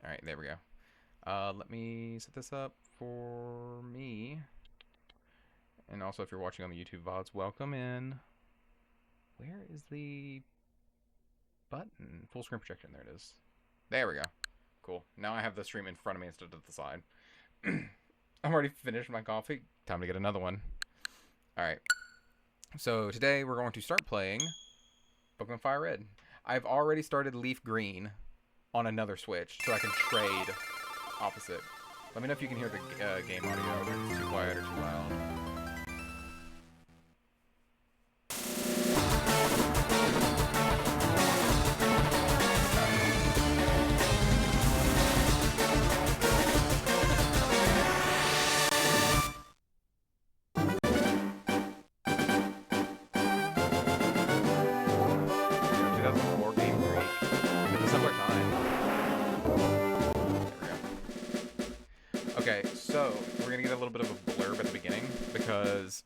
Alright, there we go. Let me set this up for me. And also, if you're watching on the YouTube VODs, welcome in. Where is the button? Full screen projection. There it is. There we go. Cool. Now I have the stream in front of me instead of the side. I'm already finished my coffee. Time to get another one. Alright. So today we're going to start playing Pokemon FireRed. I've already started Leaf Green on another Switch, so I can trade opposite. Let me know if you can hear the game audio, whether it's too quiet or too loud. Okay, so we're gonna get a little bit of a blurb at the beginning because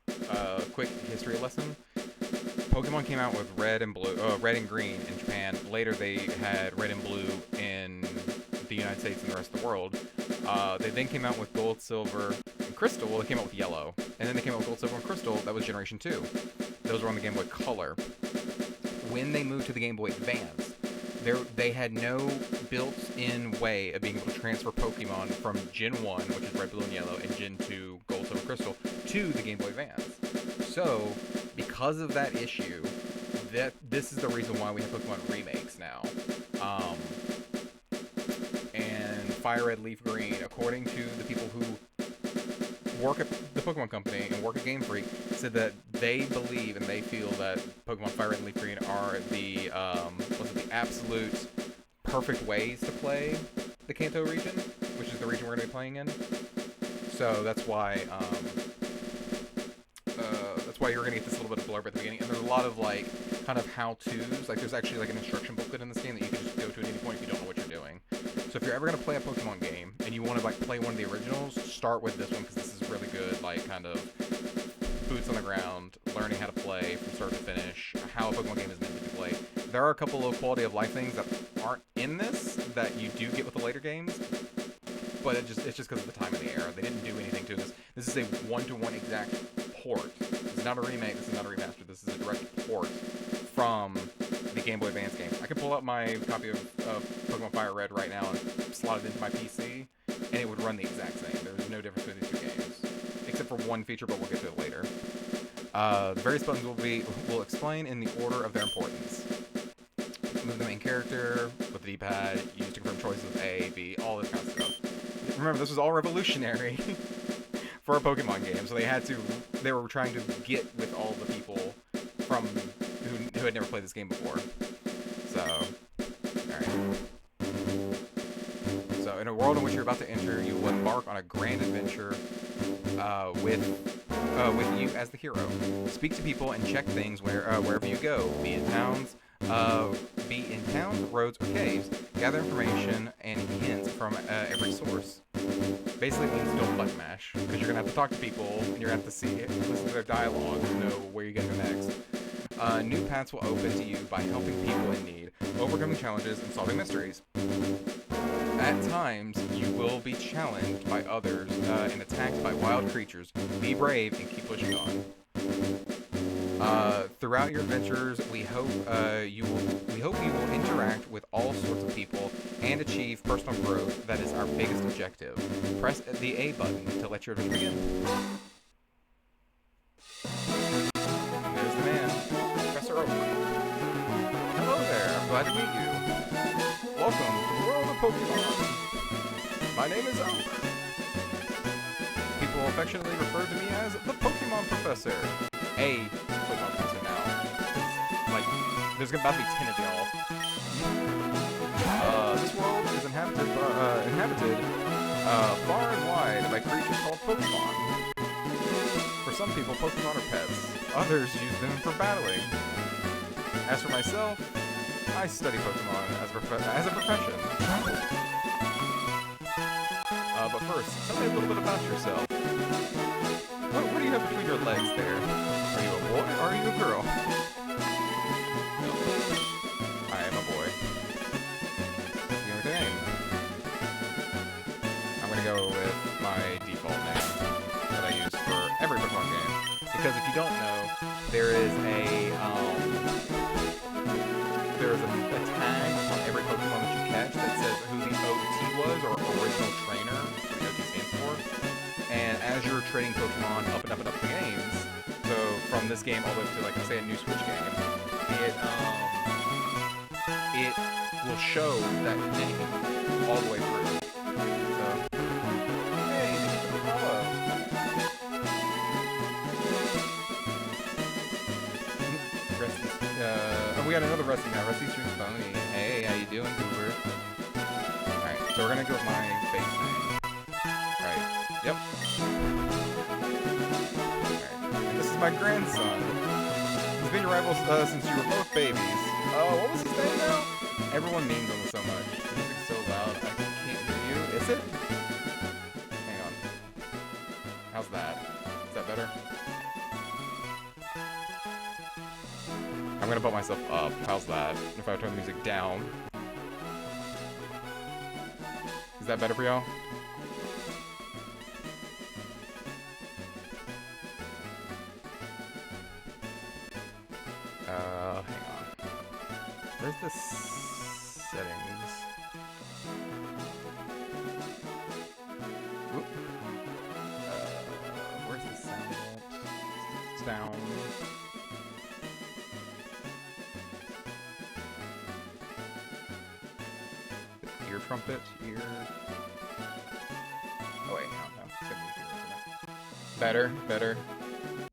quick history lesson. Pokemon came out with red and blue, red and green in Japan. Later they had red and blue in the United States and the rest of the world. They then came out with gold, silver, and crystal. Well, they came out with yellow, and then they came out with gold, silver, and crystal. That was Generation 2. Those were on the Game Boy Color. When they moved to the Game Boy Advance, they had no built-in way of being able to transfer Pokemon from Gen 1, which is red, blue, and yellow, and Gen 2, gold, silver, crystal, to the Game Boy Advance. So, because of that issue, this is the reason why we have Pokemon remakes now. And FireRed, Leaf Green, according to the people who work at the Pokemon Company and work at Game Freak, said that they believe and they feel that Pokemon FireRed and Leaf Green are the absolute perfect ways to play the Kanto region, which is the region we're going to be playing in. So that's why you're going to get this little bit of blurb at the beginning. And there's a lot of like kind of how-tos. Like there's actually like an instruction booklet in this game that you can just go to at any point if you don't know what you're doing. So if you're ever going to play a Pokemon game and you want to like play one of the originals, start with this one because this is really good, like kind of boots on the ground, learning how to play from start to finish, how a Pokemon game is meant to be played. There are a couple of quality of life things that aren't in this that you do get with the later games, but it's just because of the time of the era. They didn't do anything to this. This is a one-to-one exact port. This is not a remake. This is not a remaster. This is a direct port from the Game Boy Advance game. I can pull up my copy of Pokemon FireRed right now and slot it into my PC, and it would run the exact same. There's no difference between these two games, except for one feature, but we'll get to it later. The various buttons will explain in the order of their importance. Move the main character with the D-pad, use to confirm choices of A, B, all this kind of stuff. Remember, this was all revolutionary for a Pokemon game, so they were trying to get with all the people from who had never played this game before. So, alright. So, in a world in which you're about to enter, you will embark on a grand adventure with you as the hero. Speak to people and check things wherever you go, be in towns, roads, or caves. Gather information and hints from every source. Basically, it means don't button mash, because you're gonna have to talk to people and you're gonna have to listen to their dialogue to know where you're gonna go next. New paths will open to you by helping people in need, overcoming challenges, and solving mysteries. At times, you will be challenged by others and attacked by wild creatures. Be brave and keep pushing on. Throughout your adventures, we hope you will interact with all sorts of people and achieve personal growth. That is our biggest objective. Press the A button to let your adventure begin. There's the man, Professor Oak. Hello there, I'm glad to meet you. Welcome to the world of Pokemon. My name is Oak. People affectionately refer to me as the Pokemon Professor. A Pokemon Professor now. Like, there's about to be 10 of y'all. This world is inhabited far and wide by creatures called Pokemon. For some people, Pokemon are pets. Others use them for battling. As for myself, I study Pokemon as a profession. But first, tell me a little bit about yourself. What do you have between your legs there? Are you a boy or are you a girl? I am a boy. What's your name? go with my default name that I use for every Pokemon game. Because if you don't know, there is a tag on every Pokemon that you catch that says who the OT was, or original trainer, what the OT stands for. And as you're trading Pokemon up and up and up the games, so from this game all the way to, like, say, a new Switch game, it will show that name all the way through. So, hey, thank you for the follow. Oh, we got another Rusty now. Rusty Streams Pony. Hey, how you doing, Cooper? Alright, so we're gonna go with my base name. Right. Yep. Alright. And this is my grandson. He's been your rival since you were both babies. Oh, what was his name now? Everyone memes on this so much. The music's so loud, I can't hear you. Is it? Hang on. How's that? Is that better? I'm gonna put myself up. How's that? If I turn the music down. Is that better for y'all? Hang on. Where's the settings? Whoop. Where's the sound at? Sound. Ear trumpet, ear. Oh wait, no, it's gonna be here, isn't it? Better, better.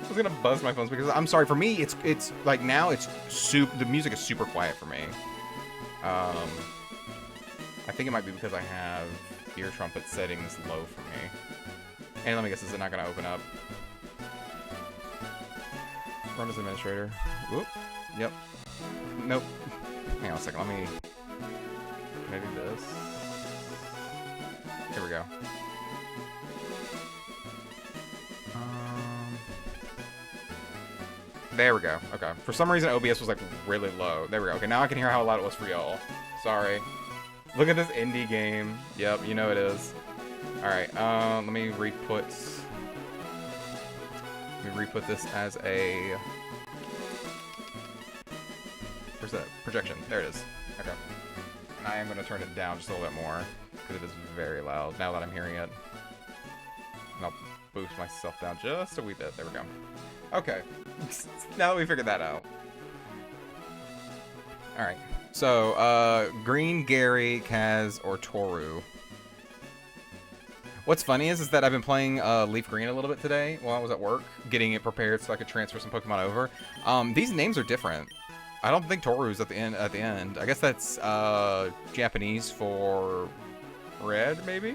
I was gonna buzz my phones because I'm sorry, for me it's like now it's the music is super quiet for me. I think it might be because I have ear trumpet settings low for me. And let me guess, is it not gonna open up? Run as administrator. Whoop. Yep. Nope. Hang on a second, let me. Can I do this? Here we go. There we go. Okay. For some reason, OBS was like really low. There we go. Okay, now I can hear how loud it was for y'all. Sorry. Look at this indie game. Yep, you know it is. All right. Let me re-put this as a. Where's that projection? There it is. Okay. And I am going to turn it down just a little bit more because it is very loud now that I'm hearing it. And I'll boost myself down just a wee bit. There we go. Okay. Now that we figured that out. Alright. So, Green, Gary, Kaz, or Toru. What's funny is that I've been playing Leaf Green a little bit today while I was at work, getting it prepared so I could transfer some Pokemon over. These names are different. I don't think Toru's at the end. I guess that's Japanese for red, maybe?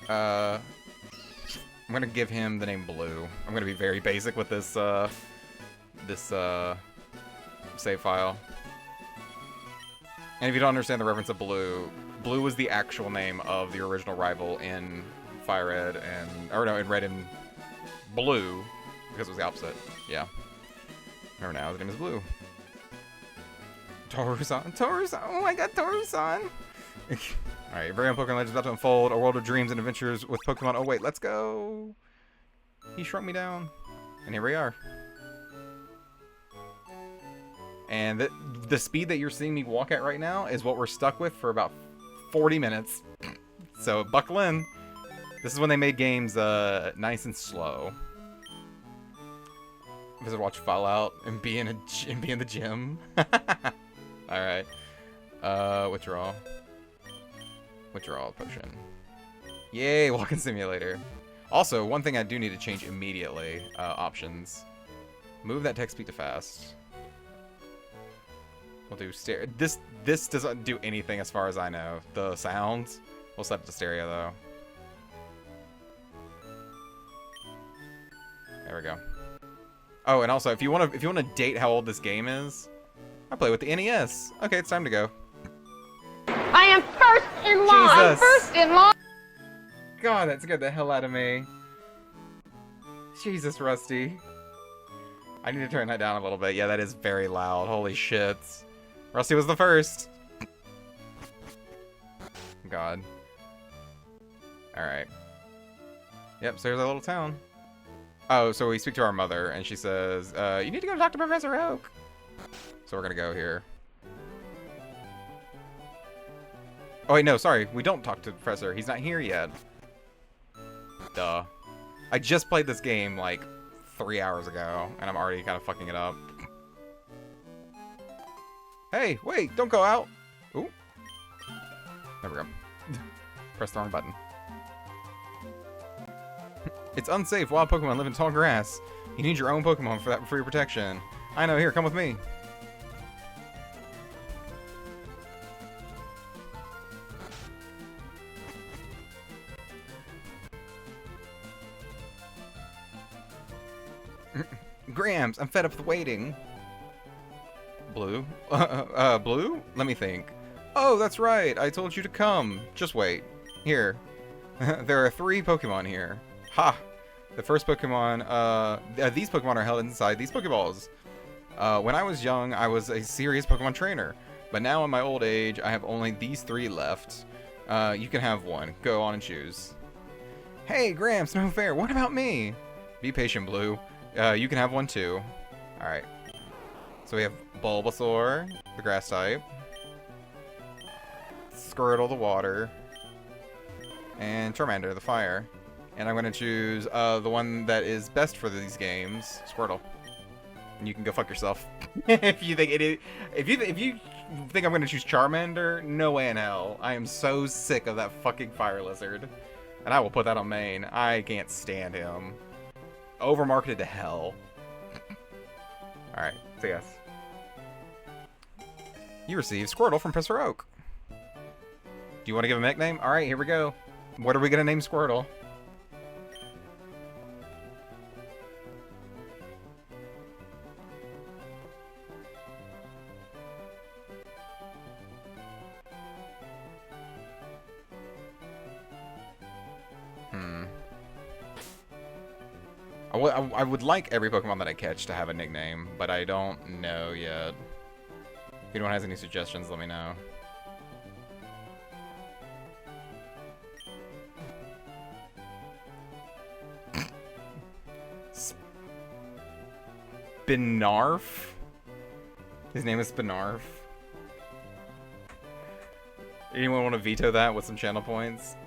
I'm gonna give him the name Blue. I'm gonna be very basic with this save file. And if you don't understand the reference of Blue, Blue was the actual name of the original rival in FireRed in Red and Blue, because it was the opposite. Yeah. Remember now, his name is Blue. Toru-san. Toru-san. Oh my god, Toru-san. Alright, very own Pokemon Legends about to unfold. A world of dreams and adventures with Pokemon. Oh wait, let's go. He shrunk me down. And here we are. And the speed that you're seeing me walk at right now is what we're stuck with for about 40 minutes. So buckle in. This is when they made games nice and slow. Visit, watch Fallout, and be in the gym. Alright. Withdrawal. Withdrawal potion. Yay, walking simulator. Also, one thing I do need to change immediately. Options. Move that text speed to fast. We'll do stereo. This doesn't do anything as far as I know. The sounds. We'll set it to stereo though. There we go. Oh, and also if you want to date how old this game is, I play with the NES. Okay, it's time to go. I am first in line. Jesus. First in line. God, that scared the hell out of me. Jesus, Rusty. I need to turn that down a little bit. Yeah, that is very loud. Holy shit. Rusty was the first. God. Alright. Yep, so here's our little town. Oh, so we speak to our mother, and she says, you need to go talk to Professor Oak. So we're gonna go here. Oh wait, no, sorry. We don't talk to Professor. He's not here yet. Duh. I just played this game, like, 3 hours ago, and I'm already kind of fucking it up. Hey, wait, don't go out. Ooh. There we go. Press the wrong button. It's unsafe. Wild Pokemon live in tall grass. You need your own Pokemon for your protection. I know. Here, come with me. Grams, I'm fed up with waiting. Blue? Blue? Let me think. Oh, that's right. I told you to come. Just wait. Here. There are 3 Pokemon here. Ha! The first Pokemon, these Pokemon are held inside these Pokeballs. When I was young, I was a serious Pokemon trainer. But now in my old age, I have only these 3 left. You can have one. Go on and choose. Hey, Gramps, no fair. What about me? Be patient, Blue. You can have one too. Alright. So we have Bulbasaur, the grass type. Squirtle, the water. And Charmander, the fire. And I'm going to choose the one that is best for these games, Squirtle. And you can go fuck yourself. if you think if you think I'm going to choose Charmander, no way in hell. I am so sick of that fucking fire lizard. And I will put that on main. I can't stand him. Overmarketed to hell. Alright, so yes. You receive Squirtle from Professor Oak. Do you want to give him a nickname? Alright, here we go. What are we going to name Squirtle? I would like every Pokemon that I catch to have a nickname, but I don't know yet. If anyone has any suggestions, let me know. Spinarf? His name is Spinarf. Anyone want to veto that with some channel points?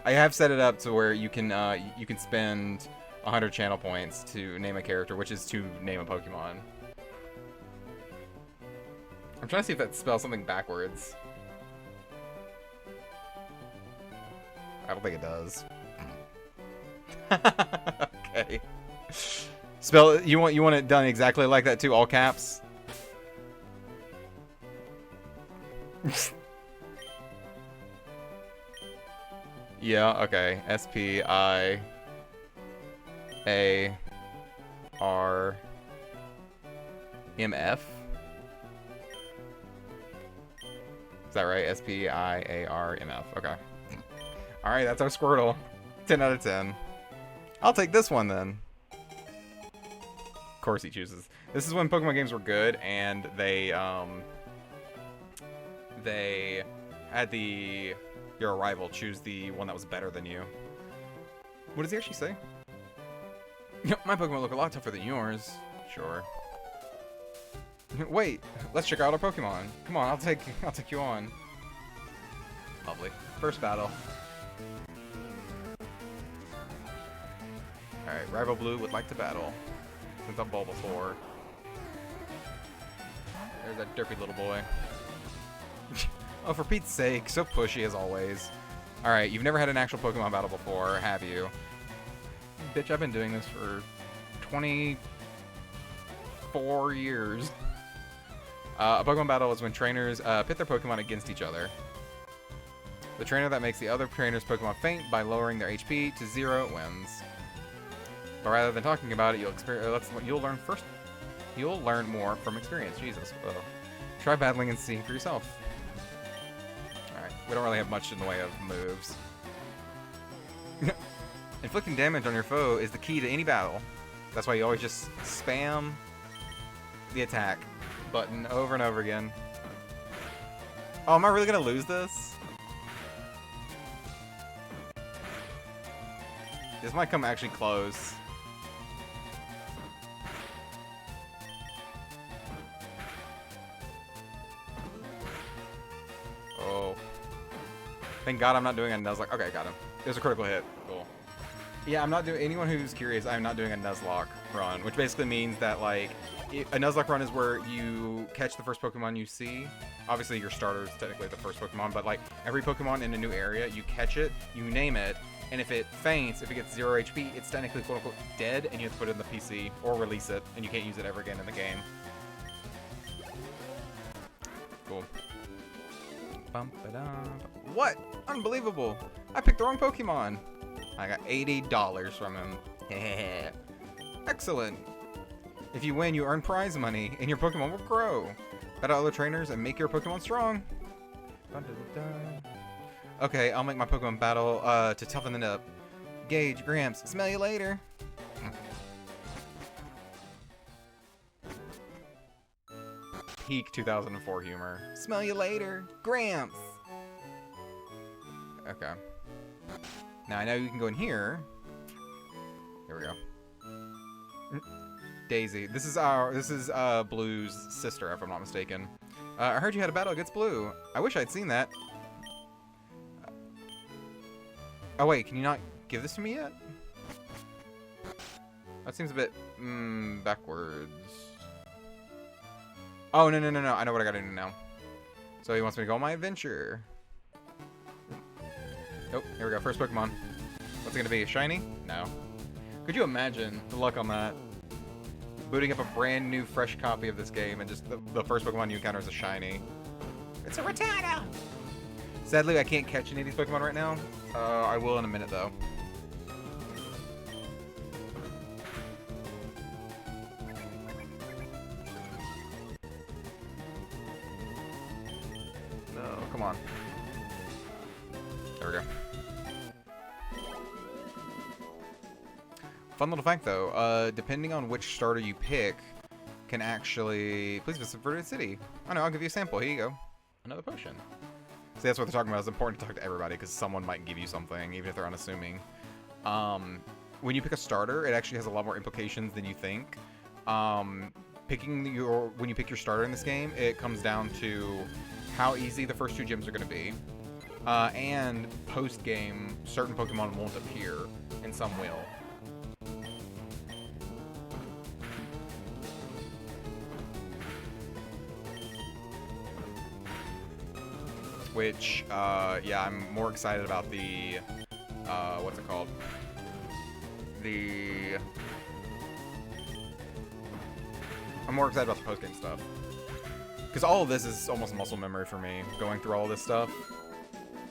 I have set it up to where you can spend 100 channel points to name a character, which is to name a Pokemon. I'm trying to see if that spells something backwards. I don't think it does. Okay. Spell you want it done exactly like that too, all caps? Yeah, okay. S-P-I-A-R... M-F? Is that right? S-P-I-A-R-M-F. Okay. Alright, that's our Squirtle. 10 out of 10. I'll take this one then. Of course he chooses. This is when Pokemon games were good and they had your rival choose the one that was better than you. What does he actually say? My Pokemon look a lot tougher than yours. Sure. Wait, let's check out our Pokemon. Come on, I'll take you on. Lovely. First battle. Alright, Rival Blue would like to battle. Since I'm Bulbasaur. There's that derpy little boy. Oh, for Pete's sake, so pushy as always. Alright, you've never had an actual Pokemon battle before, have you? Bitch, I've been doing this for 24 years. A Pokemon battle is when trainers pit their Pokemon against each other. The trainer that makes the other trainer's Pokemon faint by lowering their HP to 0 wins. But rather than talking about it, you'll learn first. You'll learn more from experience. Jesus. Try battling and see for yourself. Alright, we don't really have much in the way of moves. Inflicting damage on your foe is the key to any battle. That's why you always just spam the attack button over and over again. Oh, am I really gonna lose this? This might come actually close. Oh. Thank God I'm not doing a Nuzlocke. Okay, got him. There's a critical hit. Cool. Yeah, I'm not doing... Anyone who's curious, I'm not doing a Nuzlocke run, which basically means that, like, a Nuzlocke run is where you catch the first Pokemon you see. Obviously, your starter is technically the first Pokemon, but, like, every Pokemon in a new area, you catch it, you name it, and if it faints, if it gets 0 HP, it's technically quote-unquote dead, and you have to put it in the PC or release it, and you can't use it ever again in the game. Cool. What? Unbelievable! I picked the wrong Pokemon! I got $80 from him. Excellent! If you win, you earn prize money, and your Pokemon will grow. Battle other trainers and make your Pokemon strong. Okay, I'll make my Pokemon battle to toughen it up. Gage, Gramps, smell you later. Peak 2004 humor. Smell you later, Gramps. Okay. Now I know you can go in here. Here we go. Daisy. This is Blue's sister, if I'm not mistaken. I heard you had a battle against Blue. I wish I'd seen that. Oh wait, can you not give this to me yet? That seems a bit backwards. Oh no. I know what I gotta do now. So he wants me to go on my adventure. Oh, here we go. First Pokemon. What's it gonna be? A shiny? No. Could you imagine the luck on that? Booting up a brand new, fresh copy of this game, and just the first Pokemon you encounter is a shiny. It's a Rattata! Sadly, I can't catch any of these Pokemon right now. I will in a minute, though. No, come on. There we go. Fun little fact, though. Depending on which starter you pick, can actually... Please visit Verdant City. Oh, no, I'll give you a sample. Here you go. Another potion. See, that's what they're talking about. It's important to talk to everybody, because someone might give you something, even if they're unassuming. When you pick a starter, it actually has a lot more implications than you think. When you pick your starter in this game, it comes down to how easy the first 2 gyms are going to be. And post-game, certain Pokemon won't appear, and some will. Which, yeah, I'm more excited about the, what's it called? I'm more excited about the post-game stuff. Because all of this is almost muscle memory for me, going through all of this stuff.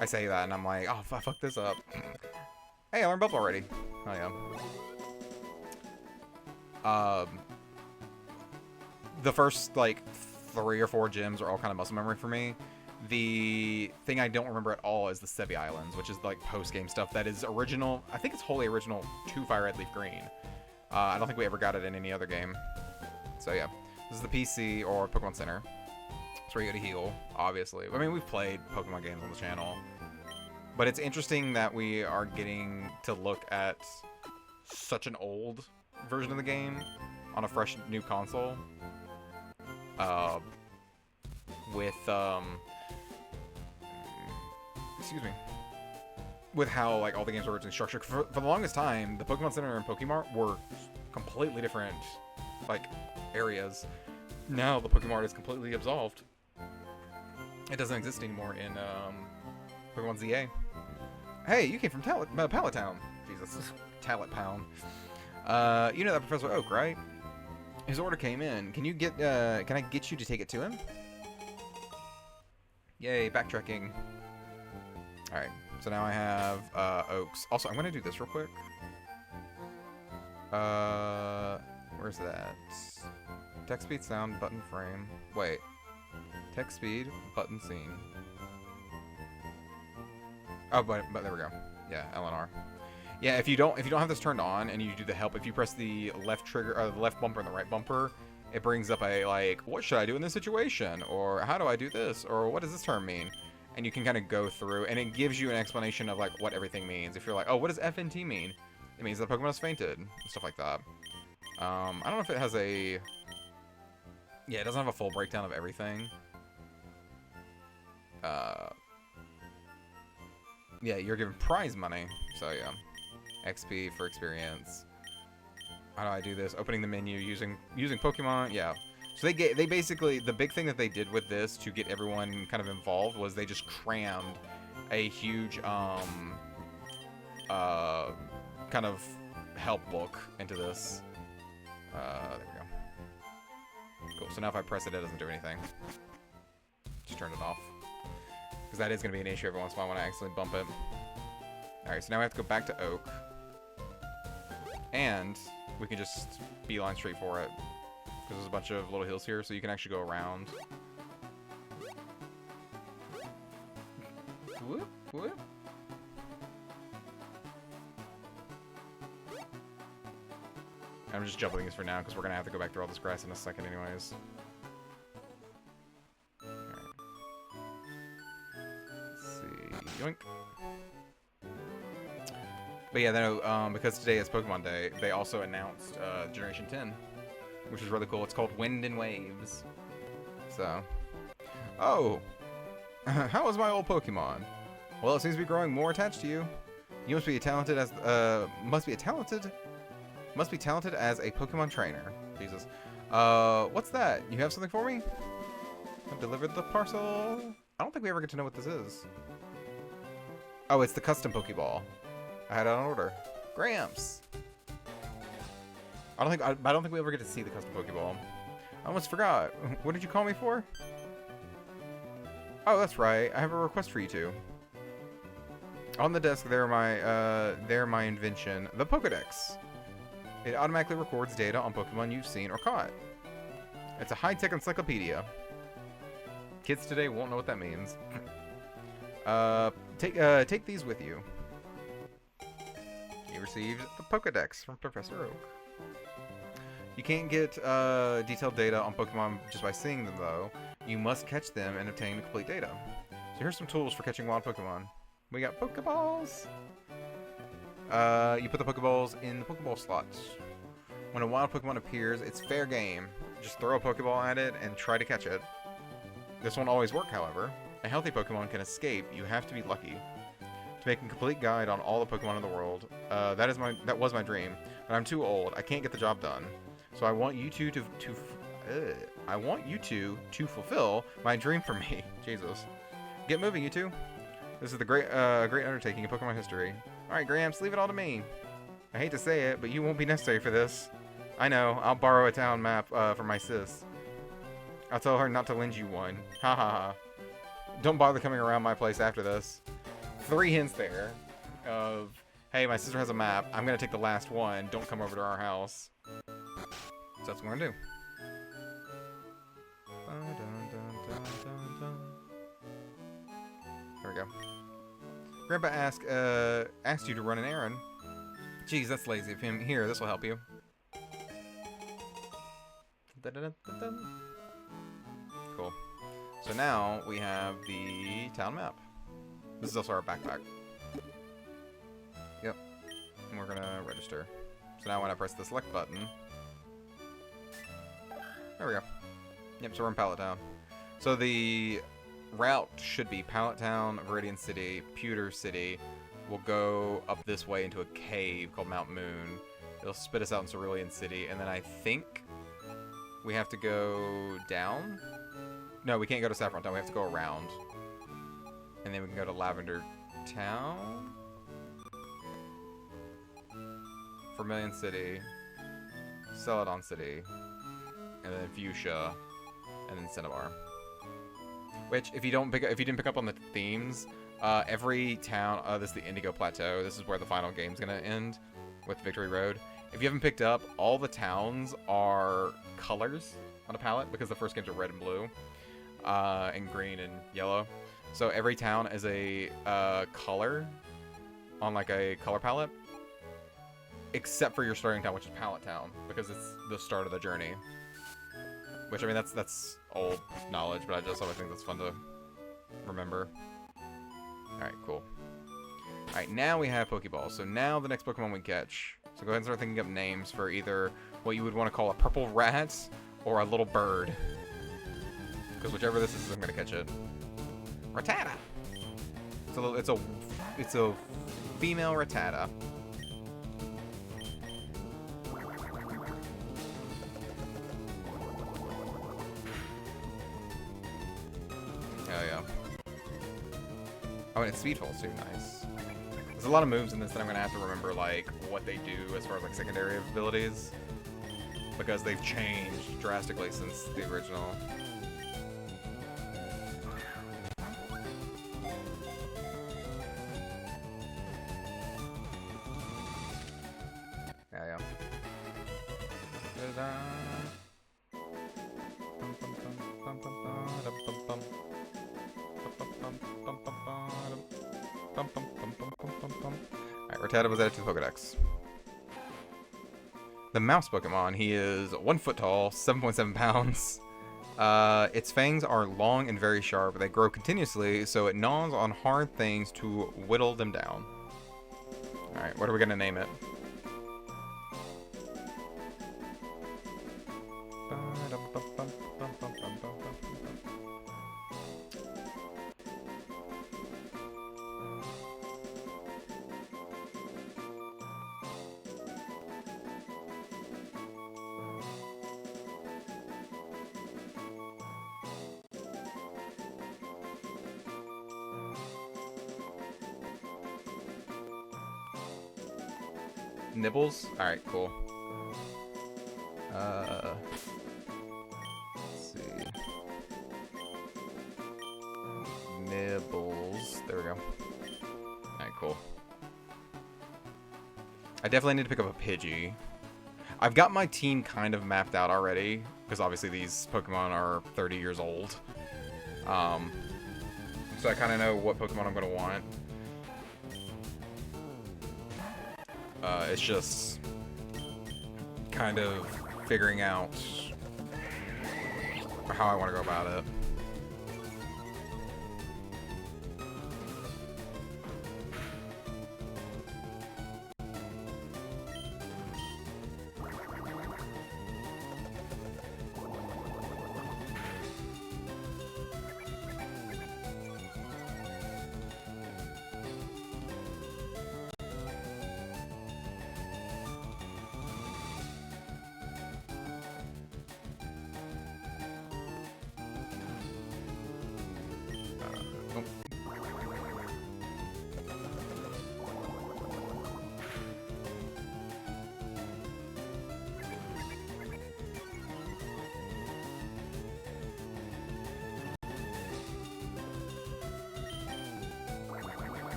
I say that, and I'm like, oh, I fucked this up. Hey, I learned Bubble already. Oh, yeah. The first, like, 3 or 4 gyms are all kind of muscle memory for me. The thing I don't remember at all is the Sevi Islands, which is like post-game stuff that is original. I think it's wholly original to FireRed Leaf Green. I don't think we ever got it in any other game. So yeah, this is the PC or Pokemon Center. It's where you go to heal, obviously. I mean, we've played Pokemon games on the channel. But it's interesting that we are getting to look at such an old version of the game on a fresh new console. Excuse me. With how, like, all the games were originally structured. For the longest time, the Pokemon Center and Pokemart were completely different, like, areas. Now, the Pokemart is completely absolved. It doesn't exist anymore in, Pokemon ZA. Hey, you came from Pallet Town. Jesus. Talent Pound. You know that Professor Oak, right? His order came in. Can I get you to take it to him? Yay, backtracking. Alright, so now I have, Oaks. Also, I'm gonna do this real quick. Where's that? Text speed, sound, button frame. Wait. Text speed, button scene. Oh, but there we go. Yeah, LNR. Yeah, if you don't have this turned on and you do the help, if you press the left trigger, the left bumper and the right bumper, it brings up a, like, what should I do in this situation? Or how do I do this? Or what does this term mean? And you can kind of go through, and it gives you an explanation of, like, what everything means. If you're like, oh, what does FNT mean? it means that Pokemon has fainted, and stuff like that. I don't know if it has a... Yeah, it doesn't have a full breakdown of everything. Yeah, you're given prize money, so yeah. XP for experience. How do I do this? Opening the menu using Pokemon, yeah. So they basically, the big thing that they did with this to get everyone kind of involved was they just crammed a huge kind of help book into this. There we go. Cool. So now if I press it, it doesn't do anything. Just turn it off. Because that is going to be an issue every once in a while when I accidentally bump it. Alright, so now we have to go back to Oak. And we can just beeline straight for it. Because there's a bunch of little hills here, so you can actually go around. Whoop, whoop. I'm just jumping these for now, because we're going to have to go back through all this grass in a second anyways. Yoink. But yeah, then, because today is Pokemon Day, they also announced Generation 10, which is really cool. It's called Wind and Waves. So, oh, how is my old Pokemon? Well, it seems to be growing more attached to you. You must be talented as must be talented as a Pokemon trainer. Jesus. What's that? You have something for me? I've delivered the parcel. I don't think we ever get to know what this is. Oh, it's the custom Pokeball. I had it on order. Gramps. I don't think we ever get to see the custom Pokeball. I almost forgot. What did you call me for? Oh, that's right. I have a request for you two. On the desk, they're my invention, the Pokédex. It automatically records data on Pokemon you've seen or caught. It's a high-tech encyclopedia. Kids today won't know what that means. Take these with you. You received the Pokédex from Professor Oak. You can't get detailed data on Pokemon just by seeing them, though. You must catch them and obtain the complete data. So here's some tools for catching wild Pokemon. We got Pokeballs. You put the Pokeballs in the Pokeball slots. When a wild Pokemon appears, it's fair game. Just throw a Pokeball at it and try to catch it. This won't always work, however. A healthy Pokemon can escape. You have to be lucky. To make a complete guide on all the Pokemon in the world. That was my dream, but I'm too old. I can't get the job done. So I want you two to fulfill my dream for me. Jesus. Get moving, you two. This is the great undertaking in Pokemon history. Alright, Gramps, leave it all to me. I hate to say it, but you won't be necessary for this. I know, I'll borrow a town map from my sis. I'll tell her not to lend you one. Ha ha ha. Don't bother coming around my place after this. 3 hints there of, hey, my sister has a map. I'm going to take the last one. Don't come over to our house. So that's what we're going to do. There we go. Grandpa asked you to run an errand. Jeez, that's lazy of him. Here, this will help you. Cool. So now we have the town map. This is also our backpack. Yep. And we're gonna register. So now when I press the select button... There we go. Yep, so we're in Pallet Town. So the route should be Pallet Town, Viridian City, Pewter City. We'll go up this way into a cave called Mount Moon. It'll spit us out in Cerulean City, and then I think we have to go down? No, we can't go to Saffron Town. We have to go around. And then we can go to Lavender Town? Vermilion City. Celadon City. And then Fuchsia. And then Cinnabar. Which, if you didn't pick up on the themes, every town, this is the Indigo Plateau. This is where the final game's gonna end with Victory Road. If you haven't picked up, all the towns are colors on a palette because the first games are red and blue, and green and yellow. So every town is a color on like a color palette, except for your starting town, which is Pallet Town, because it's the start of the journey. Which, I mean, that's old knowledge, but I just always think that's fun to remember. Alright, cool. Alright, now we have Pokeballs. So now the next Pokemon we catch. So go ahead and start thinking up names for either what you would want to call a purple rat or a little bird. Because whichever this is, I'm going to catch it. Rattata! It's a female Rattata. Oh yeah. Oh, and it's Speedfalls too, nice. There's a lot of moves in this that I'm gonna have to remember, like, what they do as far as, like, secondary abilities. Because they've changed drastically since the original. Yeah. Alright, Rattata was added to the Pokedex. The mouse Pokemon, he is 1 foot tall, 7.7 pounds. Its fangs are long and very sharp. They grow continuously, so it gnaws on hard things to whittle them down. Alright, what are we gonna name it? Nibbles? Alright, cool. Let's see. Nibbles. There we go. Alright, cool. I definitely need to pick up a Pidgey. I've got my team kind of mapped out already, because obviously these Pokemon are 30 years old. So I kind of know what Pokemon I'm going to want. It's just kind of figuring out how I want to go about it.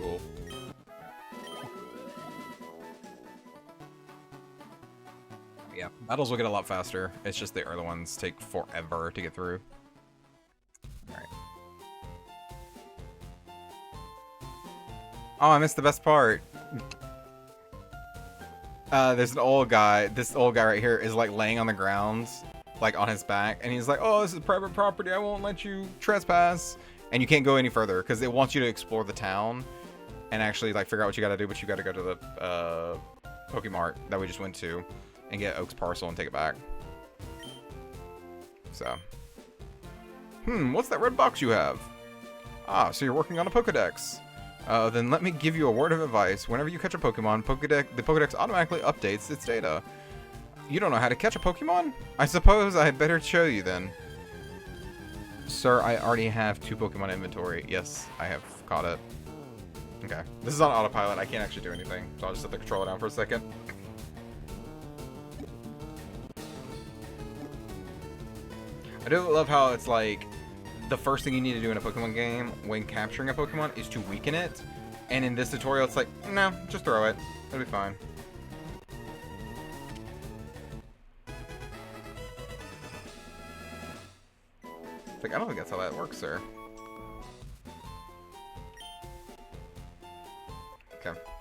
Cool. Yeah, battles will get a lot faster. It's just the early ones take forever to get through. Alright. Oh, I missed the best part. There's an old guy. This old guy right here is like laying on the ground, like on his back, and he's like, "Oh, this is private property. I won't let you trespass." And you can't go any further because it wants you to explore the town and actually like figure out what you got to do. But you got to go to the Pokemart that we just went to and get Oak's parcel and take it back. So, what's that red box you have? Ah, so you're working on a Pokedex. Then let me give you a word of advice. Whenever you catch a Pokemon, the Pokedex automatically updates its data. You don't know how to catch a Pokemon? I suppose I had better show you then. Sir, I already have 2 Pokemon inventory. Yes, I have caught it. Okay. This is on autopilot. I can't actually do anything. So I'll just set the controller down for a second. I do love how it's like the first thing you need to do in a Pokemon game when capturing a Pokemon is to weaken it. And in this tutorial, it's like, no, just throw it. It'll be fine. It's like, I don't think that's how that works, sir.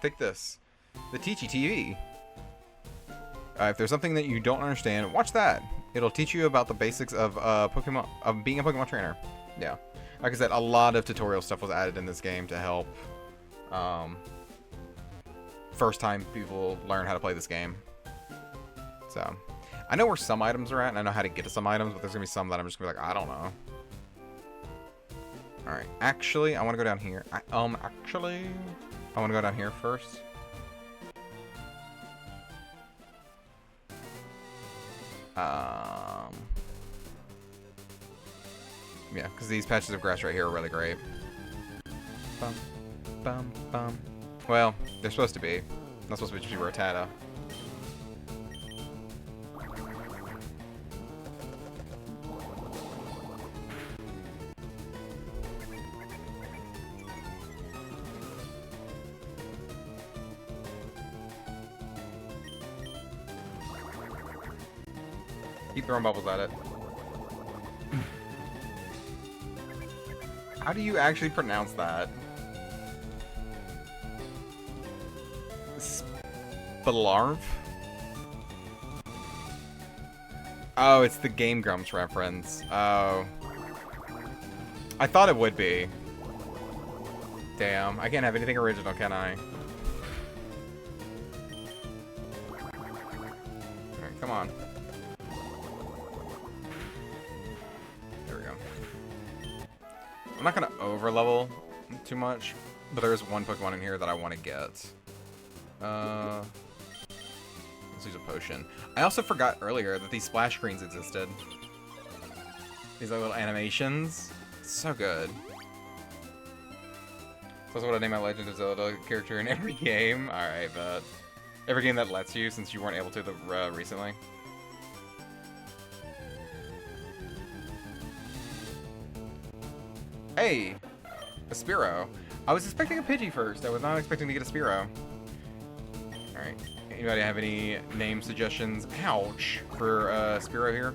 take this. The Teachy TV. If there's something that you don't understand, watch that. It'll teach you about the basics of Pokemon, of being a Pokemon trainer. Yeah. Like I said, a lot of tutorial stuff was added in this game to help first time people learn how to play this game. So, I know where some items are at, and I know how to get to some items, but there's going to be some that I'm just going to be like, I don't know. Alright, actually, I want to go down here. I want to go down here first. Yeah, because these patches of grass right here are really great. Bum, bum, bum. Well, they're supposed to be. Not supposed to be just Rotata. Keep throwing bubbles at it. How do you actually pronounce that? Spalarv? Oh, it's the Game Grumps reference. Oh. I thought it would be. Damn, I can't have anything original, can I? Alright, come on. I'm not gonna over level too much, but there is one Pokemon in here that I want to get. Let's use a potion. I also forgot earlier that these splash screens existed. These are little animations. So good. So that's what I name my Legend of Zelda character in every game. Alright, but every game that lets you, since you weren't able to recently. Hey, a Spearow. I was expecting a Pidgey first. I was not expecting to get a Spearow. Alright. Anybody have any name suggestions? Ouch. For Spearow here?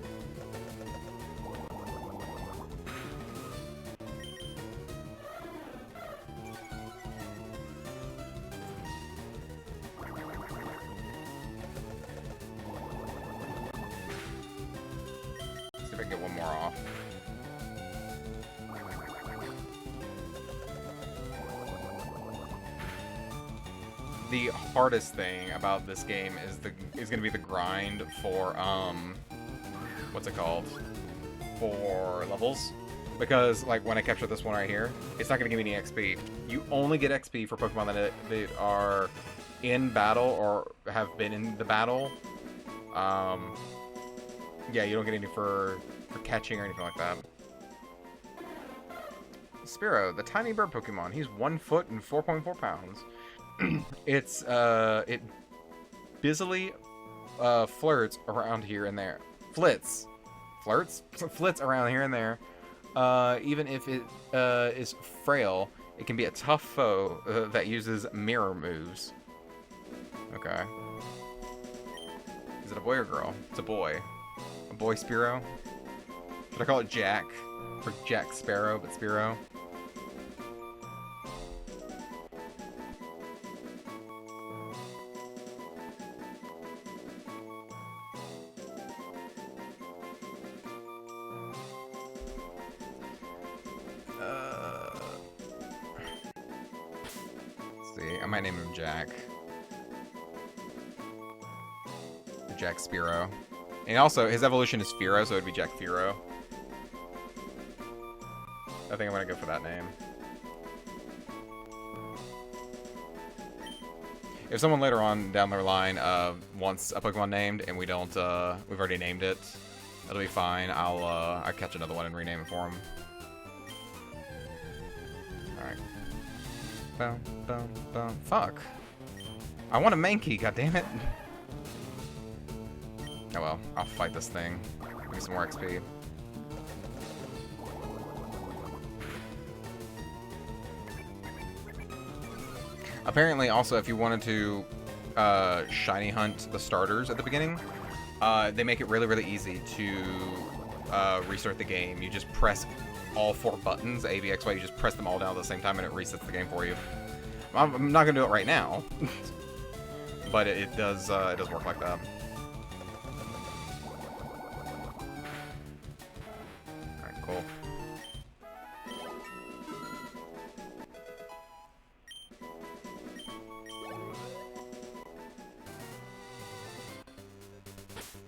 Let's see if I can get one more off. The hardest thing about this game is gonna be the grind for what's it called? For levels. Because like when I capture this one right here, it's not gonna give me any XP. You only get XP for Pokemon that are in battle or have been in the battle. Yeah, you don't get any for catching or anything like that. Spearow, the tiny bird Pokemon. He's 1 foot and 4.4 pounds. It busily flirts around here and there. Flits around here and there. Even if it is frail, it can be a tough foe that uses mirror moves. Okay. Is it a boy or girl? It's a boy. A boy Spearow? Should I call it Jack? Or Jack Sparrow, but Spearow? I might name him Jack. Jack Spearow. And also, his evolution is Fearow, so it would be Jack Fearow. I think I'm gonna go for that name. If someone later on down their line wants a Pokemon named and we don't, we've already named it, it'll be fine. I'll catch another one and rename it for him. Alright. Boom, boom, boom. Fuck. I want a Mankey, goddammit. Oh well, I'll fight this thing. Give me some more XP. Apparently, also, if you wanted to shiny hunt the starters at the beginning, they make it really, really easy to restart the game. You just press all 4 buttons, A, B, X, Y, you just press them all down at the same time and it resets the game for you. I'm not gonna do it right now, but it does work like that. All right, cool.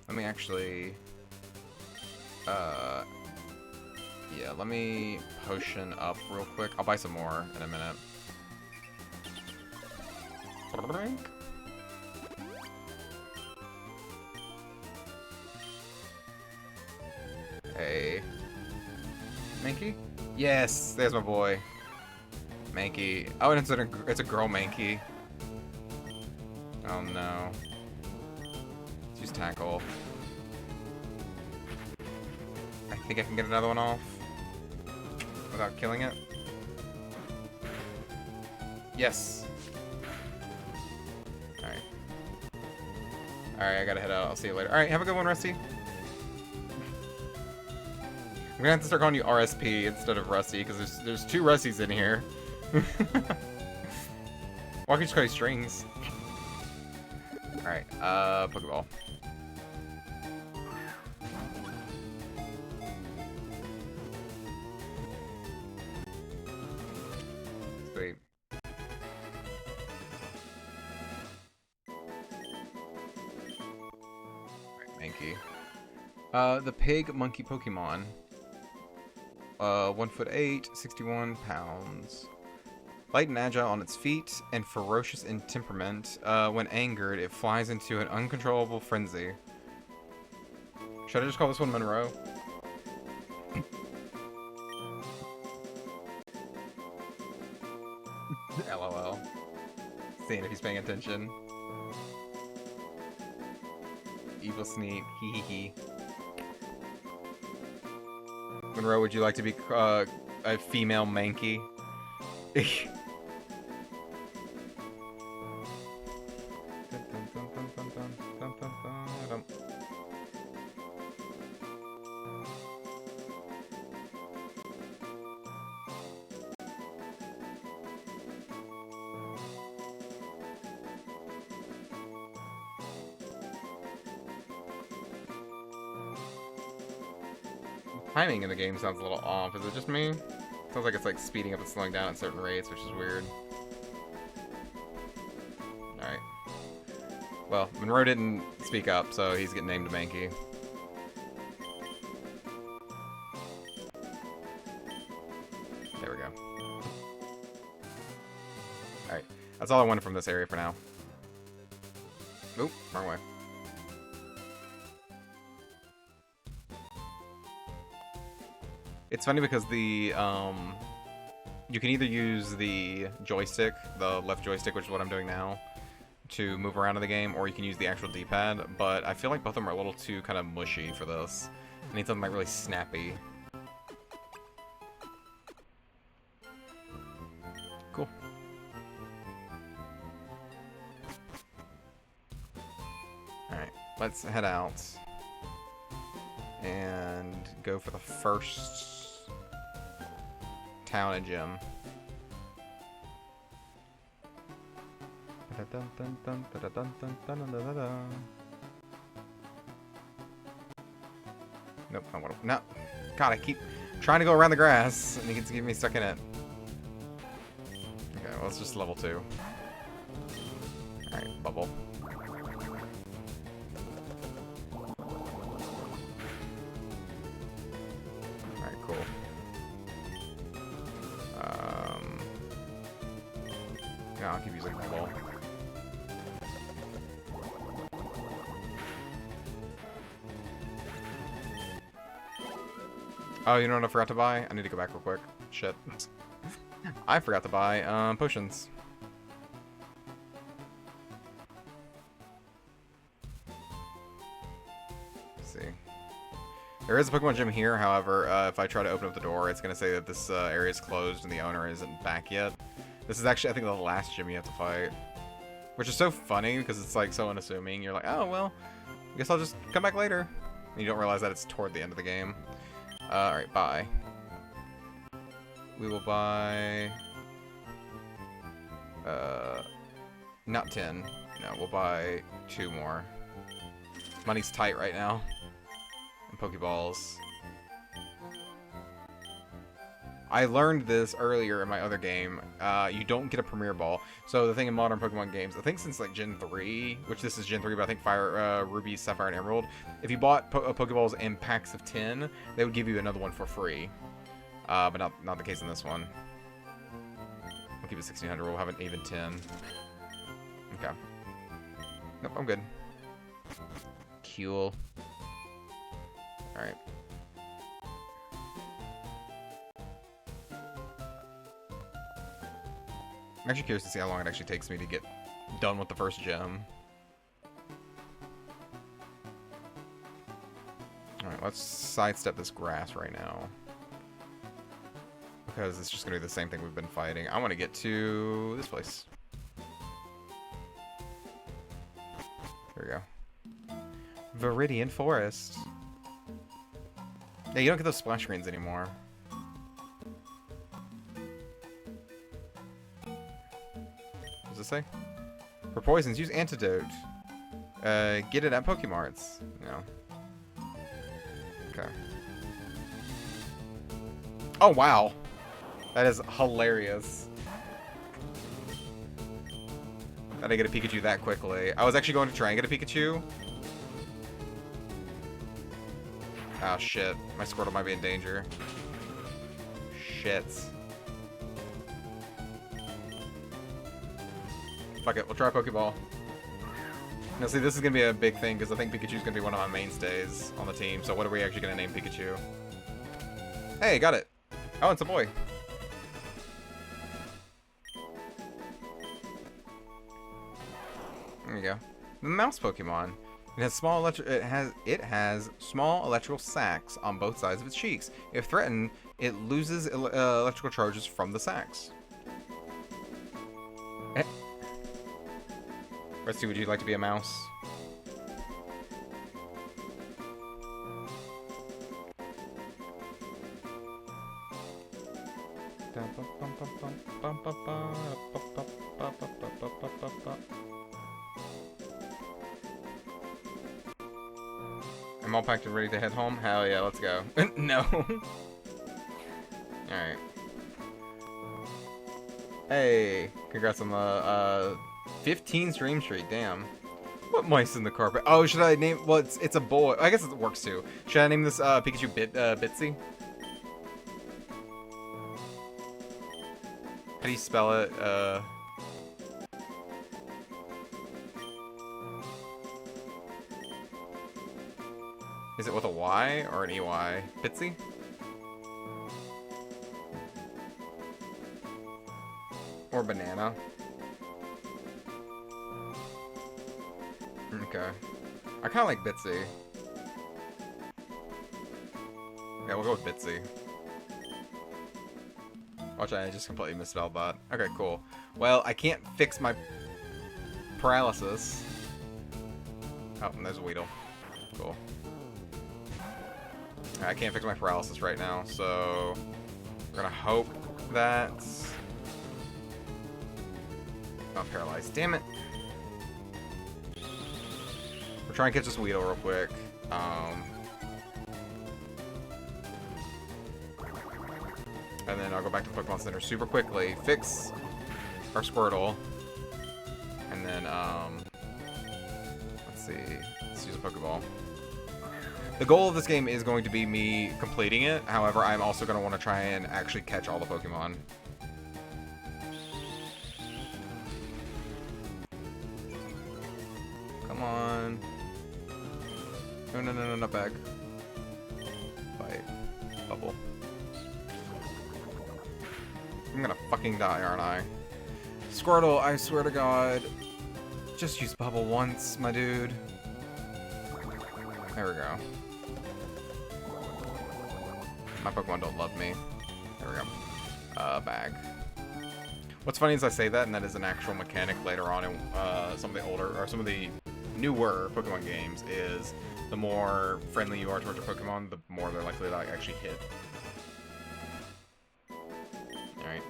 Let me actually, yeah, let me potion up real quick. I'll buy some more in a minute. Hey. Mankey? Yes, there's my boy. Mankey. Oh, and it's a girl Mankey. Oh no. Let's use tackle. I think I can get another one off without killing it. Yes. Alright. Alright, I gotta head out. I'll see you later. Alright, have a good one, Rusty. I'm gonna have to start calling you RSP instead of Rusty, because there's two Rusties in here. Why can't you just call you Strings? Alright, Pokeball. Sweet. Alright, Mankey. The pig monkey Pokemon. 1'8", 61 pounds. Light and agile on its feet, and ferocious in temperament. When angered, it flies into an uncontrollable frenzy. Should I just call this one Monroe? LOL. Seeing if he's paying attention. Evil Sneak, hee hee hee. Monroe, would you like to be a female Mankey? Timing in the game sounds a little off. Is it just me? Sounds like it's like speeding up and slowing down at certain rates, which is weird. Alright. Well, Monroe didn't speak up, so he's getting named Mankey. There we go. Alright. That's all I wanted from this area for now. Oop, wrong way. It's funny because the, you can either use the joystick, the left joystick, which is what I'm doing now, to move around in the game, or you can use the actual D-pad, but I feel like both of them are a little too kind of mushy for this. I need something like really snappy. Cool. Alright, let's head out and go for the first town and gym. Nope, I want to. No, God, I keep trying to go around the grass, and he gets me stuck in it. Okay, well, it's just level 2. All right, bubble. I'll keep using my ball. Oh, you know what I forgot to buy? I need to go back real quick. Shit. I forgot to buy potions. Let's see. There is a Pokemon gym here, however, if I try to open up the door, it's going to say that this area is closed and the owner isn't back yet. This is actually, I think, the last gym you have to fight. Which is so funny, because it's, like, so unassuming. You're like, oh, well, I guess I'll just come back later. And you don't realize that it's toward the end of the game. Alright, bye. We will buy... Not 10. No, we'll buy 2 more. Money's tight right now. And Pokeballs. I learned this earlier in my other game. You don't get a Premier Ball. So the thing in modern Pokemon games, I think since like Gen 3, which this is Gen 3, but I think Ruby, Sapphire, and Emerald, if you bought Pokeballs in packs of 10, they would give you another one for free. But not the case in this one. We'll keep it 1600. We'll have an even 10. Okay. Nope, I'm good. Cool. Alright. I'm actually curious to see how long it actually takes me to get done with the first gem. Alright, let's sidestep this grass right now. Because it's just going to be the same thing we've been fighting. I want to get to this place. There we go. Viridian Forest. Yeah, you don't get those splash screens anymore. What does it say? For poisons, use antidote. Get it at Pokemarts. No. Okay. Oh, wow. That is hilarious. I didn't get a Pikachu that quickly. I was actually going to try and get a Pikachu. Oh, shit. My Squirtle might be in danger. Shit. Fuck it. We'll try a Pokeball. Now, see, this is going to be a big thing, because I think Pikachu's going to be one of my mainstays on the team. So what are we actually going to name Pikachu? Hey, got it. Oh, it's a boy. There you go. The mouse Pokemon. It has small electrical sacs on both sides of its cheeks. If threatened, it loses electrical charges from the sacs. Rusty, would you like to be a mouse? I'm all packed and ready to head home. Hell yeah, let's go. No. Alright. Hey, congrats on the 15 stream streak. Damn. What mice in the carpet? Oh, should I name? Well, it's a boy. I guess it works too. Should I name this Pikachu Bitsy? How do you spell it? Is it with a Y or an EY? Bitsy? Or banana? Okay. I kind of like Bitsy. Yeah, we'll go with Bitsy. Watch, I just completely misspelled that. Okay, cool. Well, I can't fix my paralysis. Oh, and there's a Weedle. Cool. I can't fix my paralysis right now, so we're gonna hope that... Not paralyzed. Damn it. We're trying to catch this Weedle real quick. And then I'll go back to the Pokemon Center super quickly, fix our Squirtle, and then, let's see, let's use a Pokeball. The goal of this game is going to be me completing it, however, I'm also going to want to try and actually catch all the Pokemon. Come on. No, no, no, no, not bag. Bite. Bubble. I'm gonna fucking die, aren't I? Squirtle, I swear to God. Just use Bubble once, my dude. There we go. My Pokemon don't love me. There we go. Bag. What's funny is I say that, and that is an actual mechanic later on in some of the older, or some of the newer Pokemon games, is the more friendly you are towards your Pokemon, the more they're likely to actually hit. Alright.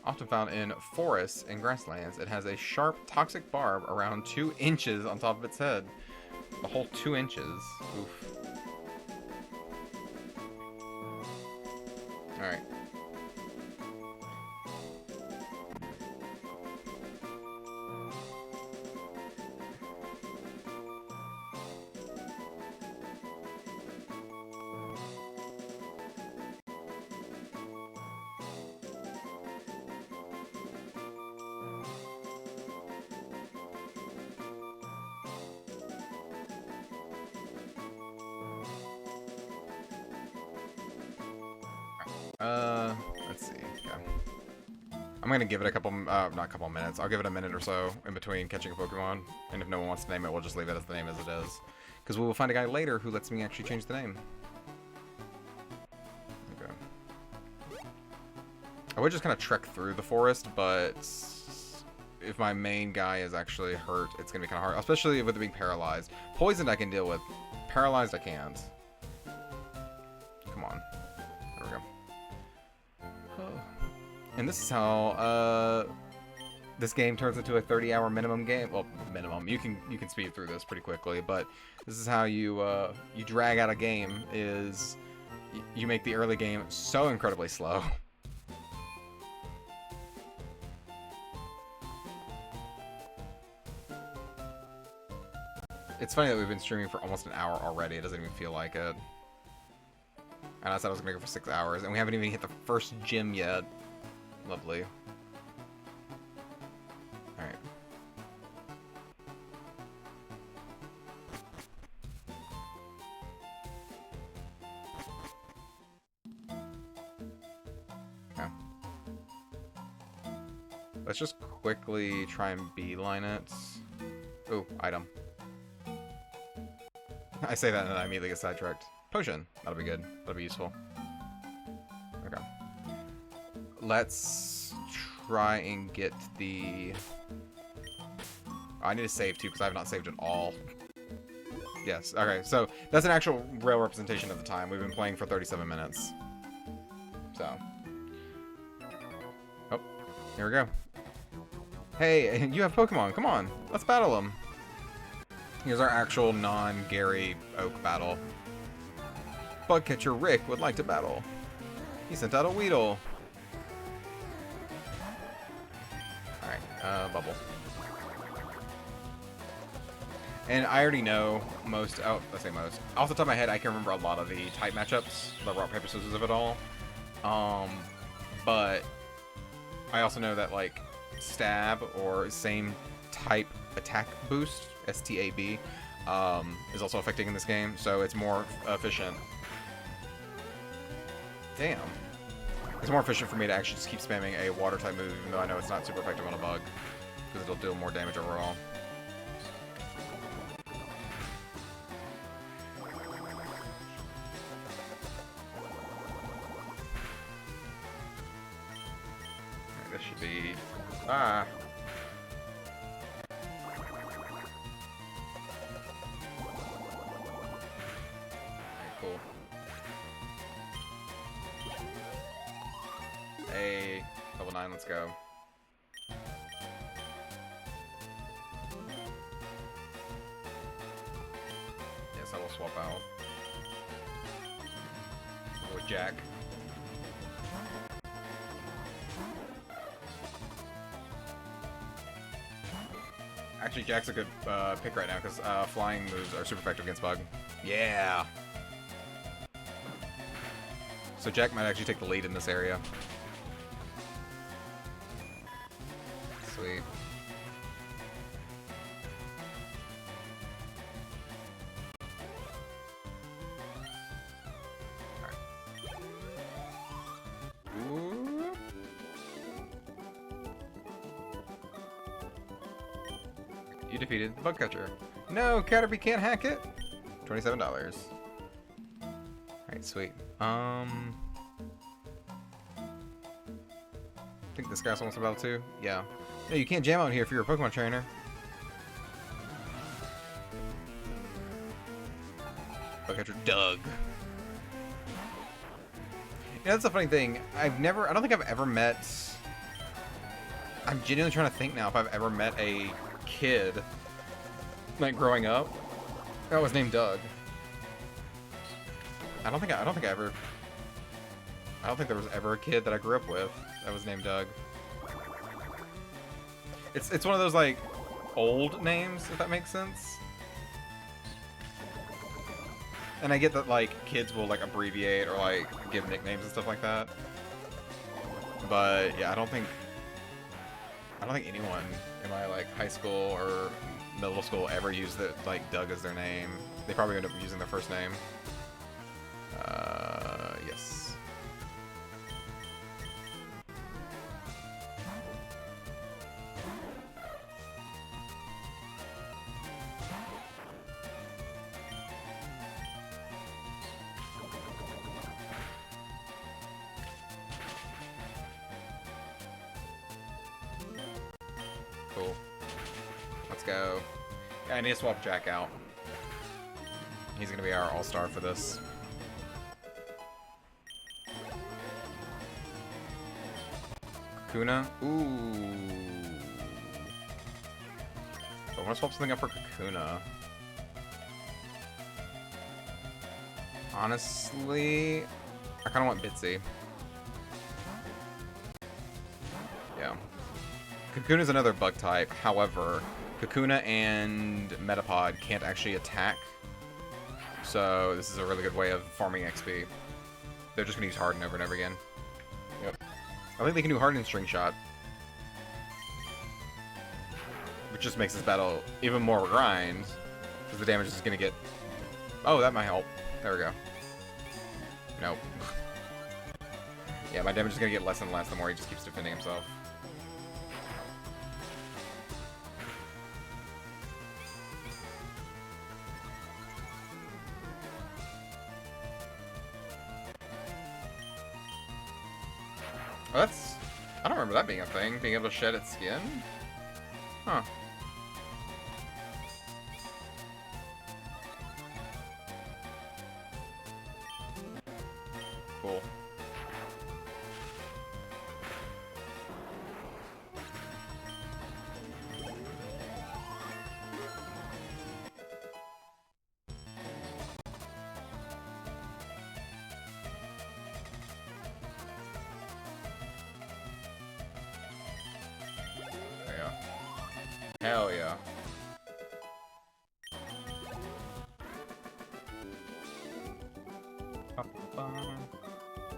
Often found in forests and grasslands, it has a sharp, toxic barb around 2 inches on top of its head. A whole 2 inches. Oof. Alright. Let's see. Okay. I'm gonna give it a couple, not a couple minutes. I'll give it a minute or so in between catching a Pokemon. And if no one wants to name it, we'll just leave it as the name as it is. Because we will find a guy later who lets me actually change the name. Okay. I would just kind of trek through the forest, but if my main guy is actually hurt, it's gonna be kind of hard. Especially with it being paralyzed. Poisoned I can deal with. Paralyzed I can't. Come on. There we go. And this is how this game turns into a 30-hour minimum game. Well, minimum. You can speed through this pretty quickly, but this is how you you drag out a game. Is you make the early game so incredibly slow. It's funny that we've been streaming for almost an hour already. It doesn't even feel like it. And I said I was gonna go for 6 hours, and we haven't even hit the first gym yet. Lovely. Alright. Okay. Let's just quickly try and beeline it. Ooh, item. I say that and then I immediately get sidetracked. Potion. That'll be good. That'll be useful. Okay. Let's try and get the... I need to save too because I have not saved at all. Yes. Okay. So that's an actual real representation of the time. We've been playing for 37 minutes. So. Oh. Here we go. Hey, you have Pokemon. Come on. Let's battle them. Here's our actual non-Gary Oak battle. Bugcatcher Rick would like to battle. He sent out a Weedle. Alright, Bubble. And I already know most, oh, let's say most. Off the top of my head, I can remember a lot of the type matchups, the rock, paper, scissors of it all. But I also know that, like, stab or same type attack boost, STAB, is also affecting in this game, so it's more efficient. Damn. It's more efficient for me to actually just keep spamming a water type move, even though I know it's not super effective on a bug, because it'll do more damage overall. Alright, this should be... Ah! Cool. Hey, level 9, let's go. Yes, I will swap out. Go with Jack. Actually, Jack's a good pick right now because flying moves are super effective against Bug. Yeah! So Jack might actually take the lead in this area. Sweet. Alright. Ooh. You defeated the Bugcatcher. No, Caterpie can't hack it! $27. Alright, sweet. I think this guy's almost about to. Yeah. No, you can't jam out here if you're a Pokemon trainer. Bugcatcher Doug. Yeah, that's a funny thing. I don't think I've ever met... I'm genuinely trying to think now if I've ever met a kid, like, growing up, that was named Doug. I don't think there was ever a kid that I grew up with that was named Doug. It's one of those, like, old names, if that makes sense. And I get that, like, kids will, like, abbreviate or, like, give nicknames and stuff like that. But, yeah, I don't think anyone in my, like, high school or middle school ever used it, like, Doug as their name. They probably end up using their first name. Yes. Cool. Let's go. Yeah, I need to swap Jack out. He's gonna be our all-star for this. Kakuna? Ooh. I want to swap something up for Kakuna. Honestly, I kind of want Bitsy. Yeah. Kakuna's another bug type. However, Kakuna and Metapod can't actually attack. So this is a really good way of farming XP. They're just going to use Harden over and over again. Yep. I think they can do Harden and String Shot. Which just makes this battle even more grind. Because the damage is going to get... Oh, that might help. There we go. Nope. Yeah, my damage is going to get less and less the more he just keeps defending himself. Oh, that's... I don't remember that being a thing, being able to shed its skin. Huh. Cool. Hell yeah.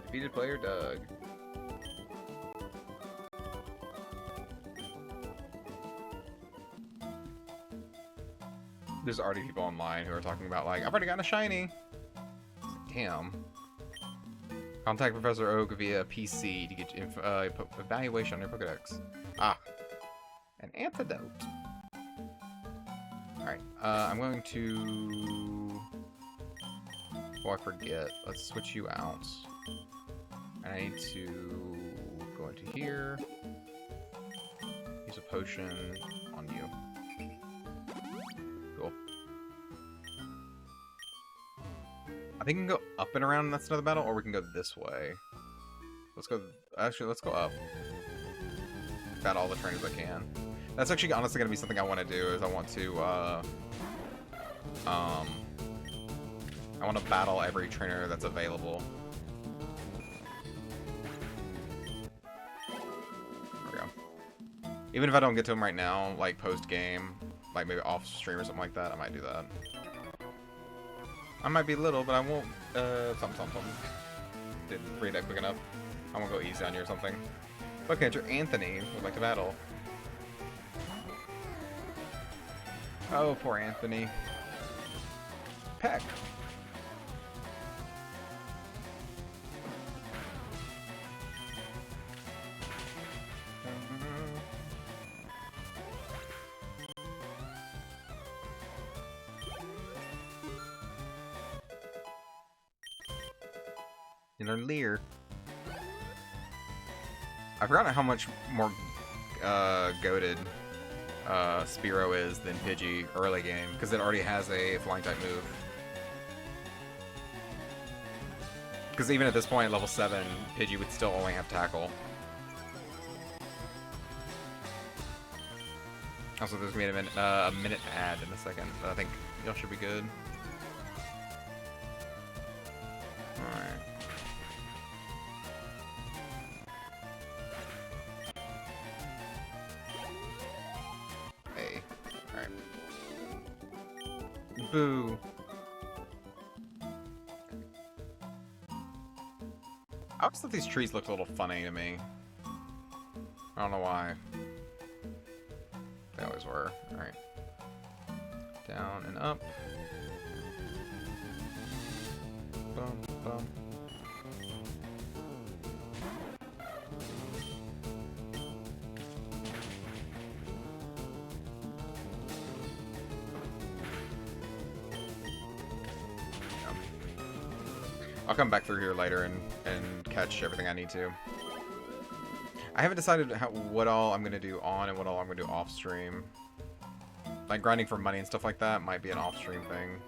Defeated player Doug. There's already people online who are talking about, like, I've already gotten a shiny. Damn. Contact Professor Oak via PC to get evaluation on your Pokedex. Ah. An antidote. Alright, I'm going to... Oh, I forget. Let's switch you out. And I need to go into here. Use a potion on you. Cool. I think we can go up and around and that's another battle, or we can go this way. Let's go... Actually, let's go up. Battle all the trainers I can. That's actually honestly going to be something I want to do, is I want to battle every trainer that's available. There we go. Even if I don't get to him right now, like post-game, like maybe off-stream or something like that, I might do that. I might be little, but I won't, something. Didn't read that quick enough. I won't go easy on you or something. Look, enter Anthony would like to battle. Oh, poor Anthony. Peck. You learn Leer. I've forgotten how much more goated Spearow is than Pidgey early game, because it already has a flying type move. Because even at this point, at level 7, Pidgey would still only have Tackle. Also, there's going to be a minute ad in a second, but I think y'all should be good. Alright. Hey. Alright. Boo. I always thought these trees looked a little funny to me. I don't know why. They always were. Alright. Down and up. Bum, bum. I'll come back through here later and catch everything I need to. I haven't decided what all I'm going to do on and what all I'm going to do off stream. Like grinding for money and stuff like that might be an off stream thing.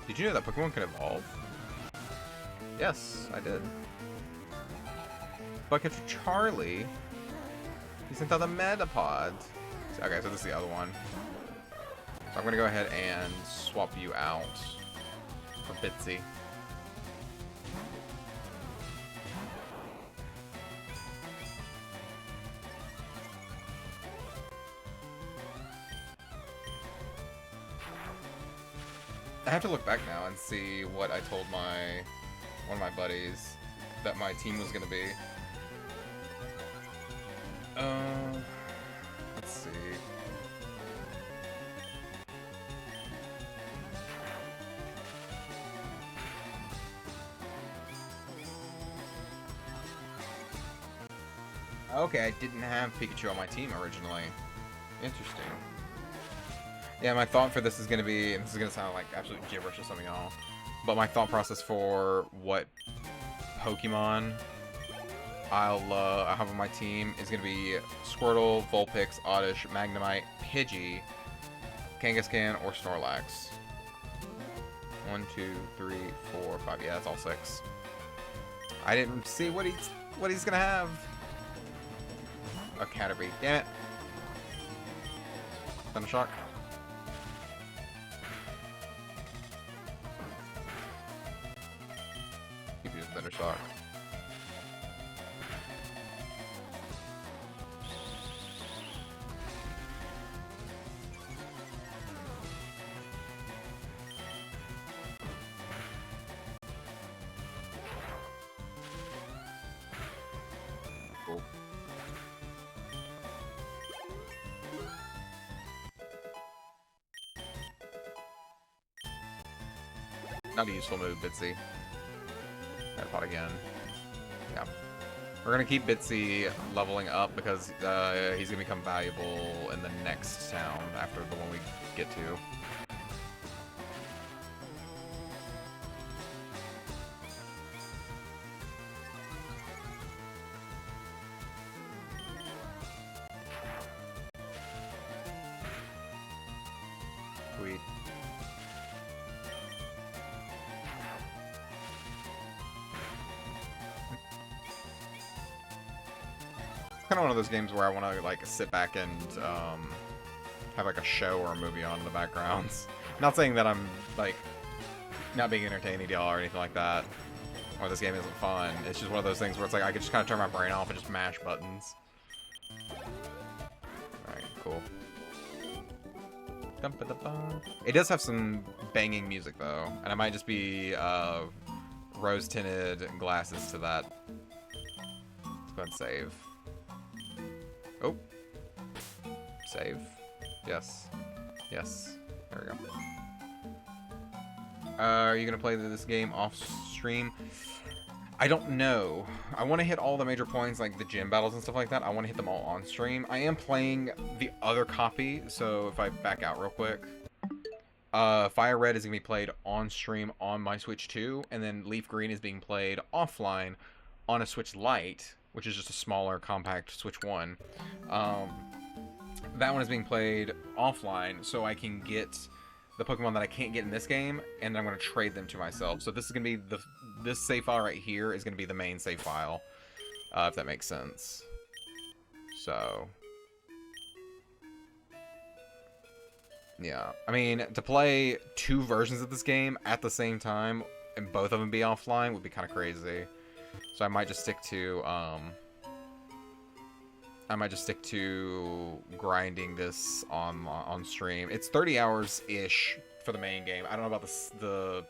Did you know that Pokemon can evolve? Yes, I did. Bucket for Charlie. He sent out the Metapod. Okay, so this is the other one. So I'm going to go ahead and swap you out for Bitsy. I have to look back now and see what I told one of my buddies that my team was going to be. Let's see. Okay, I didn't have Pikachu on my team originally. Interesting. Yeah, my thought for this is going to be, and this is going to sound like absolute gibberish to some of y'all, but my thought process for what Pokemon I'll have on my team is going to be Squirtle, Vulpix, Oddish, Magnemite, Pidgey, Kangaskhan, or Snorlax. 1, 2, 3, 4, 5. Yeah, that's all 6. I didn't see what he's going to have. A Caterpie. Damn it. Thundershock. Thundershock. Cool. Not a useful move, Bitsy. Pot again. Yeah. We're gonna keep Bitsy leveling up because he's gonna become valuable in the next town after the one we get to. Sweet. Kind of one of those games where I want to like sit back and have like a show or a movie on in the backgrounds. Not saying that I'm like not being entertaining to y'all or anything like that, or this game isn't fun. It's just one of those things where it's like I could just kind of turn my brain off and just mash buttons. Alright, cool. It does have some banging music though, and I might just be rose-tinted glasses to that. Let's go and save. Oh. Save. Yes. Yes. There we go. Are you going to play this game off stream? I don't know. I want to hit all the major points, like the gym battles and stuff like that. I want to hit them all on stream. I am playing the other copy, so if I back out real quick. FireRed is going to be played on stream on my Switch 2, and then Leaf Green is being played offline on a Switch Lite, which is just a smaller, compact Switch 1. That one is being played offline, so I can get the Pokemon that I can't get in this game, and I'm going to trade them to myself. So this is going to be this save file right here is going to be the main save file, if that makes sense. So, yeah. I mean, to play 2 versions of this game at the same time and both of them be offline would be kind of crazy. So I might just stick to, grinding this on stream. It's 30 hours-ish for the main game. I don't know about the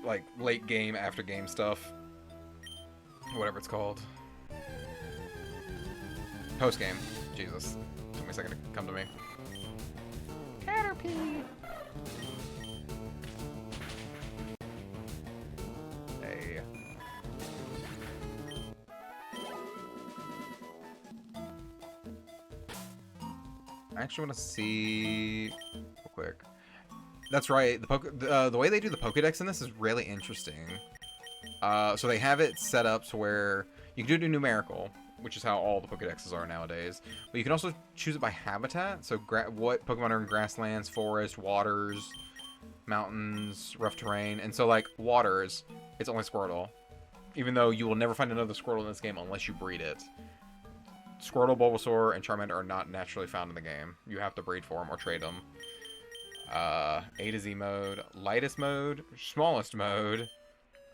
like, late game, after game stuff. Whatever it's called. Post game. Jesus. Took me a second to come to me. Caterpie! Hey. I actually want to see real quick. That's right. The way they do the Pokédex in this is really interesting. So they have it set up to where you can do it numerical, which is how all the Pokédexes are nowadays. But you can also choose it by habitat. So what Pokemon are in grasslands, forest, waters, mountains, rough terrain. And so, like, waters, it's only Squirtle. Even though you will never find another Squirtle in this game unless you breed it. Squirtle, Bulbasaur, and Charmander are not naturally found in the game. You have to breed for them or trade them. A to Z mode, lightest mode, smallest mode,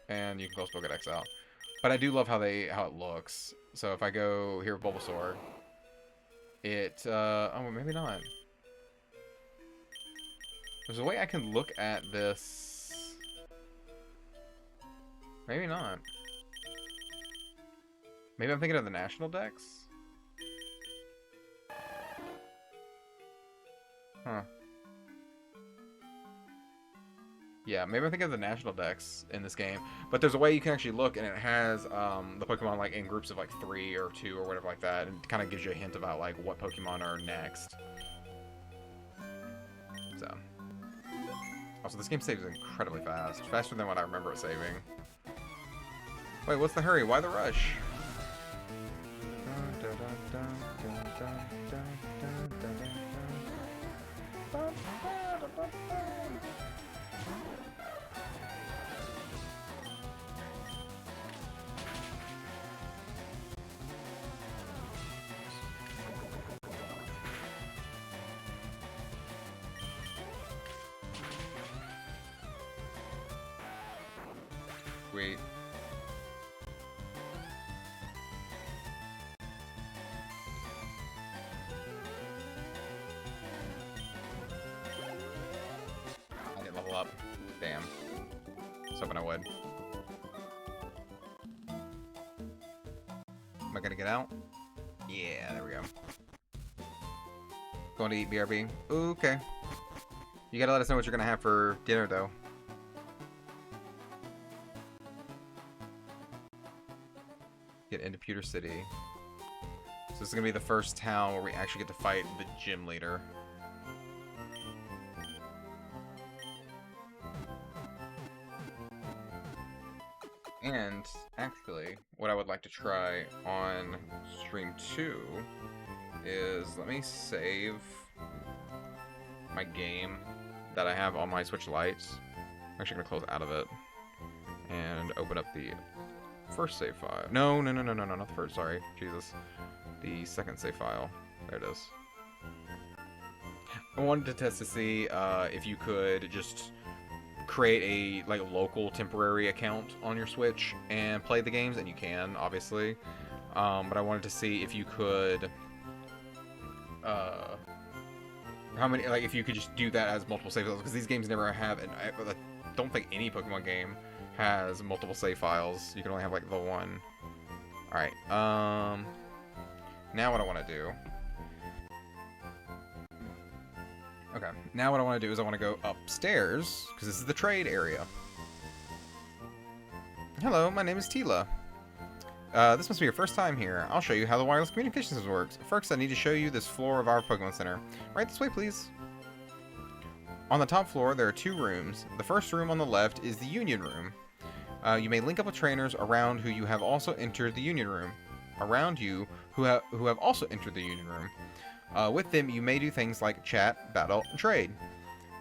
and you can close Pokédex out. But I do love how it looks. So if I go here with Bulbasaur, oh, maybe not. There's a way I can look at this. Maybe not. Maybe I'm thinking of the National Dex? Huh. Yeah, maybe I'm thinking of the National Dex in this game. But there's a way you can actually look, and it has the Pokemon like in groups of like 3 or 2 or whatever like that, and it kind of gives you a hint about like what Pokemon are next. So. Also, this game saves incredibly fast. Faster than what I remember it saving. Wait, what's the hurry? Why the rush? Wait. I didn't level up. Damn. I was hoping I would. Am I gonna get out? Yeah, there we go. Going to eat BRB? Ooh, okay. You gotta let us know what you're gonna have for dinner, though. Get into Pewter City. So this is gonna be the first town where we actually get to fight the gym leader. And actually, what I would like to try on stream 2 is, let me save my game that I have on my Switch Lite. I'm actually gonna close out of it and open up the first save file. No, not the first, sorry. Jesus. The second save file. There it is. I wanted to test to see if you could just create a local temporary account on your Switch and play the games, and you can, obviously. But I wanted to see if you could if you could just do that as multiple save files, because these games never have, and I don't think any Pokemon game has multiple save files. You can only have like the one. Alright, now what I want to do. Okay, now what I want to do is I want to go upstairs, because this is the trade area. Hello, my name is Tila. This must be your first time here. I'll show you how the wireless communications works. First, I need to show you this floor of our Pokemon Center. Right this way, please. On the top floor, there are 2 rooms. The first room on the left is the Union Room. You may link up with trainers around who you have also entered the Union Room. Around you who have also entered the Union Room. With them, you may do things like chat, battle, and trade.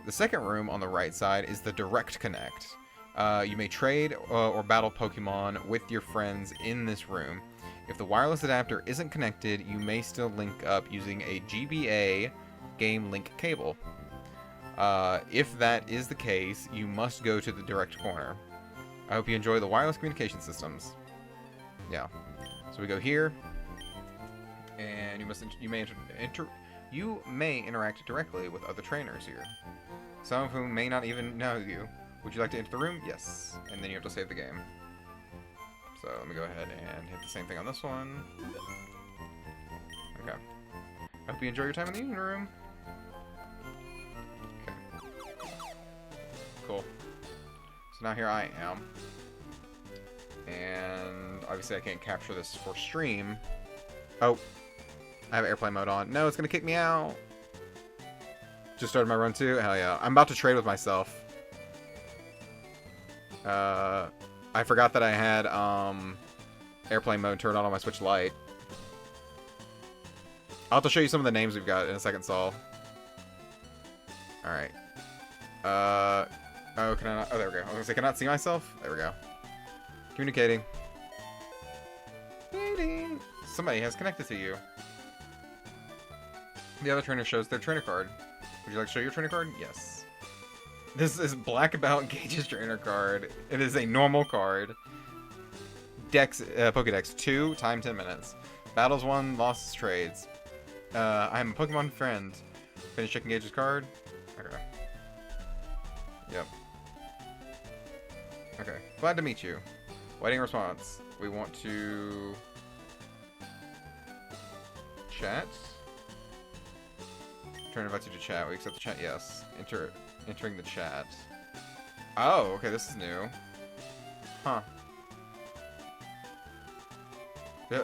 The second room on the right side is the Direct Connect. You may trade or battle Pokemon with your friends in this room. If the wireless adapter isn't connected, you may still link up using a GBA game link cable. If that is the case, you must go to the direct corner. I hope you enjoy the wireless communication systems. Yeah. So we go here, and you may interact directly with other trainers here. Some of whom may not even know you. Would you like to enter the room? Yes. And then you have to save the game. So let me go ahead and hit the same thing on this one. Okay. I hope you enjoy your time in the union room. Okay. Cool. So now here I am. And obviously I can't capture this for stream. Oh. I have airplane mode on. No, it's going to kick me out. Just started my run too? Hell yeah. I'm about to trade with myself. I forgot that I had airplane mode turned on my Switch Lite. I'll have to show you some of the names we've got in a second, Saul. Alright. Oh, can I not? Oh, there we go. I was gonna say, can I not see myself? There we go. Communicating. Somebody has connected to you. The other trainer shows their trainer card. Would you like to show your trainer card? Yes. This is Black Belt Gage's trainer card. It is a normal card. Pokédex 2, time 10 minutes. Battles 1, losses, trades. I am a Pokemon friend. Finish checking Gage's card. Okay. Yep. Okay. Glad to meet you. Waiting response. We want to chat. Trying to invite you to chat. We accept the chat. Yes. Entering the chat. Oh, okay. This is new. Huh. Yeah.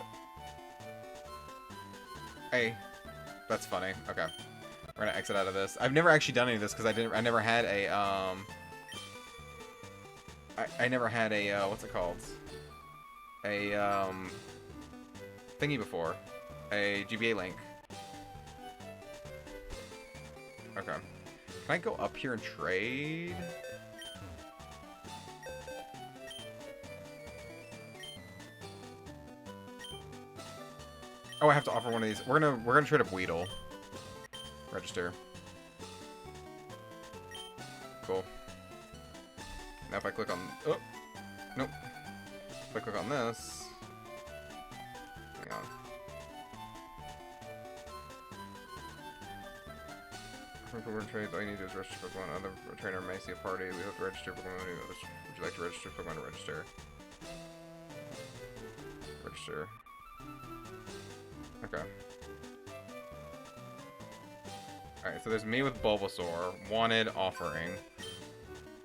Hey. That's funny. Okay. We're gonna exit out of this. I've never actually done any of this because I never had a I never had a what's it called? A thingy before. A GBA link. Okay. Can I go up here and trade? Oh, I have to offer one of these. We're gonna trade up Weedle. Register. Cool. Now if I click on... Oh! Nope. If I click on this... Hang on. For trade, all you need to do is register Pokemon. Other trainer may see a party. We hope to register Pokemon. Would you like to register Pokemon to register? Register. Okay. Alright, so there's me with Bulbasaur. Wanted, offering.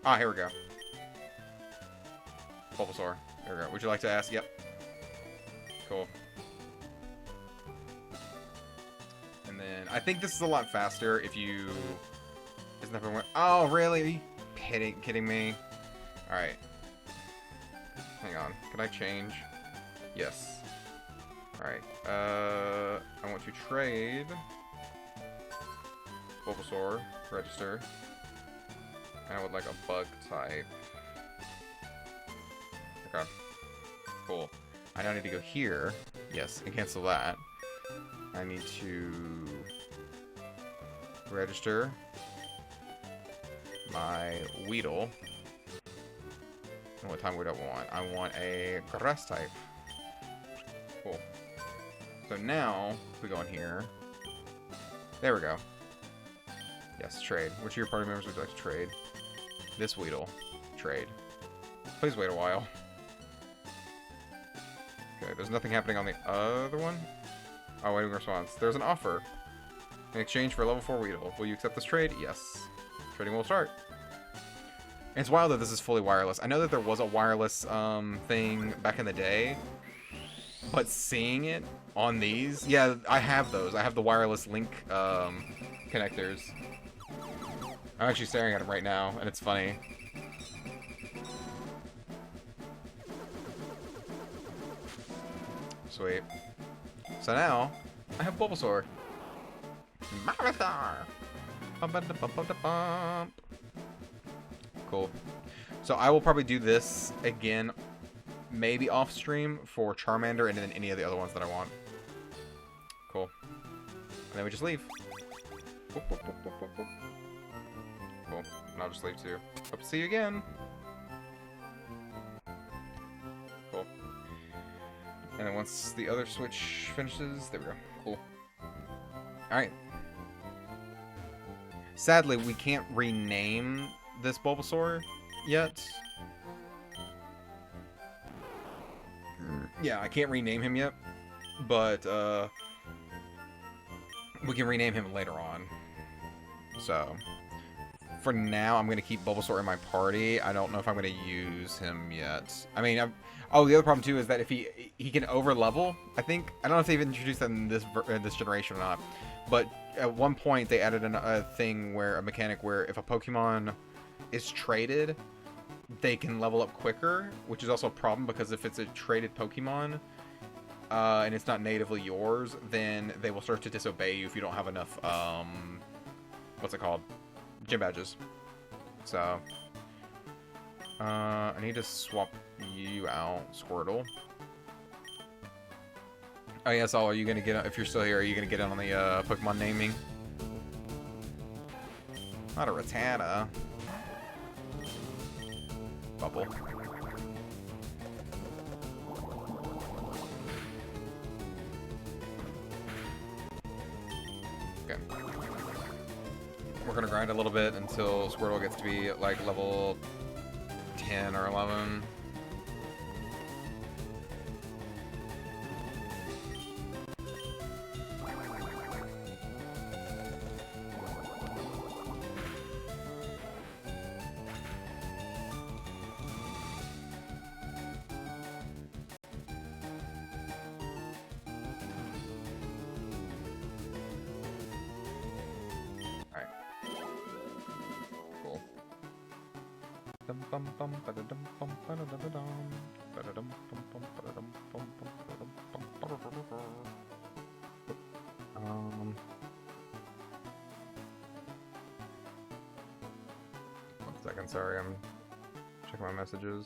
Ah, here we go. Bulbasaur. There we go. Would you like to ask? Yep. Cool. And then, I think this is a lot faster if you... Isn't that everyone... Oh, really? Are you kidding me? Alright. Hang on. Can I change? Yes. Alright. I want to trade... Bulbasaur, register. And I would like a bug type. Okay. Cool. I now need to go here. Yes, and cancel that. I need to register my Weedle. And what time would I want? I want a grass type. Cool. So now, if we go in here. There we go. Yes, trade. Which of your party members would you like to trade? This Weedle. Trade. Please wait a while. Okay, there's nothing happening on the other one? Oh, waiting response. There's an offer. In exchange for a level 4 Weedle. Will you accept this trade? Yes. Trading will start. And it's wild that this is fully wireless. I know that there was a wireless thing back in the day. But seeing it on these... Yeah, I have those. I have the wireless link connectors. I'm actually staring at them right now, and it's funny. Sweet. So now, I have Bulbasaur. Marathon! Cool. So I will probably do this again, maybe off stream for Charmander and then any of the other ones that I want. Cool. And then we just leave. Whoop, whoop, whoop, whoop, whoop, whoop. Cool. And I'll just leave too. Hope to see you again. Cool. And then once the other switch finishes, there we go. Cool. Alright. Sadly, we can't rename this Bulbasaur yet. Yeah, I can't rename him yet. But, we can rename him later on. So, for now, I'm going to keep Bulbasaur in my party. I don't know if I'm going to use him yet. I mean, oh, the other problem, too, is that if he can over-level, I think. I don't know if they've introduced that in this generation or not. But at one point, they added a mechanic where if a Pokemon is traded, they can level up quicker, which is also a problem because if it's a traded Pokemon, and it's not natively yours, then they will start to disobey you if you don't have enough, what's it called? Gym badges. So, I need to swap you out, Squirtle. Oh yeah, Saul, are you gonna get, if you're still here, are you gonna get in on the, Pokemon naming? Not a Rattata. Bubble. Okay. We're gonna grind a little bit until Squirtle gets to be like level 10 or 11. One second, sorry, I'm checking my messages.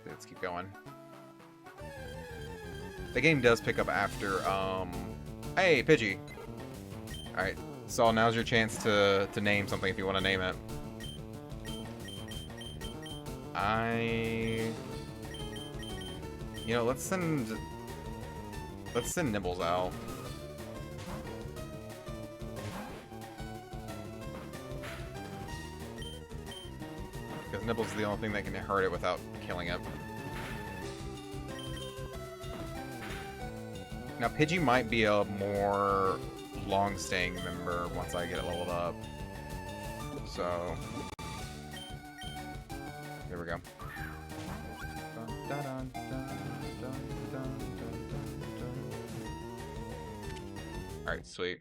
Let's keep going. The game does pick up after, hey, Pidgey! Alright, so now's your chance to name something if you want to name it. You know, let's send Nibbles out. Because Nibbles is the only thing that can hurt it without killing it. Now, Pidgey might be a more long-staying member once I get it leveled up. So, there we go. Alright, sweet.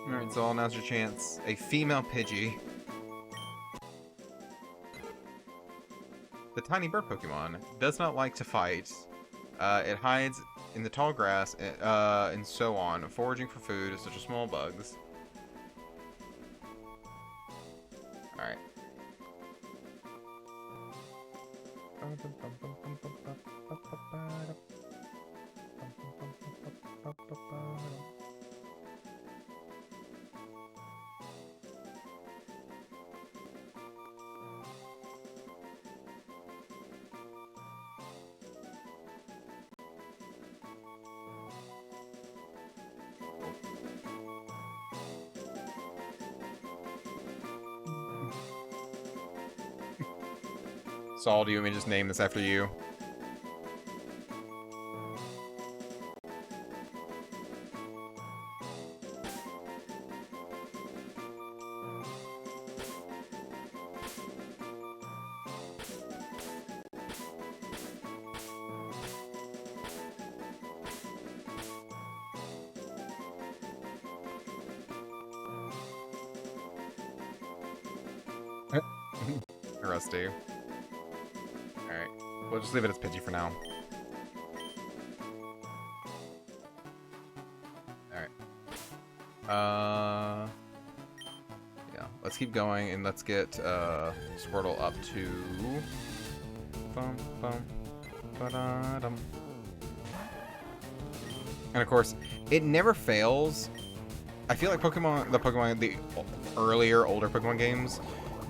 Alright, so now's your chance. A female Pidgey. The tiny bird Pokemon does not like to fight. It hides in the tall grass and so on, foraging for food such as small bugs. Alright. Saul, do you want me to just name this after you? Rusty. Alright. We'll just leave it as Pidgey for now. Alright. Yeah. Let's keep going and let's get Squirtle up to bum bum ba-da-dum. And of course, it never fails. I feel like the earlier, older Pokemon games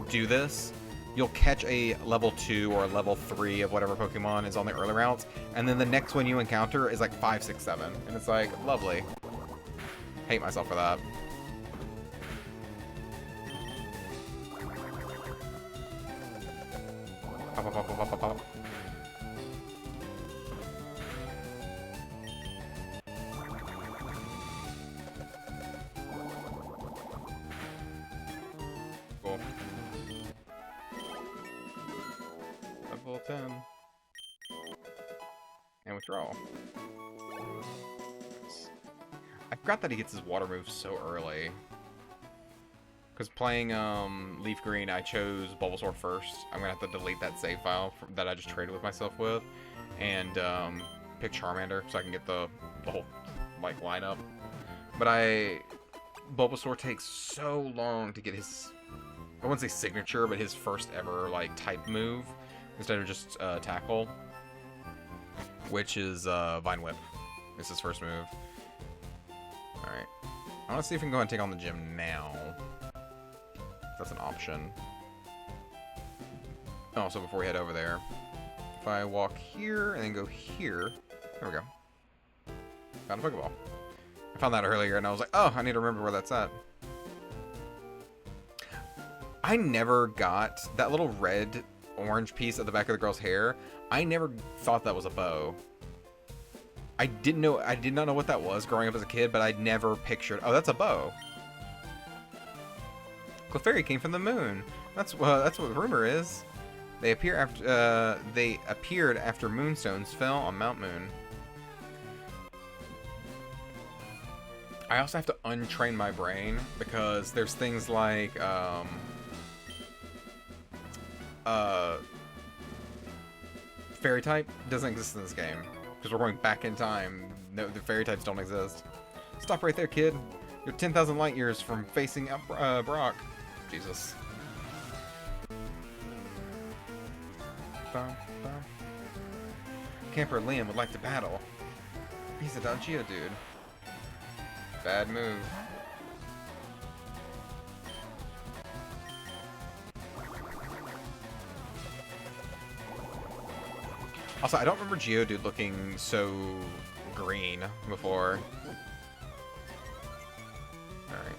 do this. You'll catch a level 2 or a level 3 of whatever Pokemon is on the early routes, and then the next one you encounter is like 5, 6, 7. And it's like, lovely. Hate myself for that. Pop, pop, pop, pop, pop, pop. Cool. Level 10. And withdrawal. I forgot that he gets his water move so early. Because playing Leaf Green, I chose Bulbasaur first. I'm going to have to delete that save file that I just traded with myself with. And pick Charmander so I can get the whole like lineup. But Bulbasaur takes so long to get his, I wouldn't say signature, but his first ever like type move. Instead of just Tackle. Which is Vine Whip. It's his first move. Alright. I want to see if we can go ahead and take on the gym now. That's an option. Oh, so before we head over there, if I walk here and then go here, there we go. Found a Pokeball. I found that earlier and I was like, oh, I need to remember where that's at. I never got that little red orange piece at the back of the girl's hair. I never thought that was a bow. I did not know what that was growing up as a kid, but I'd never pictured, oh, that's a bow. Clefairy came from the moon. That's what the rumor is. They appeared after moonstones fell on Mount Moon. I also have to untrain my brain because there's things like Fairy type doesn't exist in this game because we're going back in time. No, the Fairy types don't exist. Stop right there, kid. You're 10,000 light years from facing up Brock. Jesus. Camper Liam would like to battle. He's a Geodude. Bad move. Also, I don't remember Geodude looking so green before. Alright.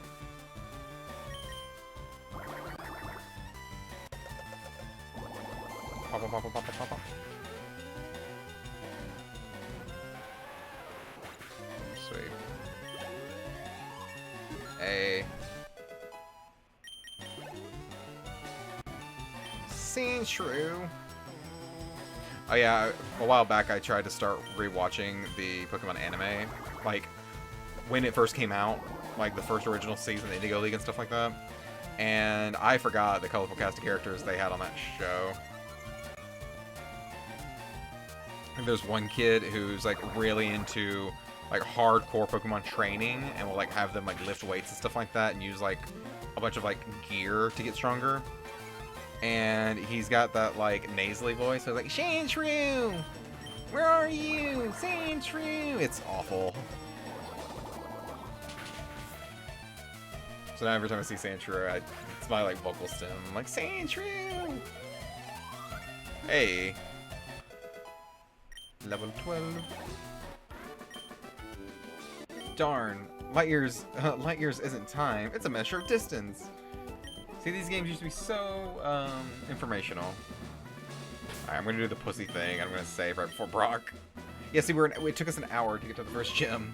Pop, pop, pop, pop, pop, pop, pop. Sweet. A. Sandshrew. Oh yeah, a while back I tried to start rewatching the Pokemon anime, like when it first came out, like the first original season, the Indigo League and stuff like that, and I forgot the colorful cast of characters they had on that show. And there's one kid who's like really into like hardcore Pokemon training and will like have them like lift weights and stuff like that and use like a bunch of like gear to get stronger. And he's got that like nasally voice, so like, Sandshrew! Where are you? Sandshrew! It's awful. So now every time I see Sandshrew, it's my like vocal stem. I'm like, Sandshrew! Hey. Level 12. Darn. Light years isn't time. It's a measure of distance. See, these games used to be so, informational. Alright, I'm gonna do the pussy thing. I'm gonna save right before Brock. Yeah, see, it took us an hour to get to the first gym.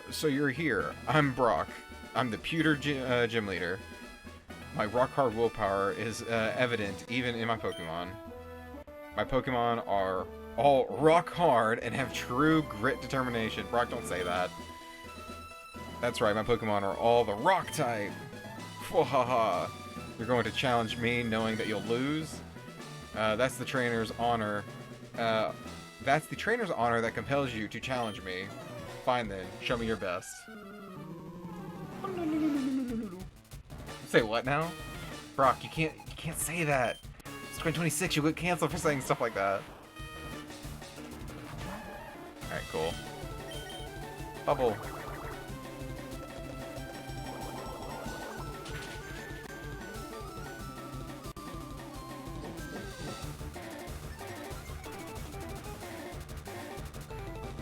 So you're here. I'm Brock. I'm the pewter gym leader. My rock-hard willpower is, evident even in my Pokemon. My Pokemon are all rock-hard and have true grit determination. Brock, don't say that. That's right, my Pokemon are all the rock type. Wahaha. You're going to challenge me knowing that you'll lose? That's the trainer's honor. That's the trainer's honor that compels you to challenge me. Fine then, show me your best. Say what now? Brock, you can't say that. It's 2026, you'll get canceled for saying stuff like that. Alright, cool. Bubble.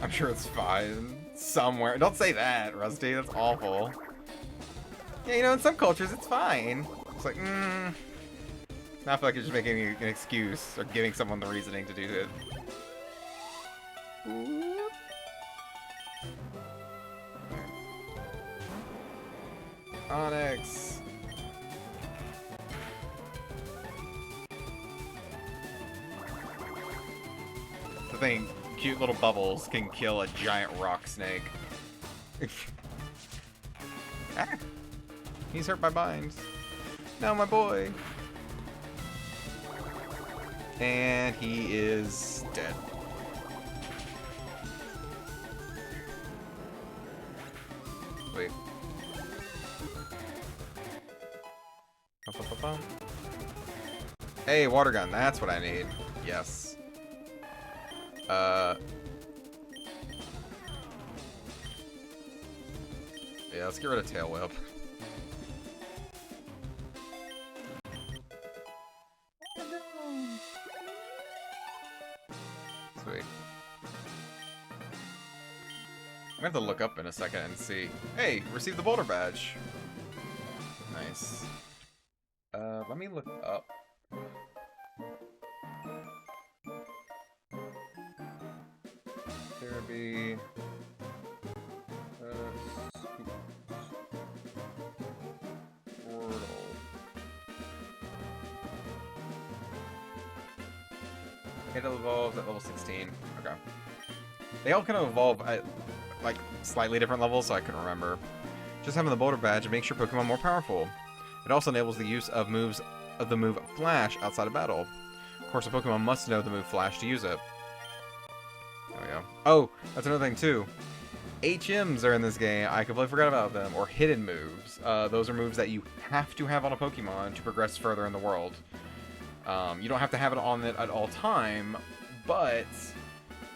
I'm sure it's fine. Somewhere. Don't say that, Rusty. That's awful. Yeah, you know, in some cultures, it's fine. It's like, Now I feel like you're just making an excuse or giving someone the reasoning to do it. Onyx. The thing, cute little bubbles can kill a giant rock snake. Ah, he's hurt by binds. No, my boy. And he is dead. Wait. Hey, water gun. That's what I need. Yes. Yeah, let's get rid of Tail Whip. Sweet. I'm gonna have to look up in a second and see. Hey, received the Boulder Badge. Nice. Let me look up. Therapy. Portal. It evolves at level 16. Okay. They all kind of evolve at, like, slightly different levels, so I couldn't remember. Just having the Boulder Badge makes your Pokemon more powerful. It also enables the use of moves of the move Flash outside of battle. Of course, a Pokemon must know the move Flash to use it. There we go. Oh, that's another thing too. HMs are in this game. I completely forgot about them. Or hidden moves. Those are moves that you have to have on a Pokemon to progress further in the world. You don't have to have it on it at all time, but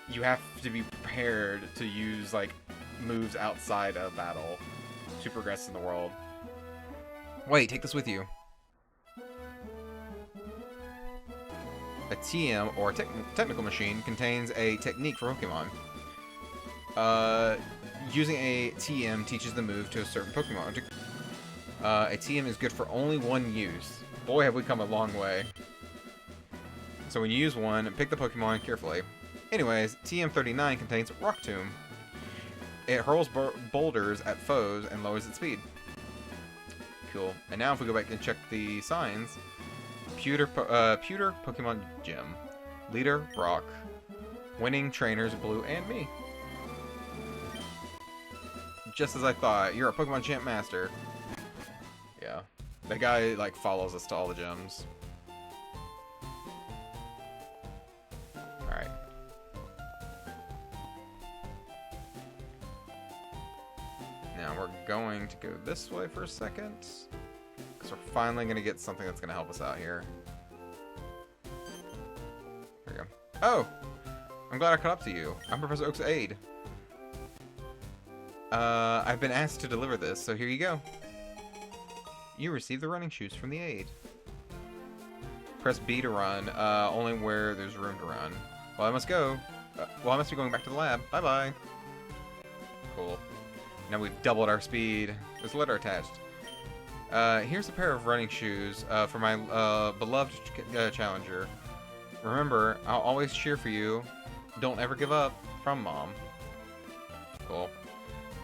you have to be prepared to use like moves outside of battle to progress in the world. Wait, take this with you. A TM, or technical machine, contains a technique for Pokemon. Using a TM teaches the move to a certain Pokemon. A TM is good for only one use. Boy, have we come a long way. So when you use one, pick the Pokemon carefully. Anyways, TM39 contains Rock Tomb. It hurls boulders at foes and lowers its speed. Cool. And now if we go back and check the signs, Pewter Pokemon Gym, Leader Brock, Winning Trainers Blue and me. Just as I thought, you're a Pokemon Champ Master. Yeah, that guy like follows us to all the gyms. All right. Now we're going to go this way for a second, because we're finally going to get something that's going to help us out here. There we go. Oh! I'm glad I caught up to you. I'm Professor Oak's aide. I've been asked to deliver this, so here you go. You received the running shoes from the aide. Press B to run, only where there's room to run. Well, I must go. Well, I must be going back to the lab. Bye-bye. Cool. Now we've doubled our speed. There's a letter attached. Here's a pair of running shoes for my beloved challenger. Remember, I'll always cheer for you. Don't ever give up. From Mom. Cool.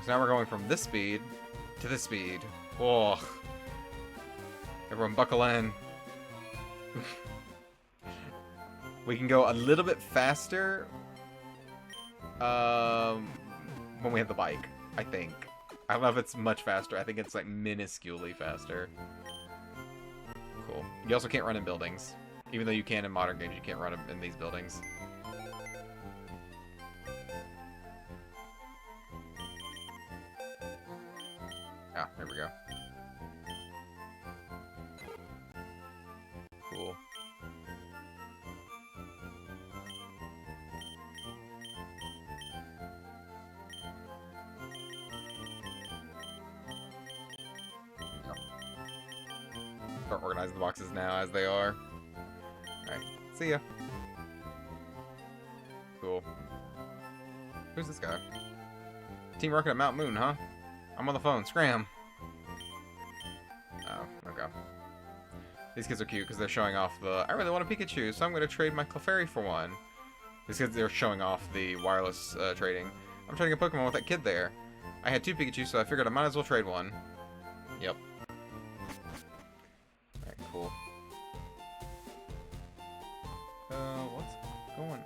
So now we're going from this speed to this speed. Whoa. Everyone buckle in. We can go a little bit faster when we have the bike, I think. I don't know if it's much faster. I think it's like minusculely faster. Cool. You also can't run in buildings. Even though you can in modern games, you can't run in these buildings. Ah, there we go. Cool. Start organizing the boxes now as they are. Alright, see ya. Cool. Who's this guy? Team Rocket at Mount Moon, huh? I'm on the phone. Scram! Oh, okay. These kids are cute because they're showing off the... I really want a Pikachu, so I'm going to trade my Clefairy for one. These kids, they're showing off the wireless trading. I'm trading a Pokemon with that kid there. I had 2 Pikachu, so I figured I might as well trade one. Yep. Alright, cool. What's going on?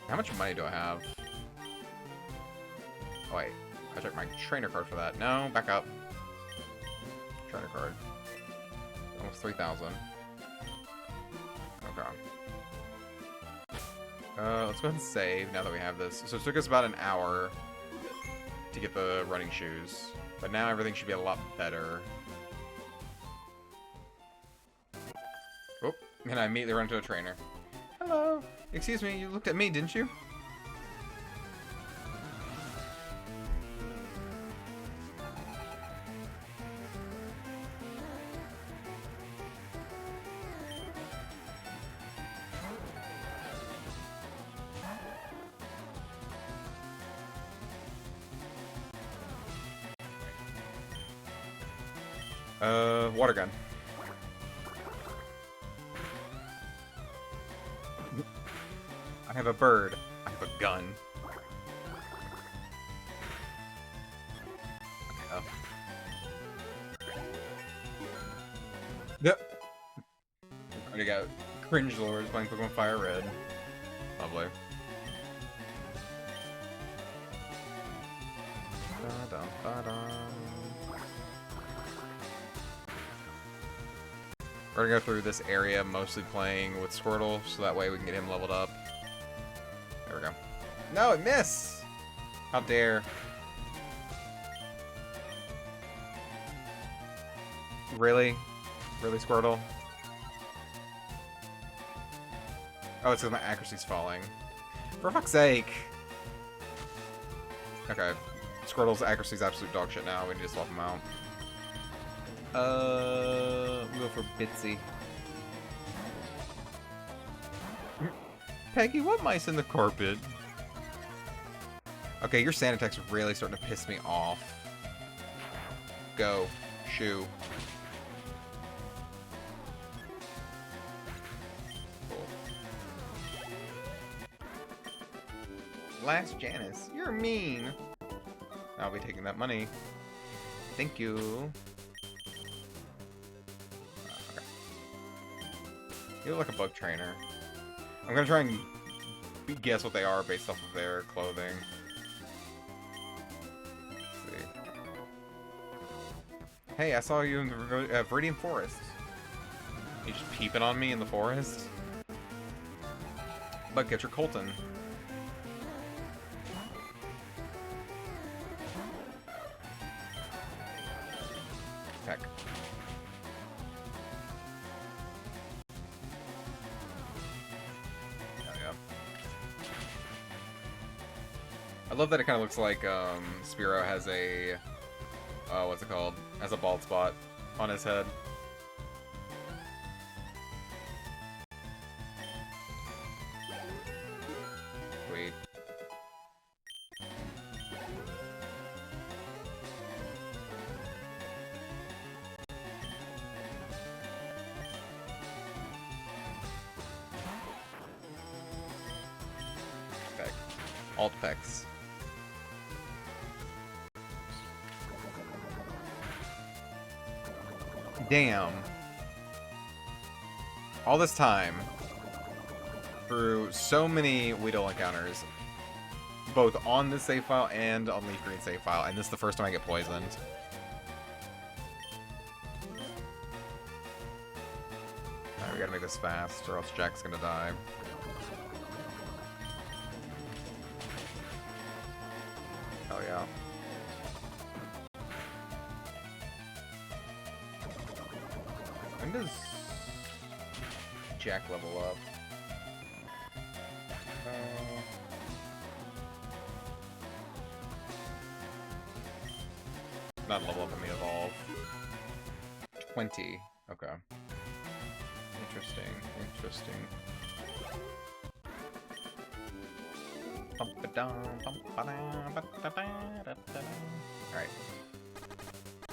How much money do I have? Oh, wait. I took my trainer card for that. No, back up. Trainer card. Almost 3,000. Okay. Let's go ahead and save now that we have this. So it took us about an hour to get the running shoes. But now everything should be a lot better. Oh, and I immediately run into a trainer. Hello. Excuse me, you looked at me, didn't you? Water gun. I have a bird. I have a gun. Oh. Yep. Already got cringe lords playing Pokemon FireRed. Lovely. We're gonna go through this area mostly playing with Squirtle, so that way we can get him leveled up. There we go. No, it missed! How dare. Really? Really, Squirtle? Oh, it's because my accuracy's falling. For fuck's sake! Okay. Squirtle's accuracy's absolute dog shit now. We need to swap him out. We'll go for Bitsy. Peggy, what mice in the carpet? Okay, your sand attack's really starting to piss me off. Go. Shoo. Cool. Last Janice, you're mean. I'll be taking that money. Thank you. Okay. You look like a bug trainer. I'm gonna try and guess what they are based off of their clothing. Let's see. Hey, I saw you in the Viridian Forest. You just peeping on me in the forest? Bug catcher Colton. Heck. I love that it kind of looks like Spearow has a what's it called? Has a bald spot on his head. Sweet. Alt pecs. Damn. All this time, through so many Weedle encounters, both on this save file and on Leaf Green save file, and this is the first time I get poisoned. Alright, we gotta make this fast, or else Jack's gonna die. Oh yeah. When does Jack level up? Not level up, I mean evolve. 20. Okay. Interesting. Interesting. Alright.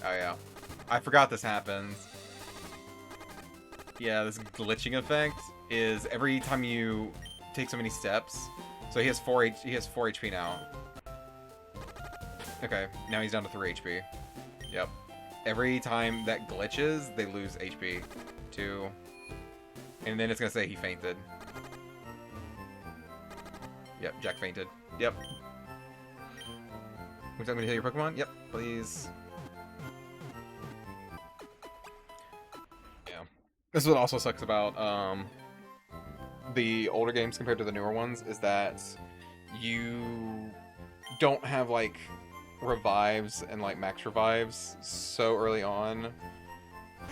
Oh yeah. I forgot this happens. Yeah, this glitching effect is every time you take so many steps. So he has 4 HP now. Okay, now he's down to 3 HP. Yep. Every time that glitches, they lose HP. 2. And then it's gonna say he fainted. Yep, Jack fainted. Yep. Would you like me to heal your Pokemon? Yep, please. Yeah. This is what also sucks about the older games compared to the newer ones, is that you don't have like revives and like max revives so early on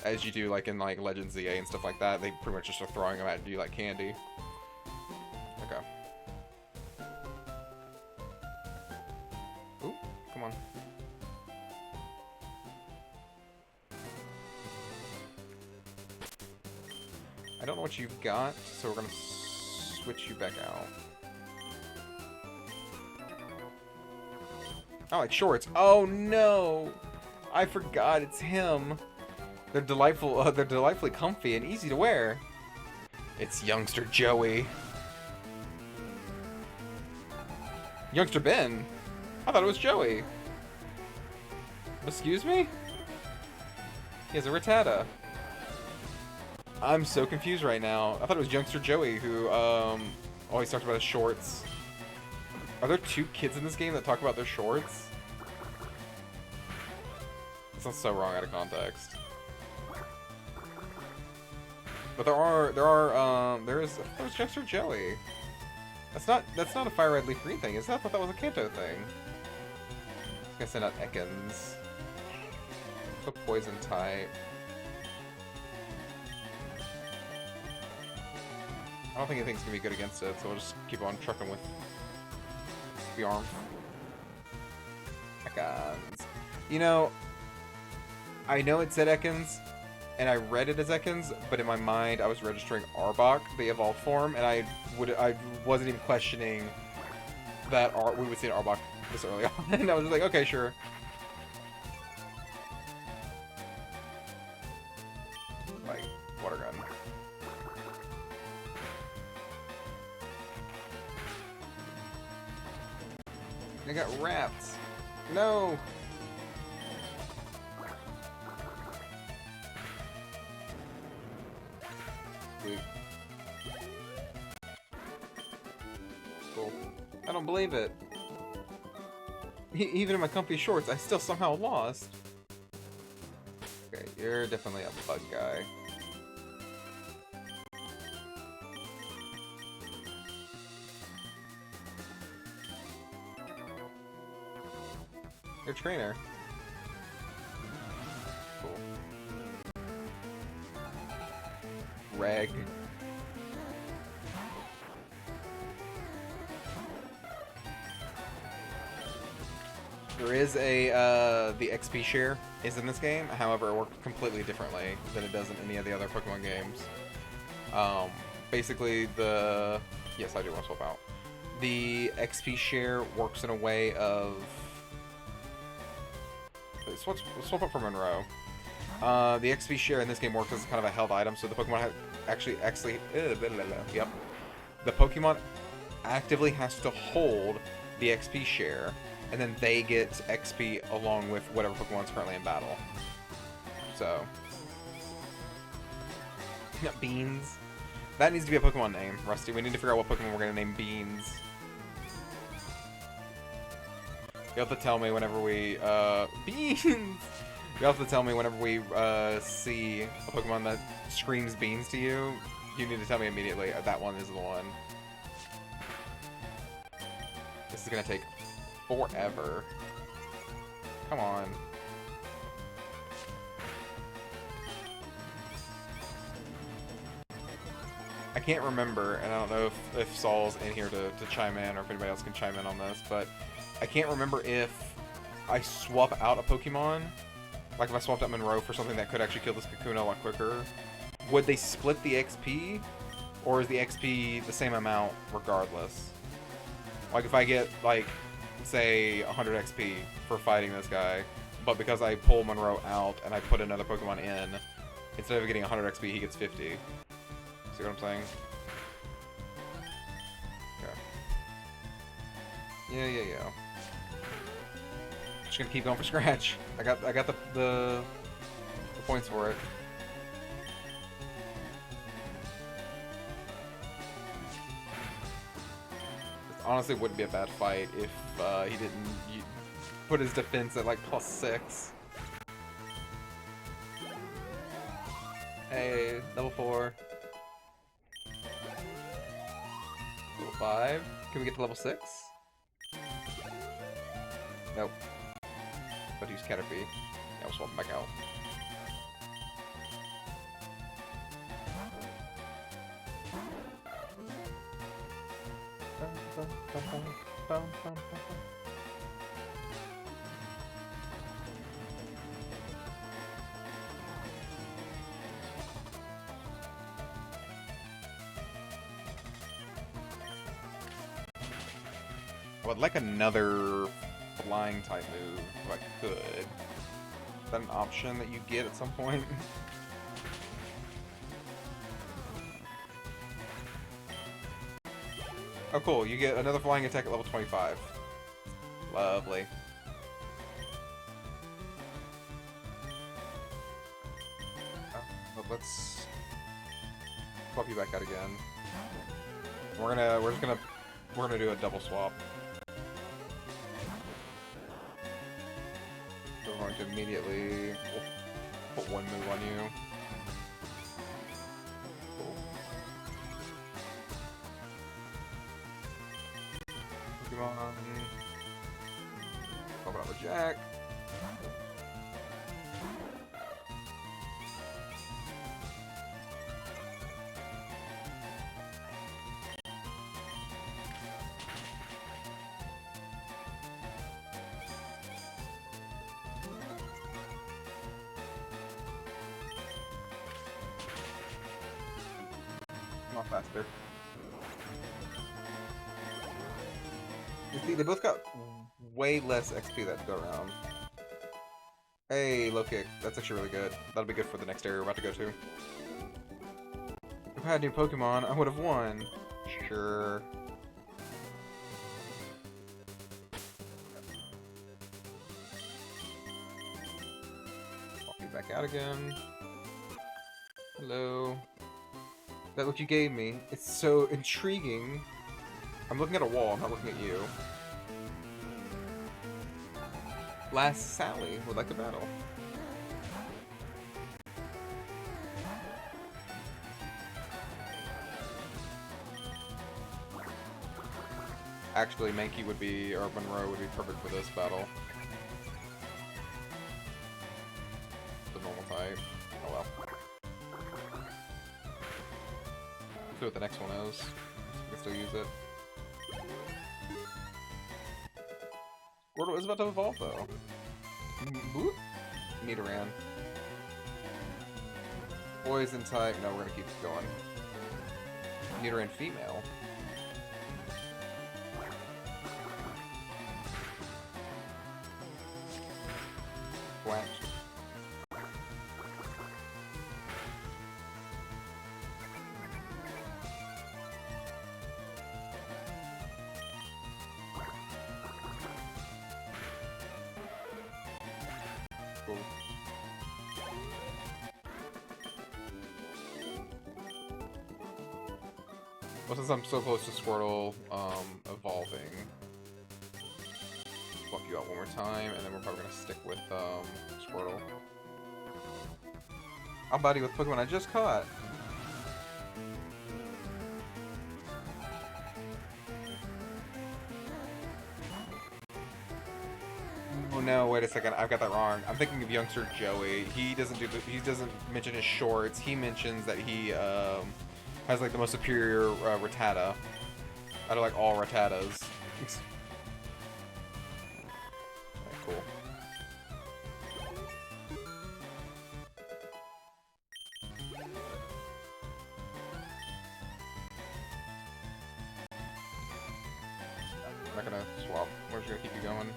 as you do like in like Legends ZA and stuff like that. They pretty much just are throwing them at you like candy. Okay. Ooh, come on. I don't know what you've got, so we're gonna switch you back out. I like shorts. Oh no! I forgot it's him. They're delightful. They're delightfully comfy and easy to wear. It's Youngster Joey. Youngster Ben? I thought it was Joey. Excuse me? He has a Rattata. I'm so confused right now. I thought it was Youngster Joey who always talked about his shorts. Are there 2 kids in this game that talk about their shorts? That sounds so wrong out of context. But there is Youngster Joey. That's not a FireRed Leaf Green thing, is that? I thought that was a Kanto thing. I was gonna send out Ekans. So poison type. I don't think anything's gonna be good against it, so we'll just keep on trucking with the arm. Ekans. You know, I know it said Ekans, and I read it as Ekans, but in my mind I was registering Arbok, the evolved form, and I wasn't even questioning that we would see an Arbok this early on, and I was just like, okay, sure. Like, water gun. I got wrapped. No. Sweet. Cool. I don't believe it. Even in my comfy shorts, I still somehow lost. Okay, you're definitely a bug guy. Your trainer. Cool. Reg. There is a, the XP share is in this game, however it works completely differently than it does in any of the other Pokemon games. Basically yes, I do want to swap out. The XP share works in a way of... Swap up for Monroe. The XP share in this game works as kind of a held item, so the Pokemon yep. The Pokemon actively has to hold the XP share, and then they get XP along with whatever Pokemon's currently in battle. So, Beans. That needs to be a Pokemon name, Rusty. We need to figure out what Pokemon we're gonna name Beans. You'll have to tell me whenever we, Beans! You'll have to tell me whenever we, see a Pokemon that screams Beans to you. You need to tell me immediately. That one is the one. This is gonna take forever. Come on. I can't remember, and I don't know if Saul's in here to chime in, or if anybody else can chime in on this, but I can't remember if I swap out a Pokemon, like if I swapped out Monroe for something that could actually kill this Kakuna a lot quicker, would they split the XP, or is the XP the same amount regardless? Like if I get, like, say 100 XP for fighting this guy, but because I pull Monroe out and I put another Pokemon in, instead of getting 100 XP, he gets 50. See what I'm saying? Okay. Yeah. Just gonna keep going for scratch. I got the points for it. This honestly wouldn't be a bad fight if he didn't put his defense at like +6. Hey, level 4. Level 5. Can we get to level 6? Nope. But he's Caterpie. Yeah, we'll swap him back out. I would like another flying type move if I could. Is that an option that you get at some point? Oh cool, you get another flying attack at level 25. Lovely. But let's swap you back out again. We're gonna do a double swap. So we're going to immediately put one move on you. Cool. Pokemon. Swap out with Jack. Faster. You see, they both got way less XP that go around. Hey, low kick. That's actually really good. That'll be good for the next area we're about to go to. If I had new Pokemon, I would have won. Sure. I'll be back out again. Hello. That what you gave me. It's so intriguing. I'm looking at a wall, I'm not looking at you. Last Sally would like to battle. Actually, Mankey would be, or Monroe would be perfect for this battle. The normal type. Oh well. See what the next one is. We can still use it. Squirtle is about to evolve though. Boop. Nidoran. Poison type. No, we're gonna keep going. Nidoran female. Quack. Well, since I'm so close to Squirtle evolving, fuck you out one more time, and then we're probably gonna stick with Squirtle. I'll buddy with Pokemon I just caught. Oh no, wait a second, I've got that wrong. I'm thinking of youngster Joey. He doesn't mention his shorts. He mentions that he has like the most superior Rattata out of like all Rattatas. Alright, cool. I'm not gonna swap. We're just gonna keep you going.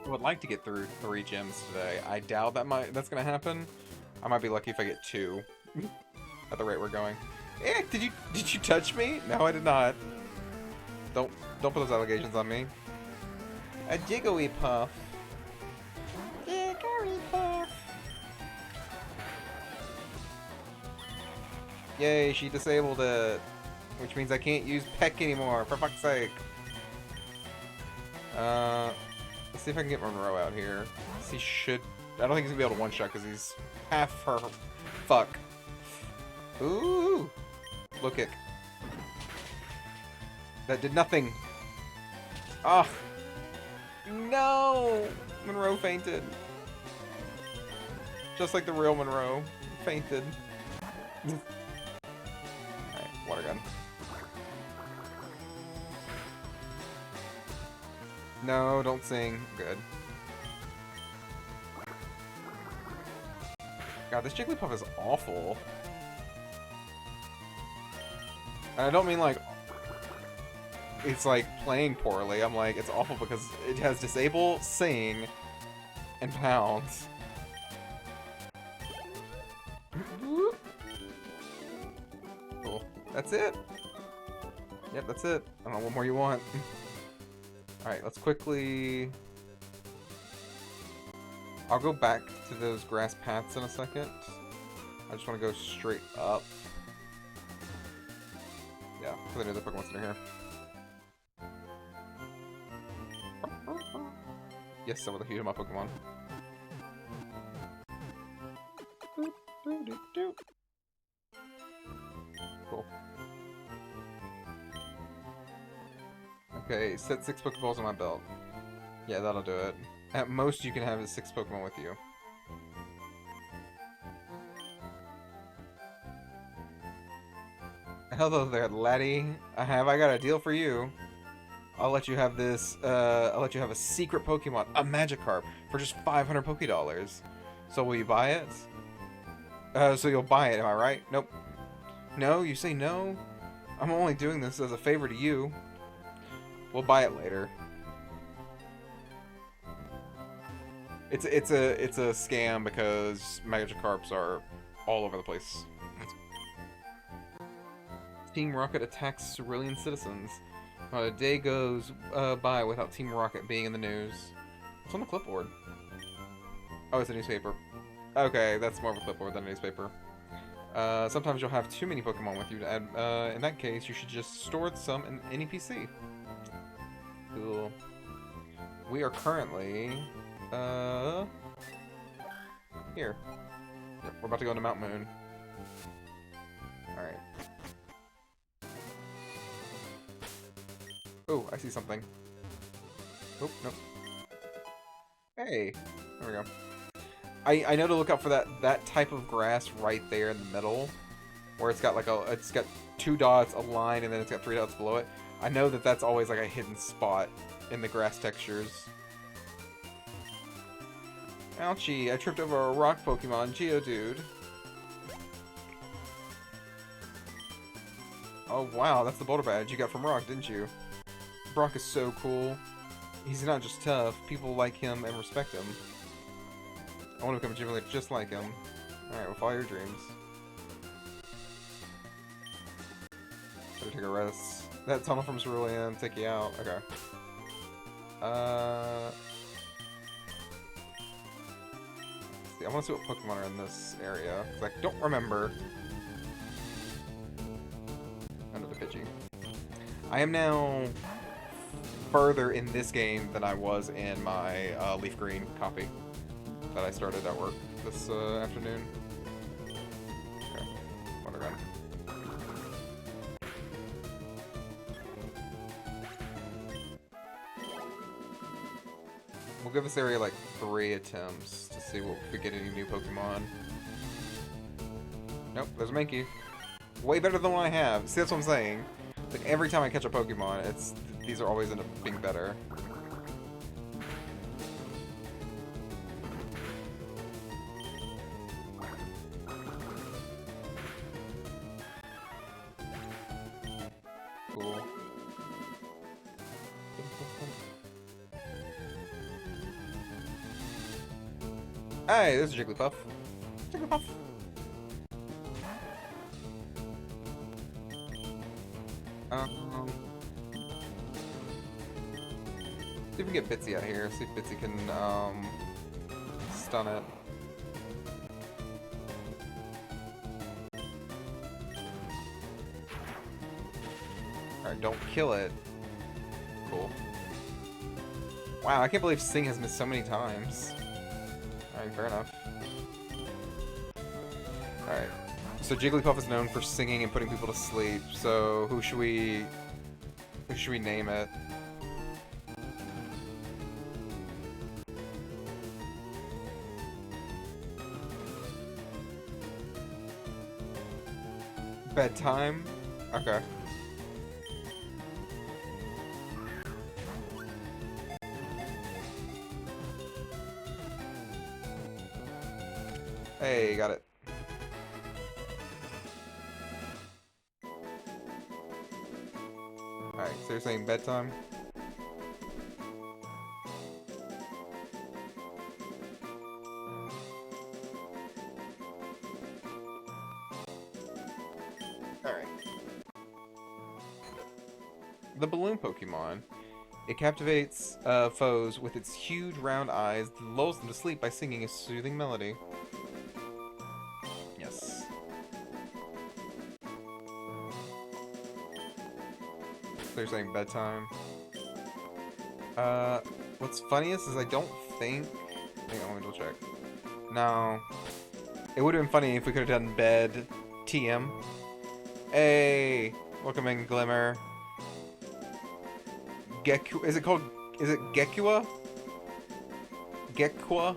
I would like to get through 3 gems today. I doubt that's gonna happen. I might be lucky if I get 2. At the rate we're going. Eh, did you touch me? No, I did not. Don't put those allegations on me. A Jigglypuff. Jigglypuff. Yay, she disabled it. Which means I can't use Peck anymore, for fuck's sake. Let's see if I can get Monroe out here. He should... I don't think he's gonna be able to one-shot because he's half her... Fuck. Ooh! Low kick. That did nothing. Ah! No! Monroe fainted. Just like the real Monroe. Fainted. Alright, water gun. No, don't sing. Good. God, this Jigglypuff is awful. And I don't mean like it's like playing poorly. I'm like, it's awful because it has disable, sing, and pounce. Cool. That's it. Yep, that's it. I don't know what more you want. Alright, let's quickly... I'll go back to those grass paths in a second. I just want to go straight up. Yeah, because I know the Pokemon's in here. Yes, I would like to use my Pokemon. Cool. Okay, set 6 Pokeballs on my belt. Yeah, that'll do it. At most you can have is 6 Pokemon with you. Hello there, laddie. I got a deal for you. I'll let you have this, I'll let you have a secret Pokemon, a Magikarp, for just 500 Pokédollars. So will you buy it? So you'll buy it, am I right? Nope. No? You say no? I'm only doing this as a favor to you. We'll buy it later. It's a scam because Magikarps are all over the place. Team Rocket attacks Cerulean citizens. Not a day goes by without Team Rocket being in the news. It's on the clipboard. Oh, it's a newspaper. Okay, that's more of a clipboard than a newspaper. Sometimes you'll have too many Pokemon with you to add. In that case, you should just store some in any PC. Cool. We are currently... here. Yep, we're about to go into Mount Moon. Alright. Oh, I see something. Oh, nope. Hey! There we go. I know to look out for that type of grass right there in the middle. Where it's got like it's got 2 dots, a line, and then it's got 3 dots below it. I know that that's always like a hidden spot in the grass textures. Ouchie, I tripped over a rock Pokemon, Geodude. Oh wow, that's the Boulder Badge you got from Rock, didn't you? Brock is so cool. He's not just tough, people like him and respect him. I want to become a gym leader just like him. Alright, well, follow your dreams. Better take a rest. That tunnel from Cerulean, take you out. Okay. See, I want to see what Pokemon are in this area, because I don't remember. Under the Pidgey. I am now further in this game than I was in my Leaf Green copy that I started at work this afternoon. Okay, Wondergun. We'll give this area like 3 attempts to see if we get any new Pokemon. Nope, there's a Mankey. Way better than what I have. See, that's what I'm saying. Like, every time I catch a Pokemon, these are always end up being better. Cool. Hey, this is Jigglypuff. Jigglypuff. See if we can get Bitsy out here. See if Bitsy can stun it. Alright, don't kill it. Cool. Wow, I can't believe Sing has missed so many times. Alright, fair enough. Alright. So Jigglypuff is known for singing and putting people to sleep, so who should we name it? Bedtime? Okay. Hey, got it. Alright, so you're saying bedtime? Alright. The balloon Pokemon. It captivates foes with its huge round eyes, lulls them to sleep by singing a soothing melody. Yes. So you're saying bedtime? What's funniest is I don't think... Hang on, let me double check. No. It would have been funny if we could have done bed TM. Hey! Welcome in, Glimmer. Geku... Is it called... Is it Gekua? Gekua?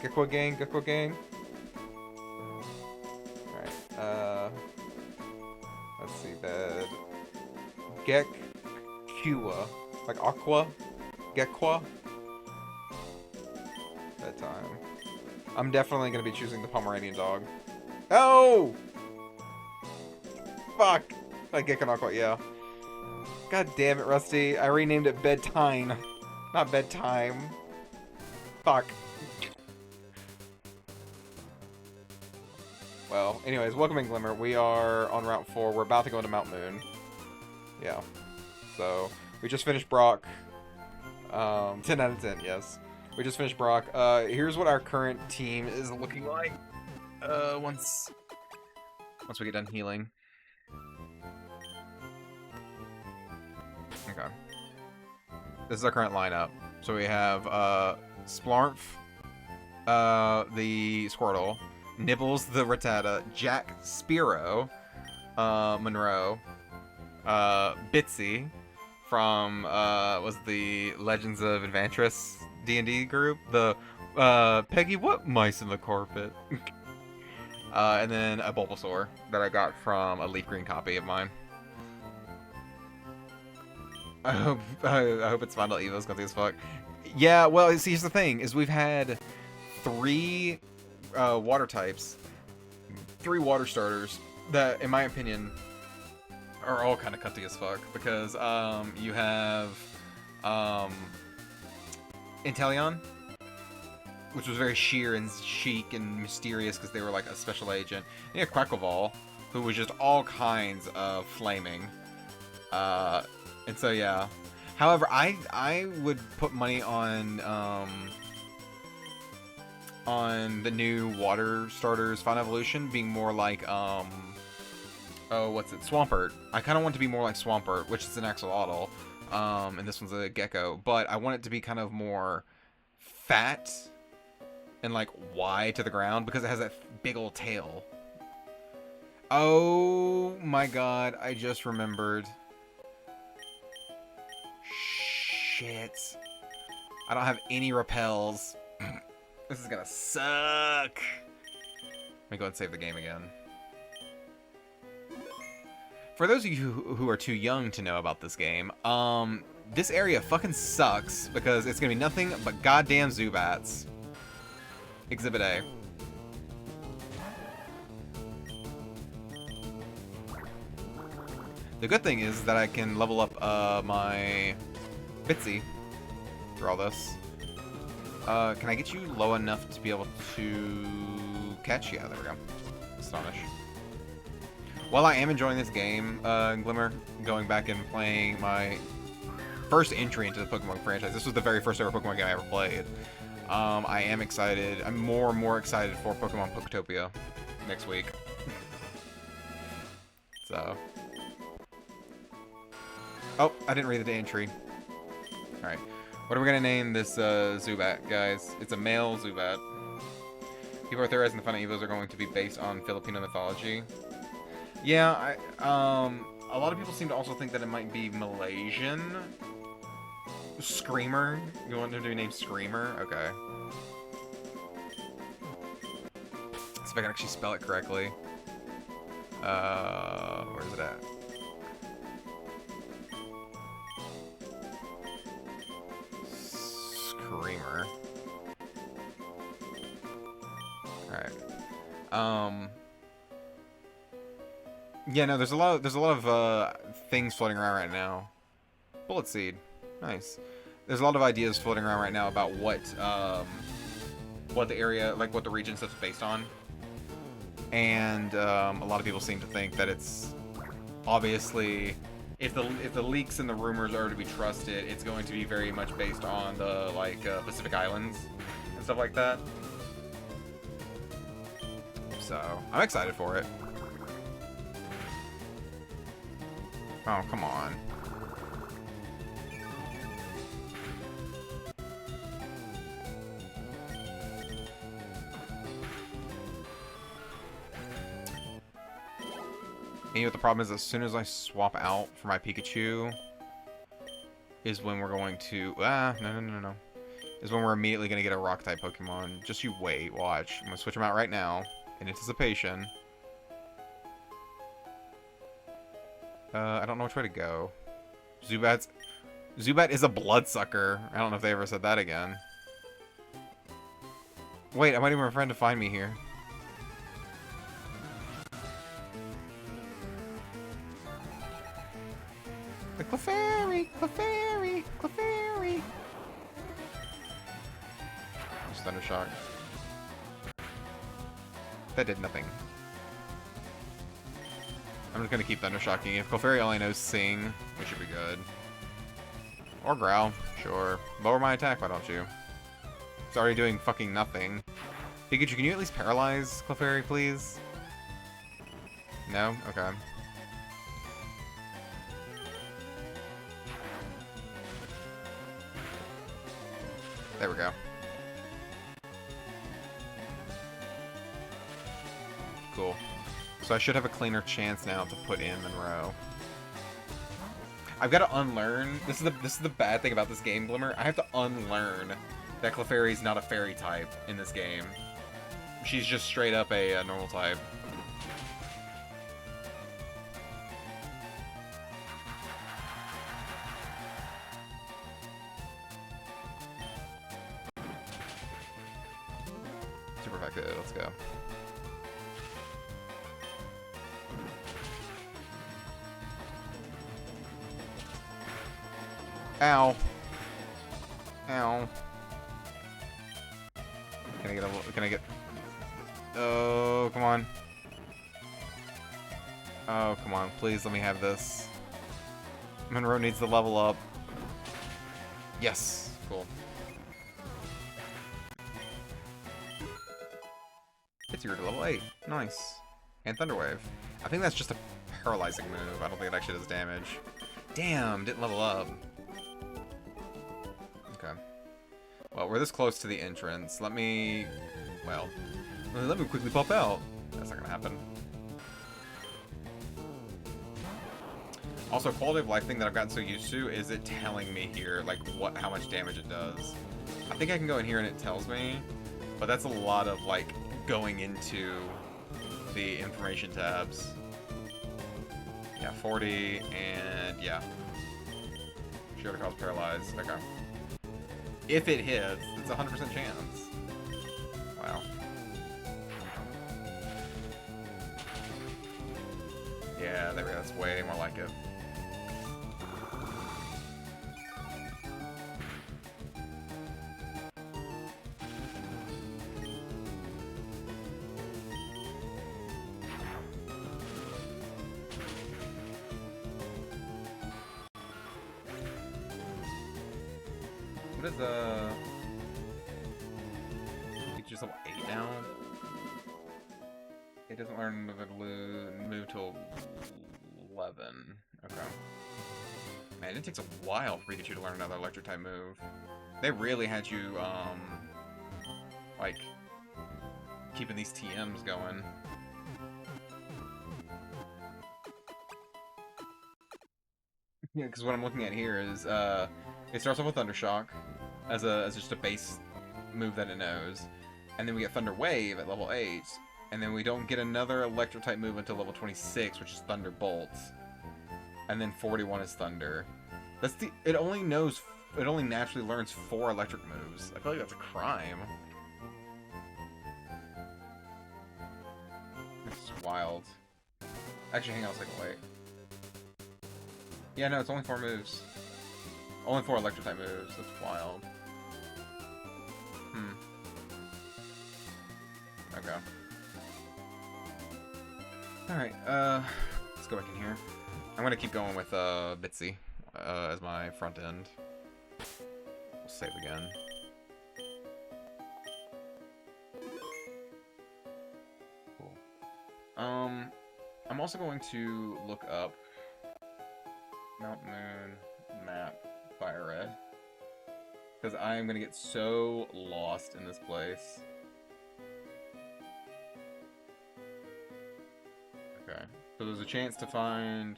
Gekua Gang? Gekua Gang? Alright, let's see, bed... Gekua. Like Aqua? Gekua? Bedtime. I'm definitely gonna be choosing the Pomeranian dog. Oh! Fuck! Like Gekon Aqua, yeah. God damn it, Rusty. I renamed it Bedtime. Not Bedtime. Fuck. Well, anyways, welcome in, Glimmer. We are on Route 4. We're about to go into Mount Moon. Yeah. So, we just finished Brock. 10 out of 10, yes. We just finished Brock. Here's what our current team is looking like. Once we get done healing. Okay. This is our current lineup. So we have Splarf, the Squirtle, Nibbles the Rattata, Jack Spiro, Monroe, Bitsy from was the Legends of Adventurous D&D group, the Peggy what mice in the carpet, and then a Bulbasaur that I got from a leaf green copy of mine. I hope its final evo's gonna be as fuck. Yeah, well, see, here's the thing: is we've had 3 water types, 3 water starters that, in my opinion, are all kind of cutty as fuck. Because you have Inteleon, which was very sheer and chic and mysterious because they were like a special agent. And you had Quackleval, who was just all kinds of flaming. And so yeah. However, I would put money on the new water starters Final Evolution being more like oh, what's it? Swampert. I kind of want it to be more like Swampert, which is an axolotl. And this one's a gecko, but I want it to be kind of more fat and like wide to the ground because it has that big old tail. Oh my god, I just remembered. Shit. I don't have any repels. This is gonna suck. Let me go and save the game again. For those of you who are too young to know about this game, this area fucking sucks because it's gonna be nothing but goddamn Zubats. Exhibit A. The good thing is that I can level up my Bitsy through all this. Can I get you low enough to be able to catch? Yeah, there we go. Astonish. While I am enjoying this game, Glimmer, going back and playing my first entry into the Pokemon franchise, this was the very first ever Pokemon game I ever played. I am excited. I'm more and more excited for Pokemon Poketopia next week. So. Oh, I didn't read the entry. Alright. What are we going to name this Zubat, guys? It's a male Zubat. People are theorizing the final Evos are going to be based on Filipino mythology. Yeah, a lot of people seem to also think that it might be Malaysian. Screamer? You want him to be named Screamer? Okay. See if I can actually spell it correctly. Where is it at? Screamer. Alright. Yeah, no, there's a lot of things floating around right now. Bullet Seed. Nice. There's a lot of ideas floating around right now about what the area, like what the region stuff's based on. And a lot of people seem to think that it's obviously, if the leaks and the rumors are to be trusted, it's going to be very much based on the like Pacific Islands and stuff like that. So I'm excited for it. Oh, come on. And you know what the problem is? As soon as I swap out for my Pikachu is when we're going to... No. Is when we're immediately going to get a Rock-type Pokemon. Just you wait, watch. I'm going to switch them out right now in anticipation. I don't know which way to go. Zubat is a bloodsucker. I don't know if they ever said that again. Wait, I'm waiting for my friend to find me here. The Clefairy! Clefairy! Clefairy! Just Thunder Shock. That did nothing. I'm just gonna keep Thunder Shocking. If Clefairy only knows Sing, we should be good. Or Growl, sure. Lower my attack, why don't you? It's already doing fucking nothing. Pikachu, can you at least paralyze Clefairy, please? No? Okay. There we go. Cool. So I should have a cleaner chance now to put in Monroe. I've got to unlearn. This is the bad thing about this game, Glimmer. I have to unlearn that Clefairy's not a fairy type in this game. She's just straight up a normal type. Super effective. Let's go. Ow. Ow. Can I get a? Can I get? Oh, come on. Oh, come on. Please let me have this. Monroe needs to level up. Yes. Cool. It's your level 8. Nice. And Thunderwave. I think that's just a paralyzing move. I don't think it actually does damage. Damn, didn't level up. Okay. Well, we're this close to the entrance. Let me... Well, let me quickly pop out. That's not gonna happen. Also, quality of life thing that I've gotten so used to is it telling me here, like, how much damage it does. I think I can go in here and it tells me, but that's a lot of, like, going into the information tabs. Yeah, 40, and yeah. Sure to cause paralyzed. Okay. If it hits, it's a 100% chance. Wow. Yeah, there we go. That's way more like it. What is it's just level 8 now? It doesn't learn the move till 11. Okay. Man, it takes a while for Pikachu to learn another electric type move. They really had you, like, keeping these TMs going. Yeah, because what I'm looking at here is, it starts off with Thundershock as just a base move that it knows, and then we get Thunder Wave at level 8, and then we don't get another electric type move until level 26, which is Thunderbolt, and then 41 is Thunder. That's it only naturally learns 4 electric moves. I feel like that's a crime. It's wild. Actually, hang on a second, wait. Yeah, no, it's only 4 moves. Only 4 electric type moves. That's wild. Okay. Alright, let's go back in here. I'm gonna keep going with, Bitsy, as my front end. We'll save again. Cool. I'm also going to look up Mount Moon map FireRed, because I am gonna get so lost in this place. Okay, so there's a chance to find.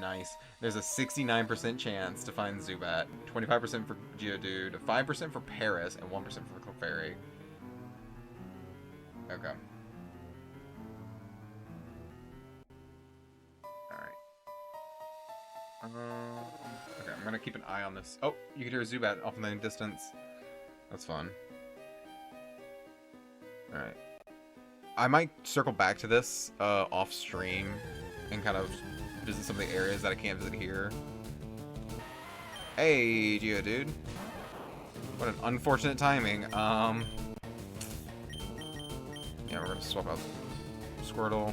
Nice. There's a 69% chance to find Zubat, 25% for Geodude, 5% for Paris, and 1% for Clefairy. Okay. Okay, I'm gonna keep an eye on this. Oh, you can hear a Zubat off in the distance. That's fun. Alright. I might circle back to this, off stream, and kind of visit some of the areas that I can't visit here. Hey, Geodude. What an unfortunate timing. Yeah, we're gonna swap out Squirtle.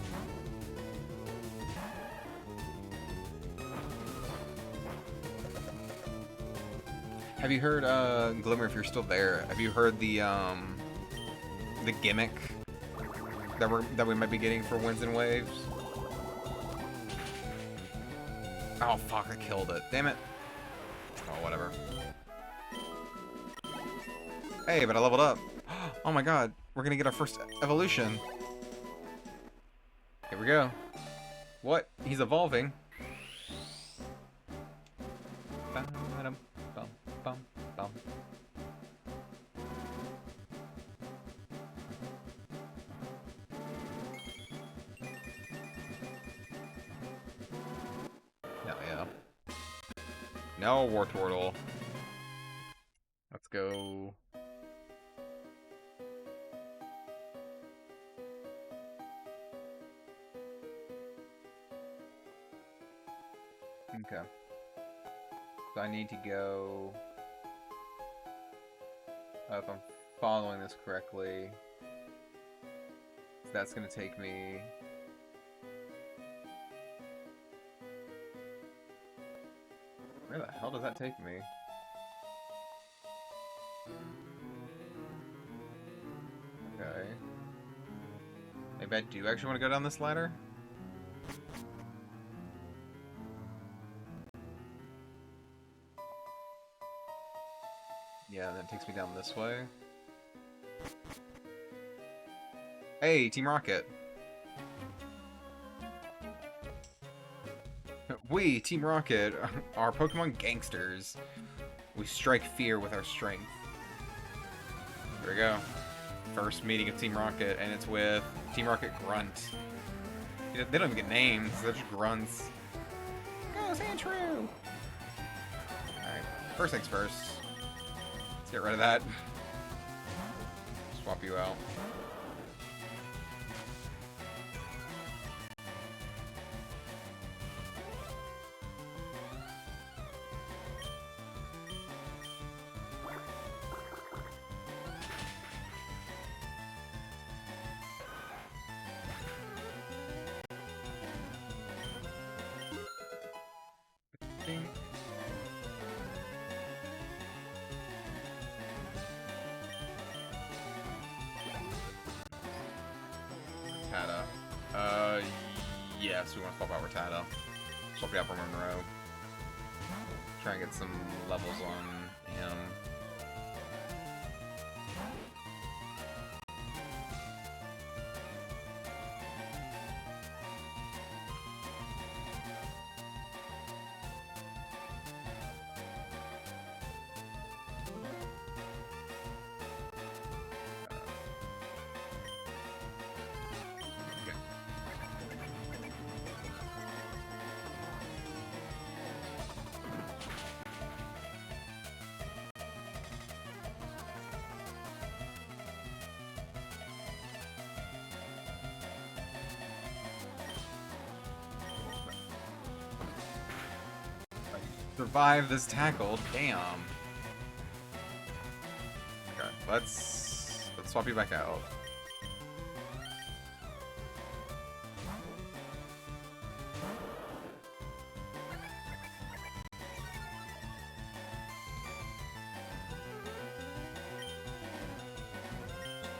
Have you heard, Glimmer, if you're still there, have you heard the gimmick that we might be getting for Winds and Waves? Oh, fuck, I killed it. Damn it. Oh, whatever. Hey, but I leveled up. Oh my god, we're gonna get our first evolution. Here we go. What? He's evolving. No, Wartortle. Let's go. Okay. So I need to go up on following this correctly, that's gonna take me. Where the hell does that take me? Okay. Maybe I do actually want to go down this ladder? Yeah, that takes me down this way. Hey, Team Rocket! We, Team Rocket, are Pokemon gangsters. We strike fear with our strength. Here we go. First meeting of Team Rocket, and it's with Team Rocket Grunt. They don't even get names, they're just grunts. Go, Sandshrew! Alright, first things first. Let's get rid of that. Swap you out. Yes, we want to swap out Rattata. Swap it out for Monroe. Try and get some levels on him. Survive this tackle, damn. Okay, let's swap you back out.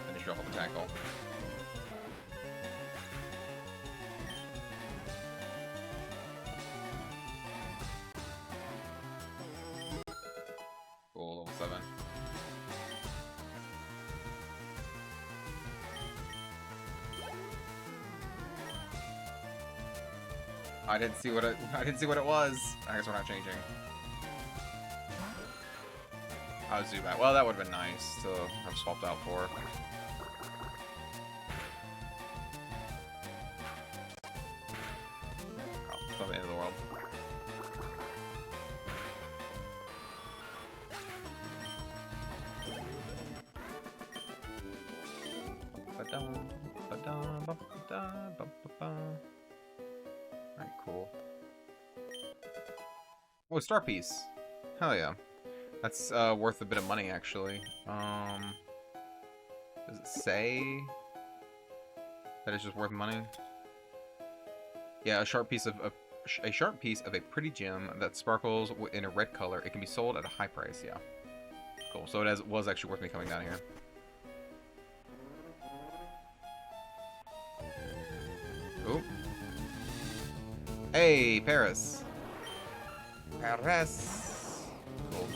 Finish off with the tackle. Cool, level 7. I didn't see what it was. I guess we're not changing. I'll zoom out. Well, that would have been nice to have swapped out for. Oh, it's not the end of the world. Alright, cool. Oh, Star Piece. Hell yeah. That's worth a bit of money, actually. Does it say that it's just worth money? Yeah, a sharp piece of a pretty gem that sparkles in a red color. It can be sold at a high price. Yeah. Cool. So it was actually worth me coming down here. Ooh. Hey, Paris. Paris. Cool.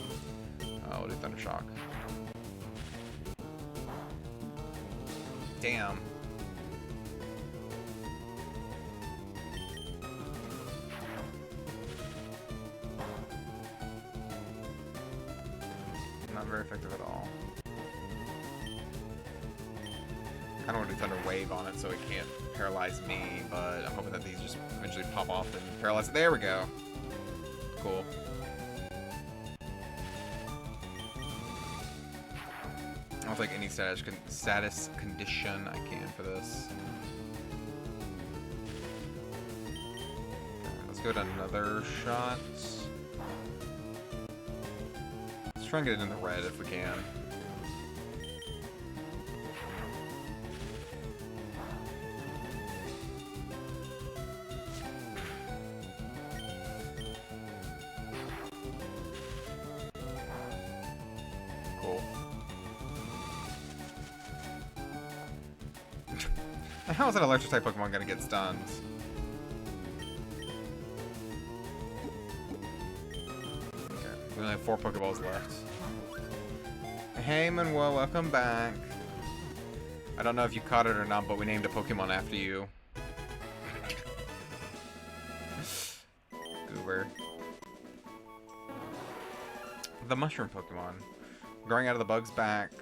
Oh, we'll do Thunder Shock. Damn. Not very effective at all. I don't want to do Thunder Wave on it so it can't paralyze me, but I'm hoping that these just eventually pop off and paralyze it. There we go. Cool. I'll take any status condition I can for this. Okay, let's go to another shot. Let's try and get it in the red if we can. How is an electric type Pokemon gonna get stunned? Okay, we only have 4 Pokeballs left. Hey Manuel, welcome back. I don't know if you caught it or not, but we named a Pokemon after you. Goober. The mushroom Pokemon. Growing out of the bug's back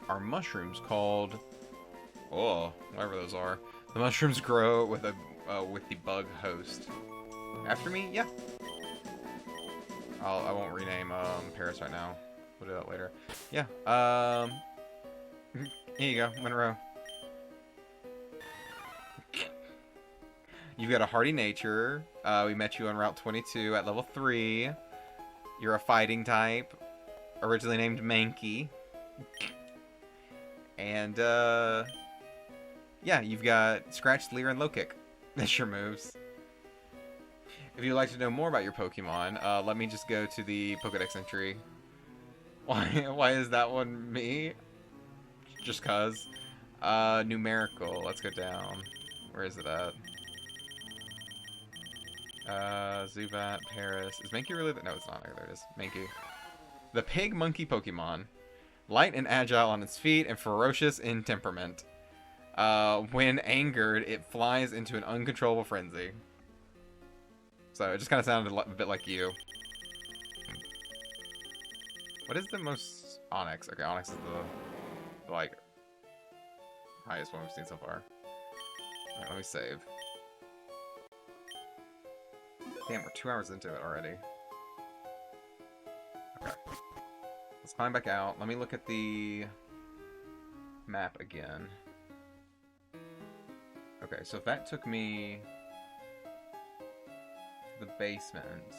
are mushrooms called... Oh, whatever those are. The mushrooms grow with the bug host. After me? Yeah. I won't rename Paris right now. We'll do that later. Yeah. Here you go, Monroe. You've got a hardy nature. We met you on Route 22 at level 3. You're a fighting type. Originally named Mankey. And, yeah, you've got Scratch, Leer, and Low Kick. That's your moves. If you'd like to know more about your Pokemon, let me just go to the Pokedex entry. Why is that one me? Just cause. Numerical. Let's go down. Where is it at? Zubat, Paris. Is Mankey really no, it's not. There it is. Mankey. The pig monkey Pokemon. Light and agile on its feet and ferocious in temperament. When angered, it flies into an uncontrollable frenzy. So it just kind of sounded a bit like you. What is the most... Onyx. Okay, Onyx is the like, highest one we've seen so far. Alright, let me save. Damn, we're 2 hours into it already. Okay. Let's climb back out. Let me look at the map again. Okay, so if that took me to the basement,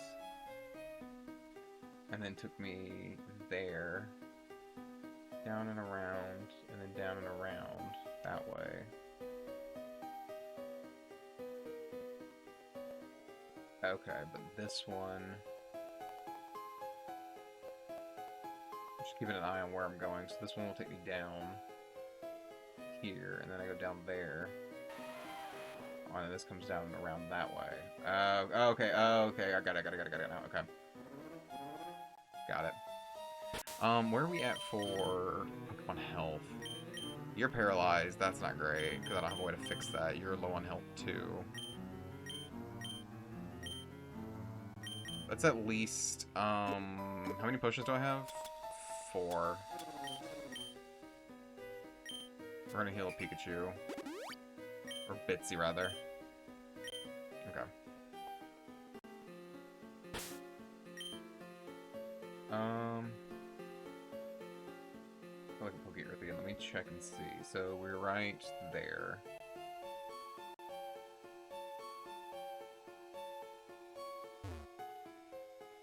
and then took me there, down and around, and then down and around that way. Okay, but this one... I'm just keeping an eye on where I'm going, so this one will take me down here, and then I go down there. Oh, and this comes down and around that way. Okay, I got it now, okay. Got it. Where are we at for Pokemon health? You're paralyzed, that's not great, because I don't have a way to fix that. You're low on health too. That's at least, how many potions do I have? 4. We're gonna heal a Pikachu. Or Bitsy, rather. Okay. I like a Poke Earth again. Let me check and see. So we're right there.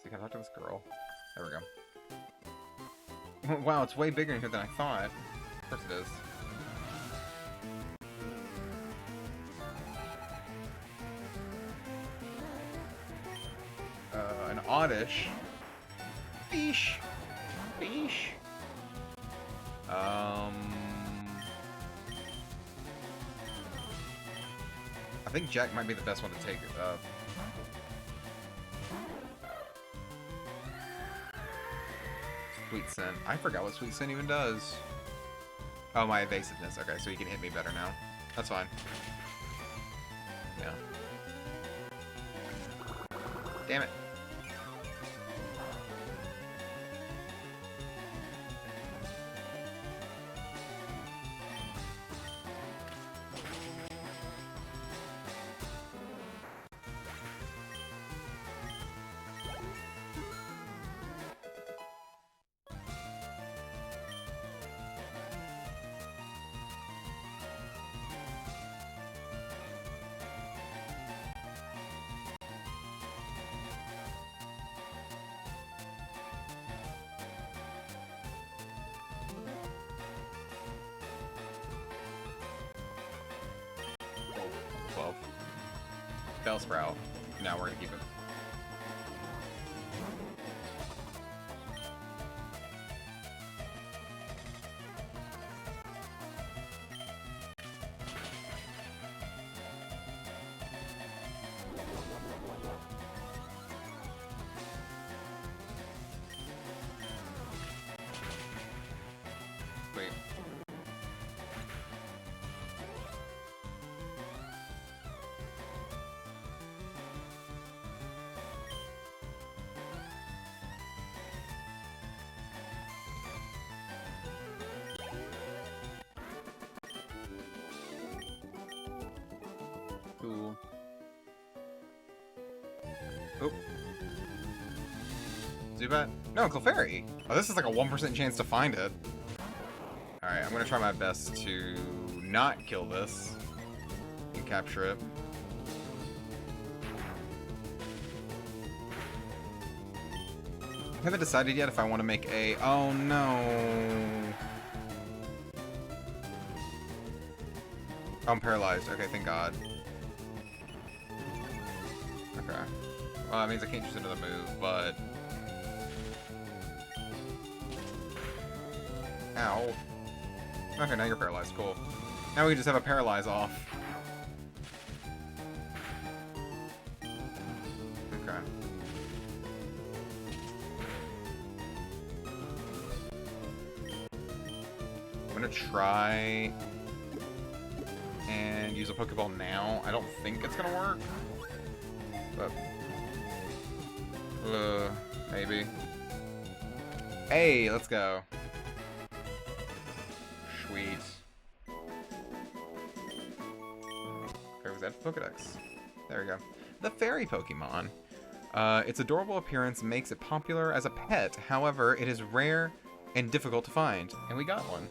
So can I talk to this girl? There we go. Wow, it's way bigger in here than I thought. Of course it is. An Oddish. Fish. Fish. I think Jack might be the best one to take it up. Sweet Scent. I forgot what Sweet Scent even does. Oh, my evasiveness. Okay, so he can hit me better now. That's fine. Yeah. Damn it. Bellsprout. Now we're gonna keep it. Zubat? No, Clefairy. Oh, this is like a 1% chance to find it. Alright, I'm gonna try my best to not kill this and capture it. I haven't decided yet if I want to make a... Oh, no. Oh, I'm paralyzed. Okay, thank God. Okay. Well, that means I can't use another move, but... Ow. Okay, now you're paralyzed. Cool. Now we can just have a paralyze off. Okay. I'm gonna try and use a Pokeball now. I don't think it's gonna work, but maybe. Hey, let's go. Sweet. Okay, was that Pokedex? There we go. The fairy Pokemon. Its adorable appearance makes it popular as a pet. However, it is rare and difficult to find. And we got one.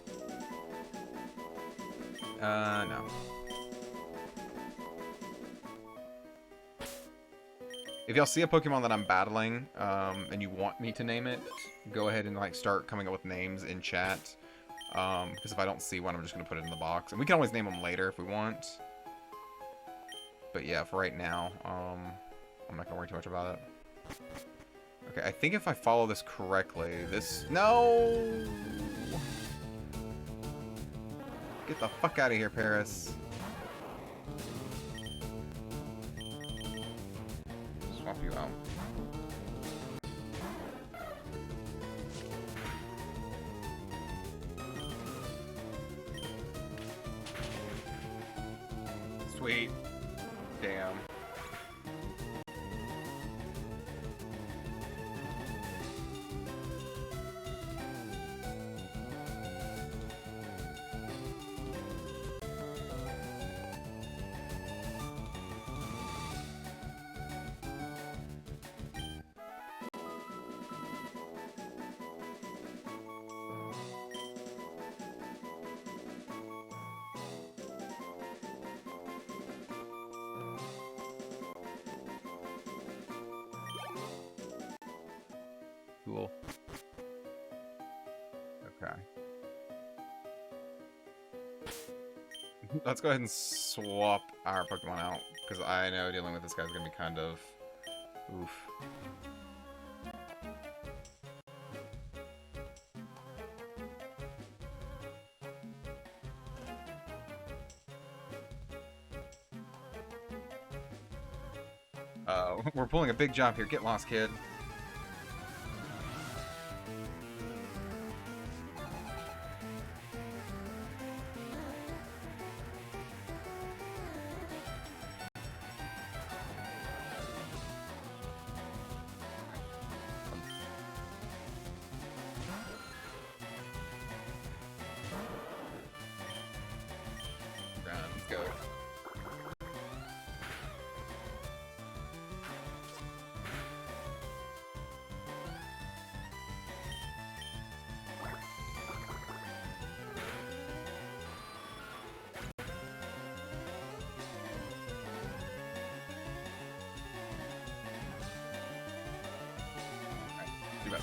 No. If y'all see a Pokemon that I'm battling, and you want me to name it, go ahead and like start coming up with names in chat. Because if I don't see one, I'm just gonna put it in the box. And we can always name them later if we want. But yeah, for right now, I'm not gonna worry too much about it. Okay, I think if I follow this correctly, this... No! Get the fuck out of here, Paris. Swap you out. Sweet. Damn. Cool. Okay. Let's go ahead and swap our Pokemon out, because I know dealing with this guy's gonna be kind of... Oof. We're pulling a big job here. Get lost, kid. Let's go.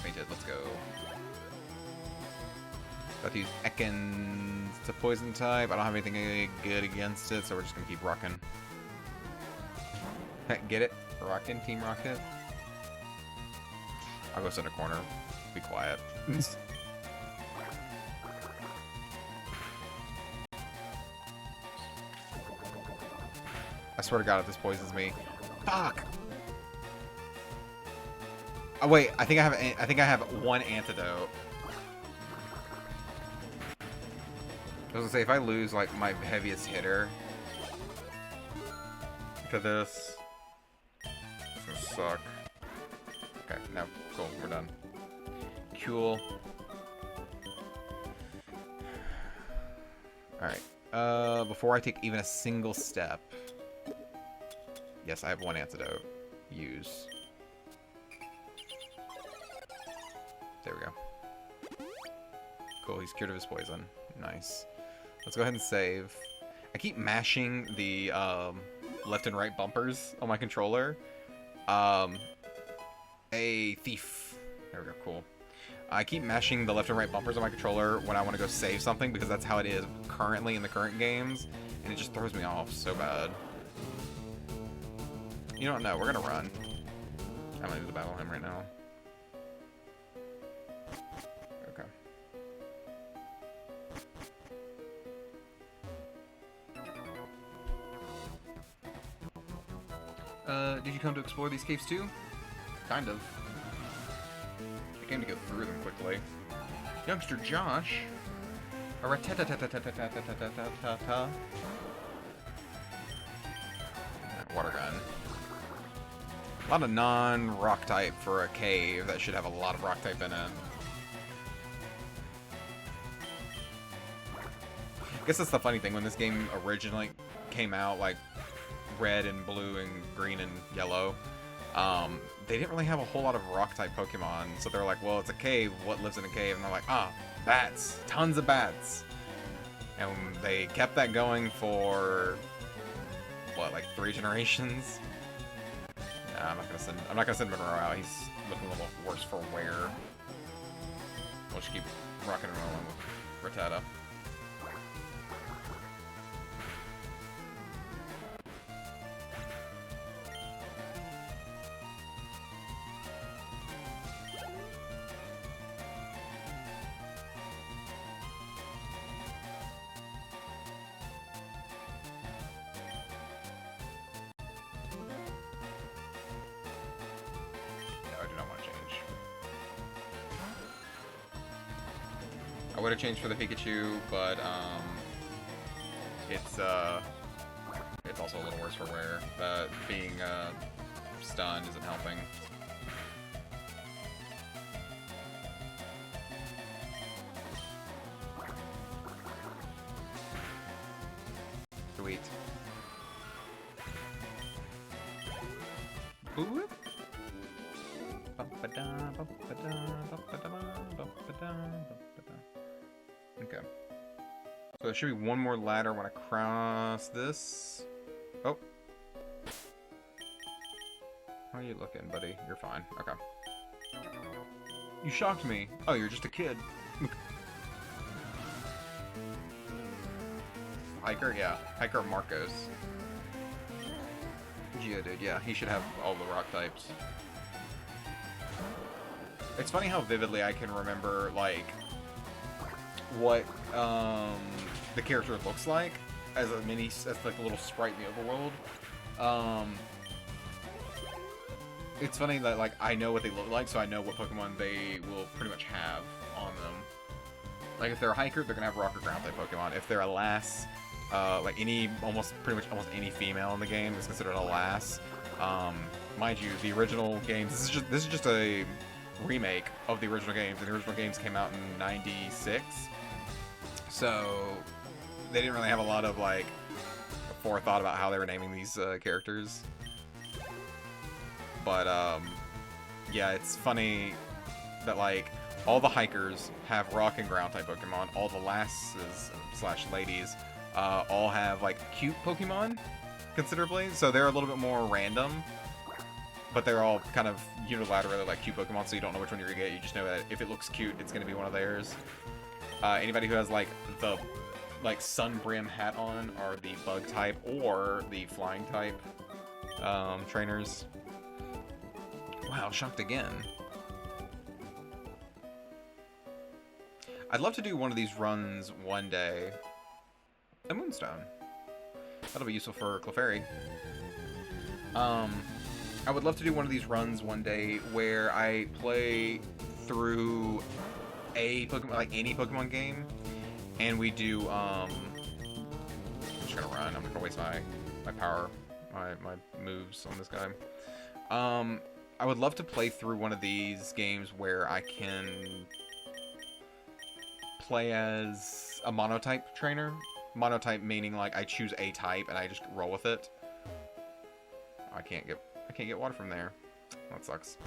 Fainted. Let's go. Got to use Ekans to poison type. I don't have anything good against it, so we're just gonna keep rocking. Get it? Rockin', Team Rocket. I'll go sit in a corner. Be quiet. I swear to God, if this poisons me. Fuck! Oh wait, I think I have one antidote. I was gonna say, if I lose like my heaviest hitter to this, it's gonna suck. Okay, no, cool, we're done. Cool. Alright, before I take even a single step, yes, I have one antidote. Use. There we go. Cool, he's cured of his poison. Nice. Let's go ahead and save. I keep mashing the left and right bumpers on my controller. A thief. There we go, cool. I keep mashing the left and right bumpers on my controller when I want to go save something because that's how it is currently in the current games, and it just throws me off so bad. You don't know, we're gonna run. I'm gonna need to battle him right now. Okay. Did you come to explore these caves too? Kind of. I came to go through them quickly. Youngster Josh. Water gun. A lot of non-rock type for a cave that should have a lot of rock type in it. I guess that's the funny thing. When this game originally came out, like red and blue and green and yellow, they didn't really have a whole lot of rock type Pokemon. So they're like, well, it's a cave. What lives in a cave? And they're like, ah, bats. Tons of bats. And they kept that going for what, like 3 generations? Nah, I'm not gonna send Monroe out. He's looking a little worse for wear. We'll just keep rocking and rolling with Rattata. I would have changed for the Pikachu, but it's also a little worse for wear. Being stunned isn't helping. Sweet. Boop. Okay. So there should be one more ladder when I cross this. Oh. How are you looking, buddy? You're fine. Okay. You shocked me. Oh, you're just a kid. Hiker? Yeah. Hiker Marcos. Geodude, yeah. He should have all the rock types. It's funny how vividly I can remember, like, what the character looks like as like a little sprite in the overworld. It's funny that, like, I know what they look like, so I know what Pokemon they will pretty much have on them. Like, if they're a hiker, they're gonna have rock or ground type Pokemon. If they're a lass, like pretty much almost any female in the game is considered a lass. Mind you, the original games, this is just a remake of the original games, and the original games came out in '96. So they didn't really have a lot of, like, forethought about how they were naming these characters. But yeah, it's funny that, like, all the hikers have rock and ground type Pokemon. All the lasses / ladies all have, like, cute Pokemon considerably. So they're a little bit more random, but they're all kind of unilaterally like cute Pokemon. So you don't know which one you're gonna get. You just know that if it looks cute, it's gonna be one of theirs. Anybody who has, like, the Sunbrim hat on are the bug type or the flying type trainers. Wow, shocked again. I'd love to do one of these runs one day. A Moonstone. That'll be useful for Clefairy. I would love to do one of these runs one day where I play through a Pokemon, like any Pokemon game, and we do, I'm just gonna run. I'm not gonna waste my power, my moves on this guy. I would love to play through one of these games where I can play as a monotype trainer. Monotype meaning, like, I choose a type and I just roll with it. I can't get water from there. That sucks.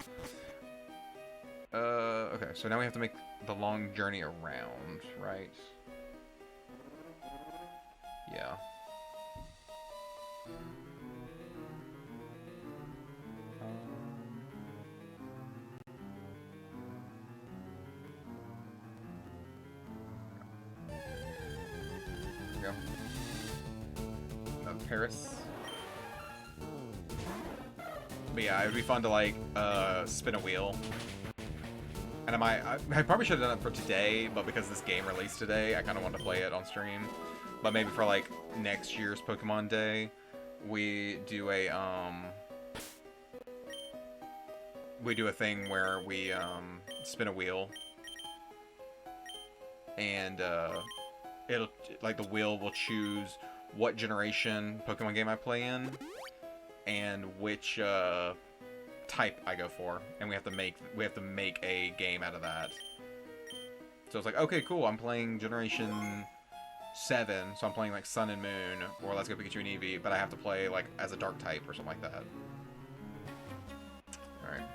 Okay, so now we have to make the long journey around, right? Yeah. There we go. Paris. But yeah, it would be fun to like spin a wheel. And I probably should have done it for today, but because this game released today, I kind of wanted to play it on stream. But maybe for like next year's Pokemon Day, we do a thing where we spin a wheel, and it'll like the wheel will choose what generation Pokemon game I play in, and which type I go for, and we have to make a game out of that. So it's like, okay, cool, I'm playing Generation 7, so I'm playing like Sun and Moon, or Let's Go Pikachu and Eevee, but I have to play like as a Dark type or something like that. Alright.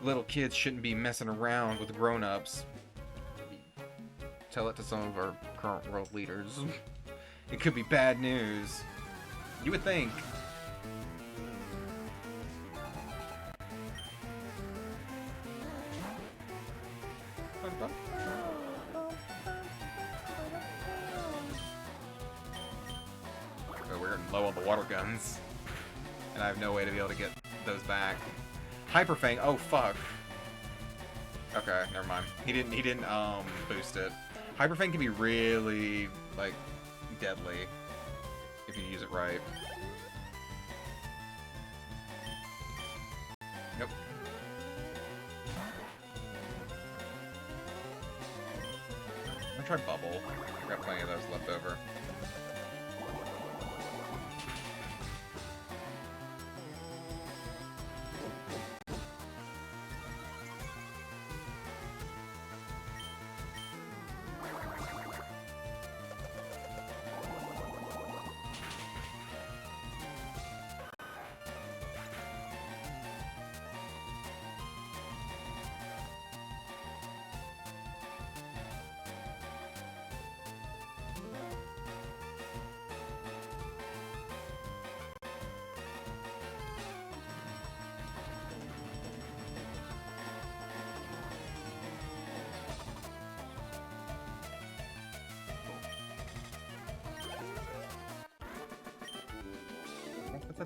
Little kids shouldn't be messing around with grown-ups. Tell it to some of our current world leaders. It could be bad news. You would think. We're low on the water guns, and I have no way to be able to get those back. Hyper Fang. Oh fuck. Okay, never mind. He didn't boost it. Hyper Fang can be really like deadly if you use it right. Nope. I'm gonna try Bubble. I've got plenty of those left over.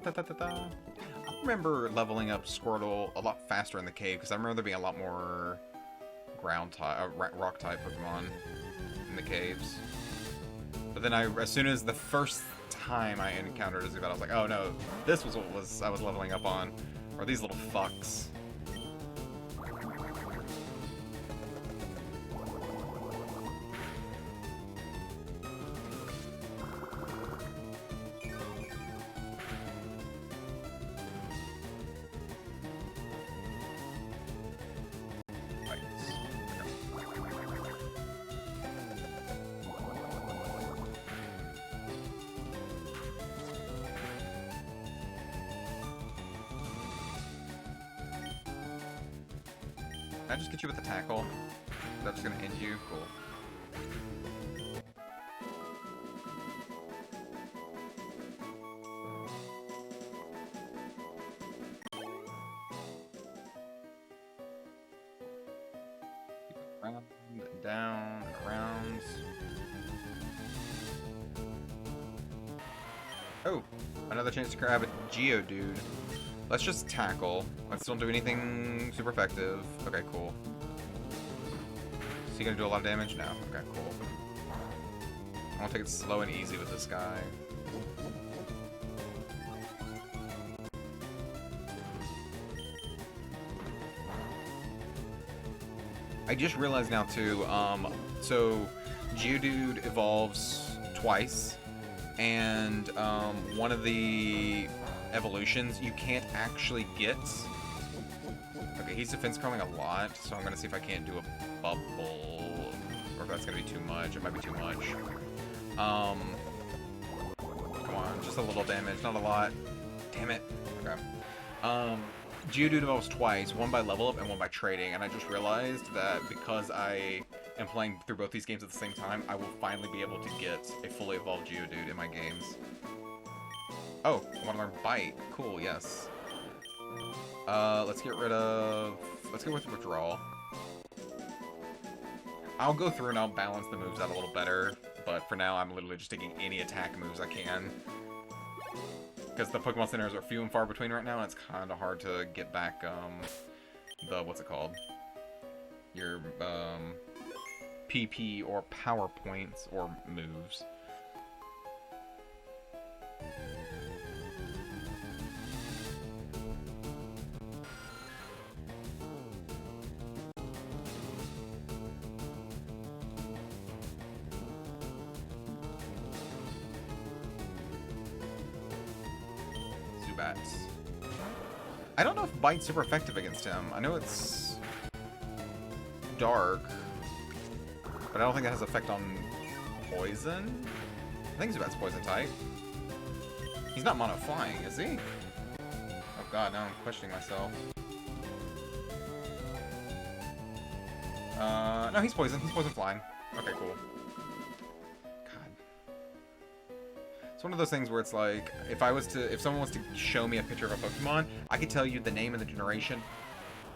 I remember leveling up Squirtle a lot faster in the cave, because I remember there being a lot more ground type, rock type Pokemon in the caves. But then as soon as the first time I encountered a Zubat, I was like, oh no, this was what I was leveling up on, or these little fucks. Can I just get you with the tackle? Is that just gonna end you? Cool. Around and down and around. Oh, another chance to grab a Geodude. Let's just tackle. Let's don't do anything super effective. Okay, cool. Is he gonna do a lot of damage? No. Okay, cool. I want to take it slow and easy with this guy. I just realized now too, so Geodude evolves twice, and one of the evolutions you can't actually get. Okay, he's defense curling a lot, so I'm gonna see if I can't do a bubble, or if that's gonna be too much. It might be too much. Come on, just a little damage, not a lot. Damn it. Okay. Geodude evolves twice, one by level up and one by trading, and I just realized that because I am playing through both these games at the same time, I will finally be able to get a fully evolved Geodude in my games. Oh, I want to learn Bite. Cool, yes. Let's get rid of... Let's go with Withdrawal. I'll go through and I'll balance the moves out a little better, but for now I'm literally just taking any attack moves I can. Because the Pokemon Centers are few and far between right now, and it's kind of hard to get back, what's it called? Your, PP or power points or moves. I don't know if Bite's super effective against him. I know it's dark, but I don't think it has effect on poison. I think Zubat's poison type. He's not mono flying, is he? Oh god, now I'm questioning myself. No, he's poison. He's poison flying. Okay, cool. One of those things where it's like, if someone was to show me a picture of a Pokemon, I could tell you the name and the generation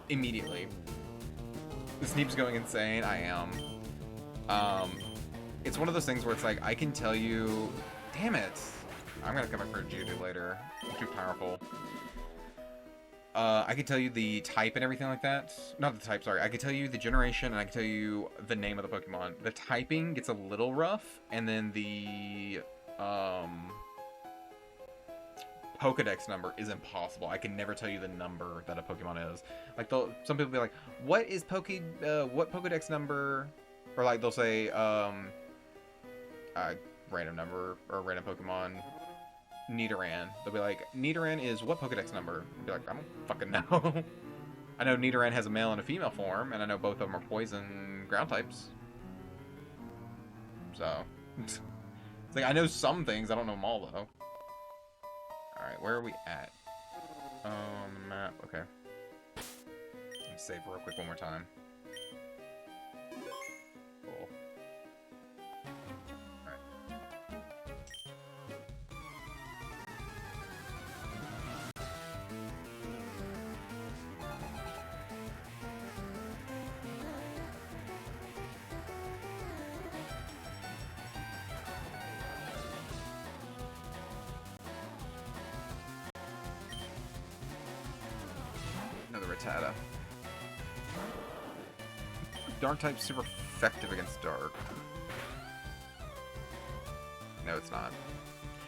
immediately. The Sneep's going insane. I am. It's one of those things where it's like, I can tell you, damn it. I'm gonna come up for a Geodude later. I'm too powerful. I can tell you the type and everything like that. Not the type, sorry. I can tell you the generation and I can tell you the name of the Pokemon. The typing gets a little rough, and then the Pokedex number is impossible. I can never tell you the number that a Pokemon is. Like, some people be like, what is what Pokedex number? Or like, they'll say, random number, or random Pokemon, Nidoran. They'll be like, Nidoran is what Pokedex number? I'll be like, I don't fucking know. I know Nidoran has a male and a female form, and I know both of them are poison ground types. So... It's like, I know some things, I don't know them all, though. Alright, where are we at? On the map, okay. Let me save real quick one more time. Cool. Alright. Another Rattata. Dark type's super effective against dark. No, it's not.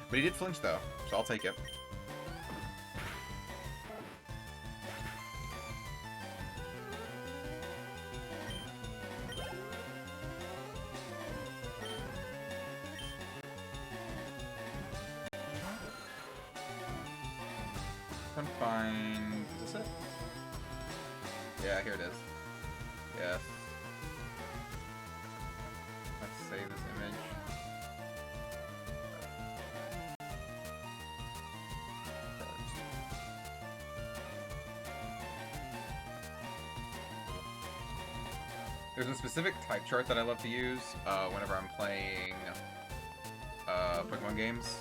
But he did flinch though, so I'll take it. Confine. Is this it? Yeah, here it is. Yes. Let's save this image. There's a specific type chart that I love to use whenever I'm playing Pokemon games.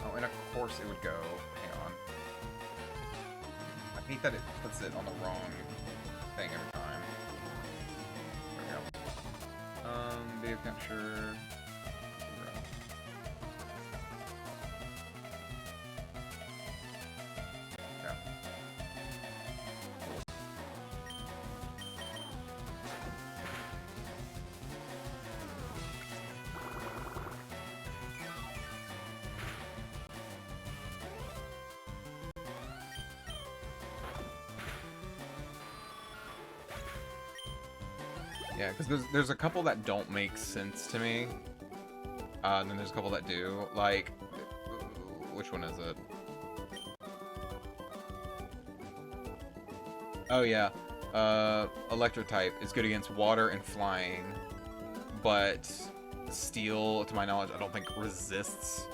Oh, and of course it would go. Hang on. I hate that it puts it on the wrong thing every time. There we go. Video capture. Yeah. Yeah, because there's a couple that don't make sense to me, and then there's a couple that do. Like, which one is it? Oh yeah, Electric type is good against water and flying, but Steel, to my knowledge, I don't think resists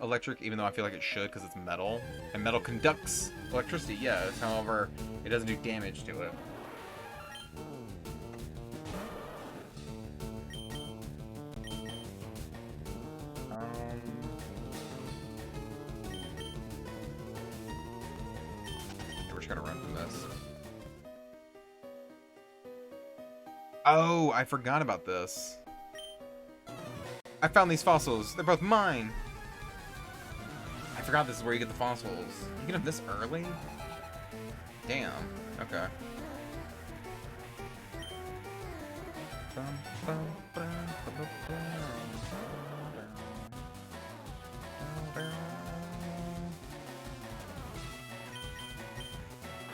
electric, even though I feel like it should because it's metal. And metal conducts electricity, yes. However, it doesn't do damage to it. We're just gonna run from this. Oh, I forgot about this. I found these fossils. They're both mine. I forgot this is where you get the fossils. You get them this early? Damn. Okay.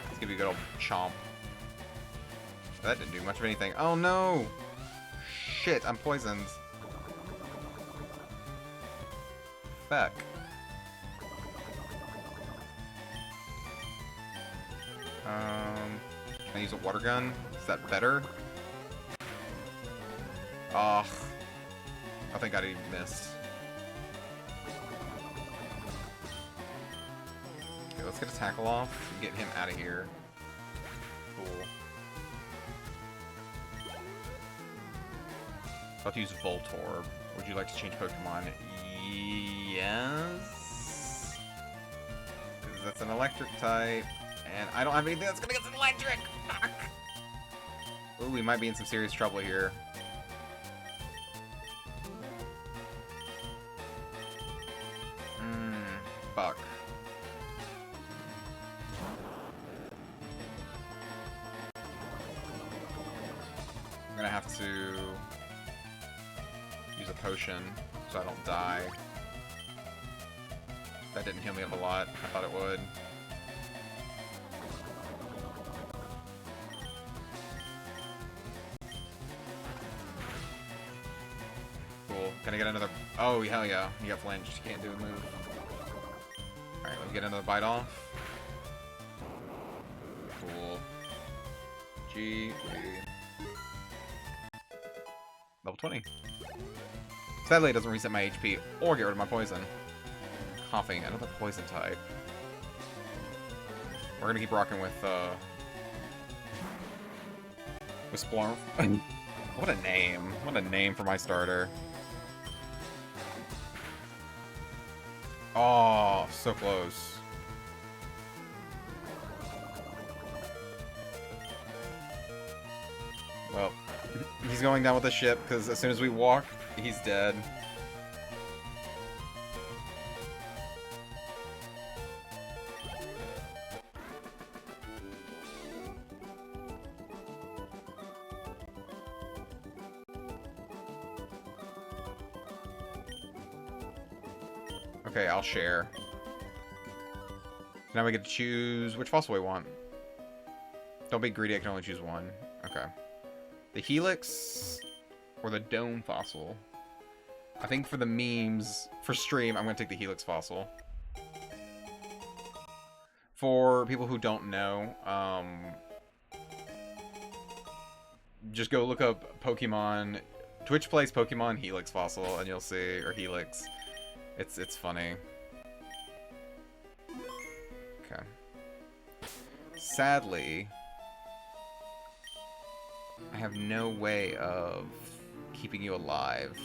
Let's give you a good old chomp. That didn't do much of anything. Oh no! Shit, I'm poisoned. Fuck. Can I use a water gun? Is that better? Oh, I think I missed. Okay, let's get a tackle off and get him out of here. Cool. I'll have to use Voltorb. Would you like to change Pokemon? Yes. Because that's an electric type. And I don't have anything that's gonna get some electric! Fuck! Ooh, we might be in some serious trouble here. Fuck. I'm gonna have to use a potion so I don't die. That didn't heal me up a lot. I thought it would. Cool. Can I get another... Oh, hell yeah. You got flinched. You can't do a move. Alright, let me get another bite off. Cool. G. Level 20. Sadly, it doesn't reset my HP or get rid of my poison. Coughing, another poison type. We're gonna keep rocking with Splorf. What a name. What a name for my starter. Oh, so close. Well, he's going down with the ship, because as soon as we walk, he's dead. Okay, I'll share. Now we get to choose which fossil we want. Don't be greedy, I can only choose one. Okay. The Helix or the Dome fossil? I think for the memes, for stream, I'm going to take the Helix fossil. For people who don't know, just go look up Pokemon, Twitch plays Pokemon Helix fossil, and you'll see, or Helix. It's funny. Okay. Sadly, I have no way of keeping you alive.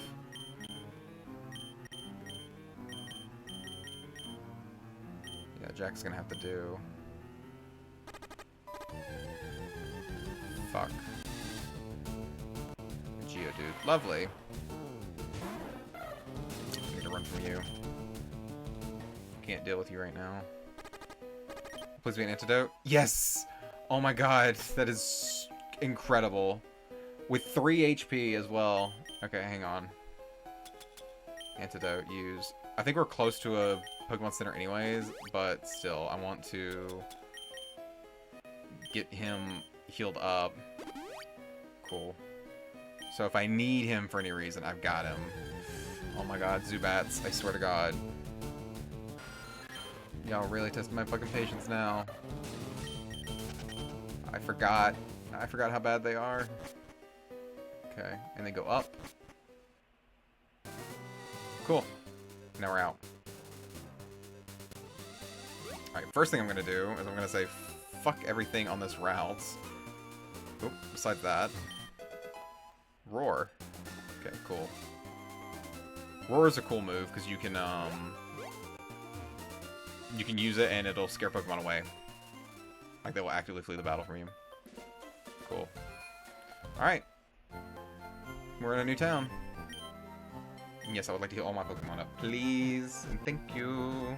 Yeah, Jack's gonna have to do. Fuck. Geodude. Lovely. I need to run from you. Can't deal with you right now. Please be an antidote. Yes! Oh my god, that is incredible. With 3 HP as well. Okay, hang on. Antidote, use. I think we're close to a Pokemon Center anyways, but still, I want to get him healed up. Cool. So if I need him for any reason, I've got him. Oh my god, Zubats, I swear to god. Y'all really testing my fucking patience now. I forgot how bad they are. Okay, and they go up. Cool. Now we're out. Alright, first thing I'm gonna do is I'm gonna say fuck everything on this route. Oop, besides that. Roar. Okay, cool. Roar is a cool move because you can use it and it'll scare Pokemon away. Like they will actively flee the battle from you. Cool. Alright. We're in a new town. And yes, I would like to heal all my Pokemon up. Please and thank you.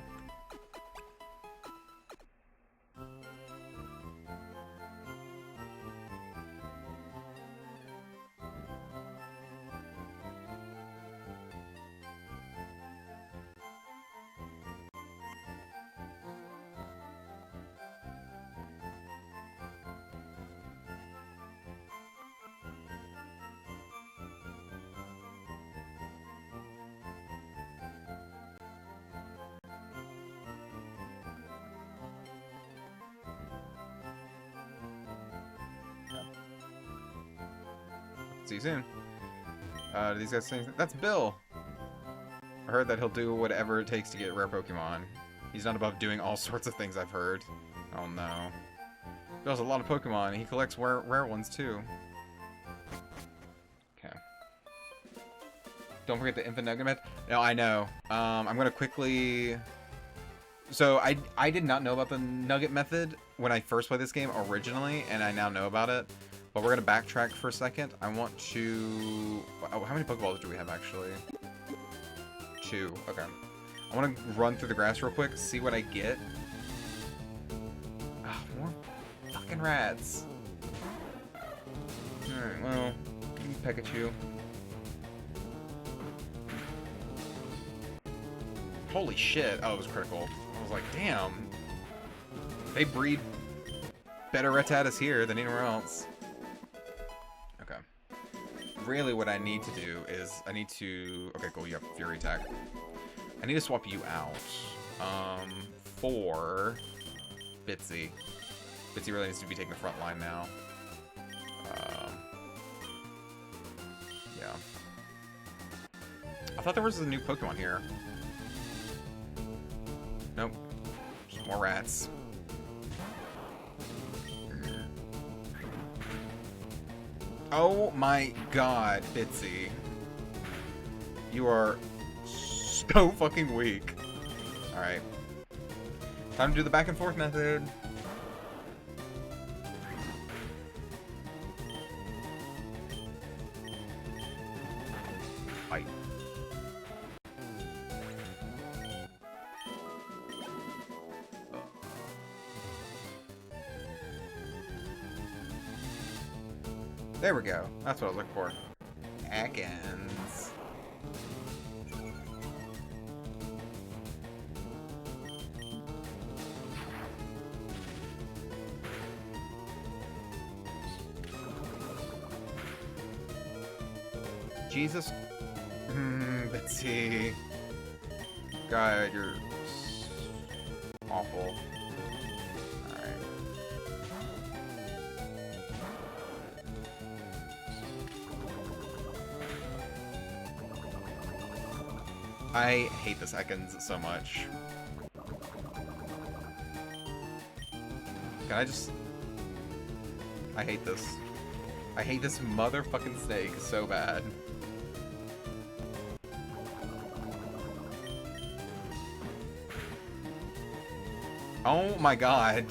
See you soon. Do these guys saying that's Bill? I heard that he'll do whatever it takes to get rare Pokemon. He's not above doing all sorts of things, I've heard. Oh no. Bill has a lot of Pokemon, and he collects rare ones too. Okay. Don't forget the Infinite Nugget method. No, I know. I'm gonna quickly... So, I did not know about the Nugget method when I first played this game originally, and I now know about it. But we're going to backtrack for a second. I want to... Oh, how many Pokeballs do we have, actually? 2. Okay. I want to run through the grass real quick, see what I get. Ah, more fucking rats. Alright, well, Pikachu. Holy shit. Oh, it was critical. I was like, damn. They breed better Rattatas here than anywhere else. Really what I need to do is I need to... Okay, cool, you have Fury Attack. I need to swap you out for Bitsy. Bitsy really needs to be taking the front line now. Yeah. I thought there was a new Pokemon here. Nope. Just more rats. Oh my god, Bitsy. You are so fucking weak. Alright. Time to do the back and forth method. Fight. There we go. That's what I was looking for. Ekans. Jesus. Bitsy. God, you're awful. I hate this Ekans so much. Can I just... I hate this. I hate this motherfucking snake so bad. Oh my god.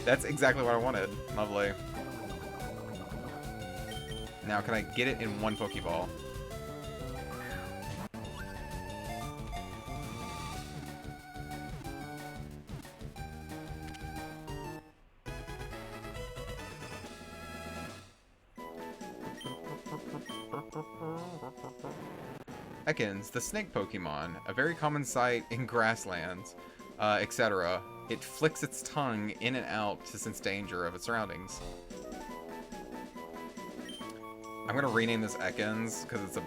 That's exactly what I wanted. Lovely. Now, can I get it in one Pokeball? Ekans, the snake Pokemon, a very common sight in grasslands, etc. It flicks its tongue in and out to sense danger of its surroundings. I'm gonna rename this Ekans because it's a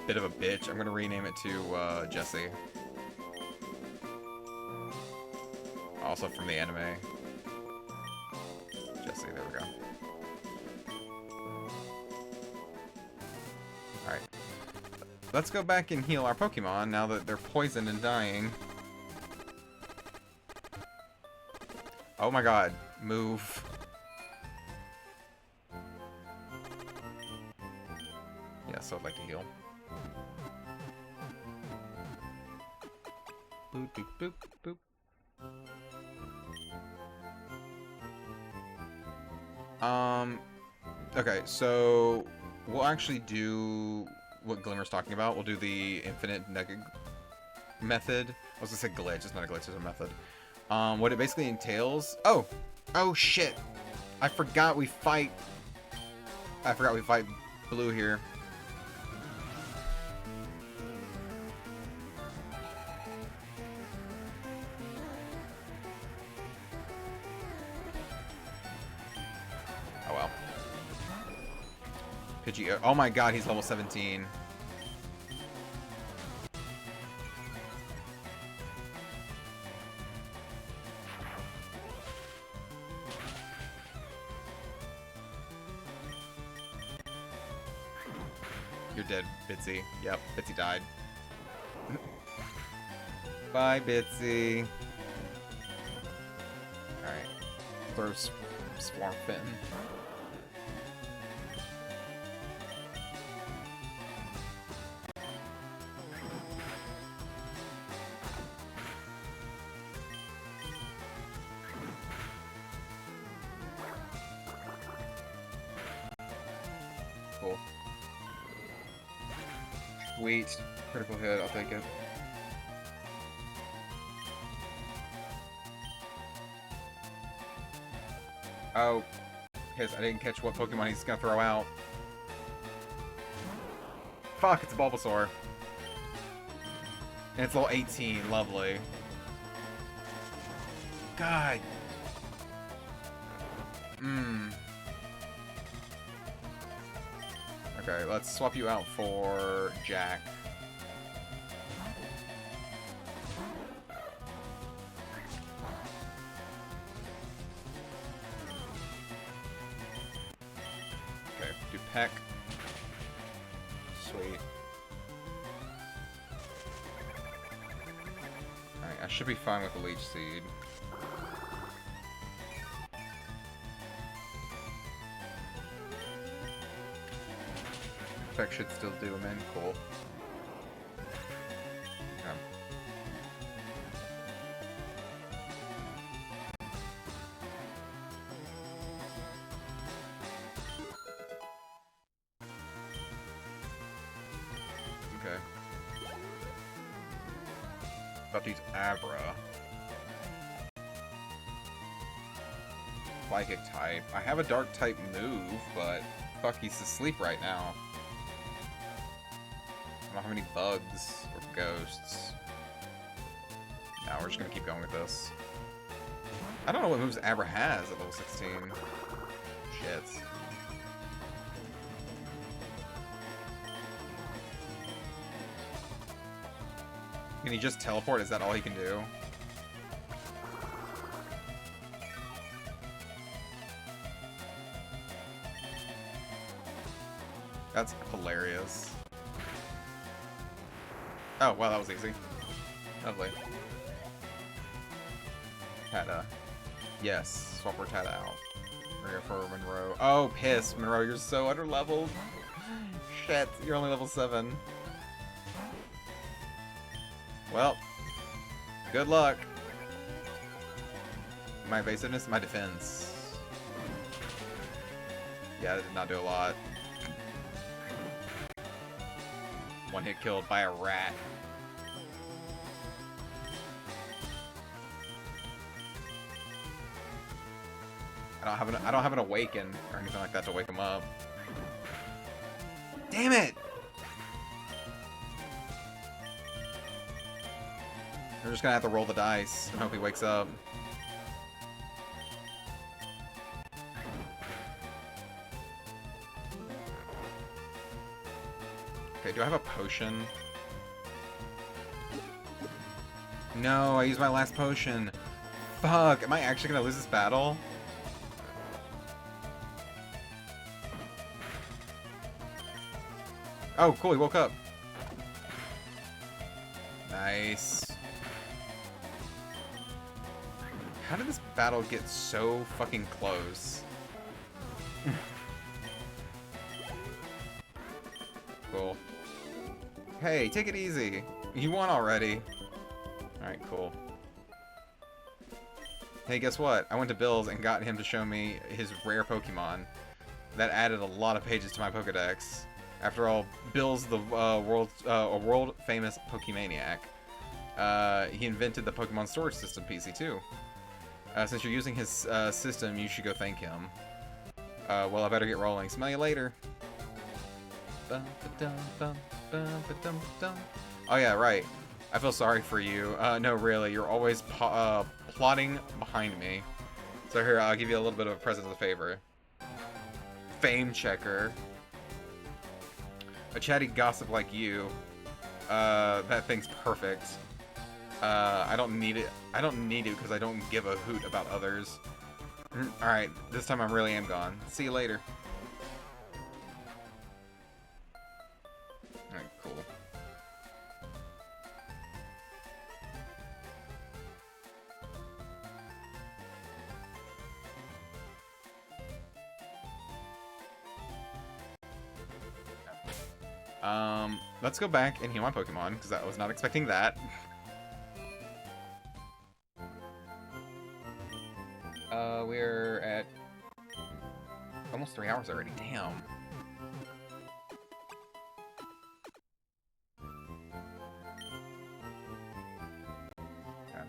bit of a bitch. I'm gonna rename it to Jessie. Also from the anime. Jessie, there we go. Alright. Let's go back and heal our Pokemon now that they're poisoned and dying. Oh my god. Move. Yeah, so I'd like to heal. Boop, boop, boop, boop. Okay, so we'll actually do what Glimmer's talking about. We'll do the infinite nugget method. I was gonna say glitch, it's not a glitch, it's a method. What it basically entails... Oh! Oh shit! I forgot we fight Blue here. Oh well. Pidgey... Oh my god, he's level 17. You're dead, Bitsy. Yep, Bitsy died. Bye, Bitsy. Alright. Throw Swarm Fin. Cool. Sweet. Critical hit, I'll take it. Oh. Piss, I didn't catch what Pokemon he's gonna throw out. Fuck, it's a Bulbasaur. And it's level 18, lovely. God. Okay, let's swap you out for Jack. Okay, do Peck. Sweet. Alright, I should be fine with the Leech Seed. Peck should still do him in. Cool. Okay. About to use Abra. Psychic type. I have a dark type move, but fuck, he's asleep right now. I don't have any bugs or ghosts. Now we're just gonna keep going with this. I don't know what moves Abra has at level 16. Shit. Can he just teleport? Is that all he can do? That's hilarious. Oh, wow, that was easy. Lovely. Tata. Yes, swap our Tata out. We're here for Monroe. Oh, piss, Monroe, you're so underleveled. Shit, you're only level 7. Well, good luck. My evasiveness, my defense. Yeah, that did not do a lot. One hit killed by a rat. I don't have an awaken or anything like that to wake him up. Damn it! We're just gonna have to roll the dice and hope he wakes up. Okay, do I have a potion? No, I used my last potion. Fuck, am I actually gonna lose this battle? Oh, cool, he woke up. Nice. How did this battle get so fucking close? Cool. Hey, take it easy. You won already. Alright, cool. Hey, guess what? I went to Bill's and got him to show me his rare Pokemon. That added a lot of pages to my Pokedex. After all, Bill's the world-famous Pokemaniac. He invented the Pokemon storage system, PC2. Since you're using his system, you should go thank him. Well, I better get rolling. Smell you later. Oh yeah, right. I feel sorry for you. No, really, you're always plotting behind me. So here, I'll give you a little bit of a present as a favor. Fame checker. A chatty gossip like you. That thing's perfect. I don't need it. I don't need it because I don't give a hoot about others. Alright, this time I really am gone. See you later. Alright, cool. Let's go back and heal my Pokemon, because I was not expecting that. We're at almost 3 hours already. Damn. Okay.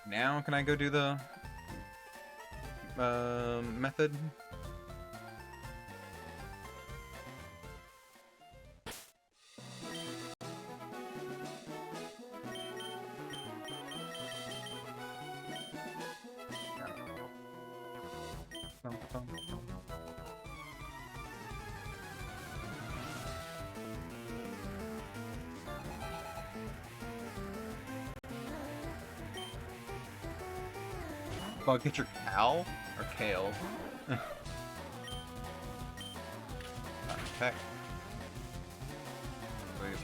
Now, can I go do the method? Bug hit your Cal or Kale? Okay. Please.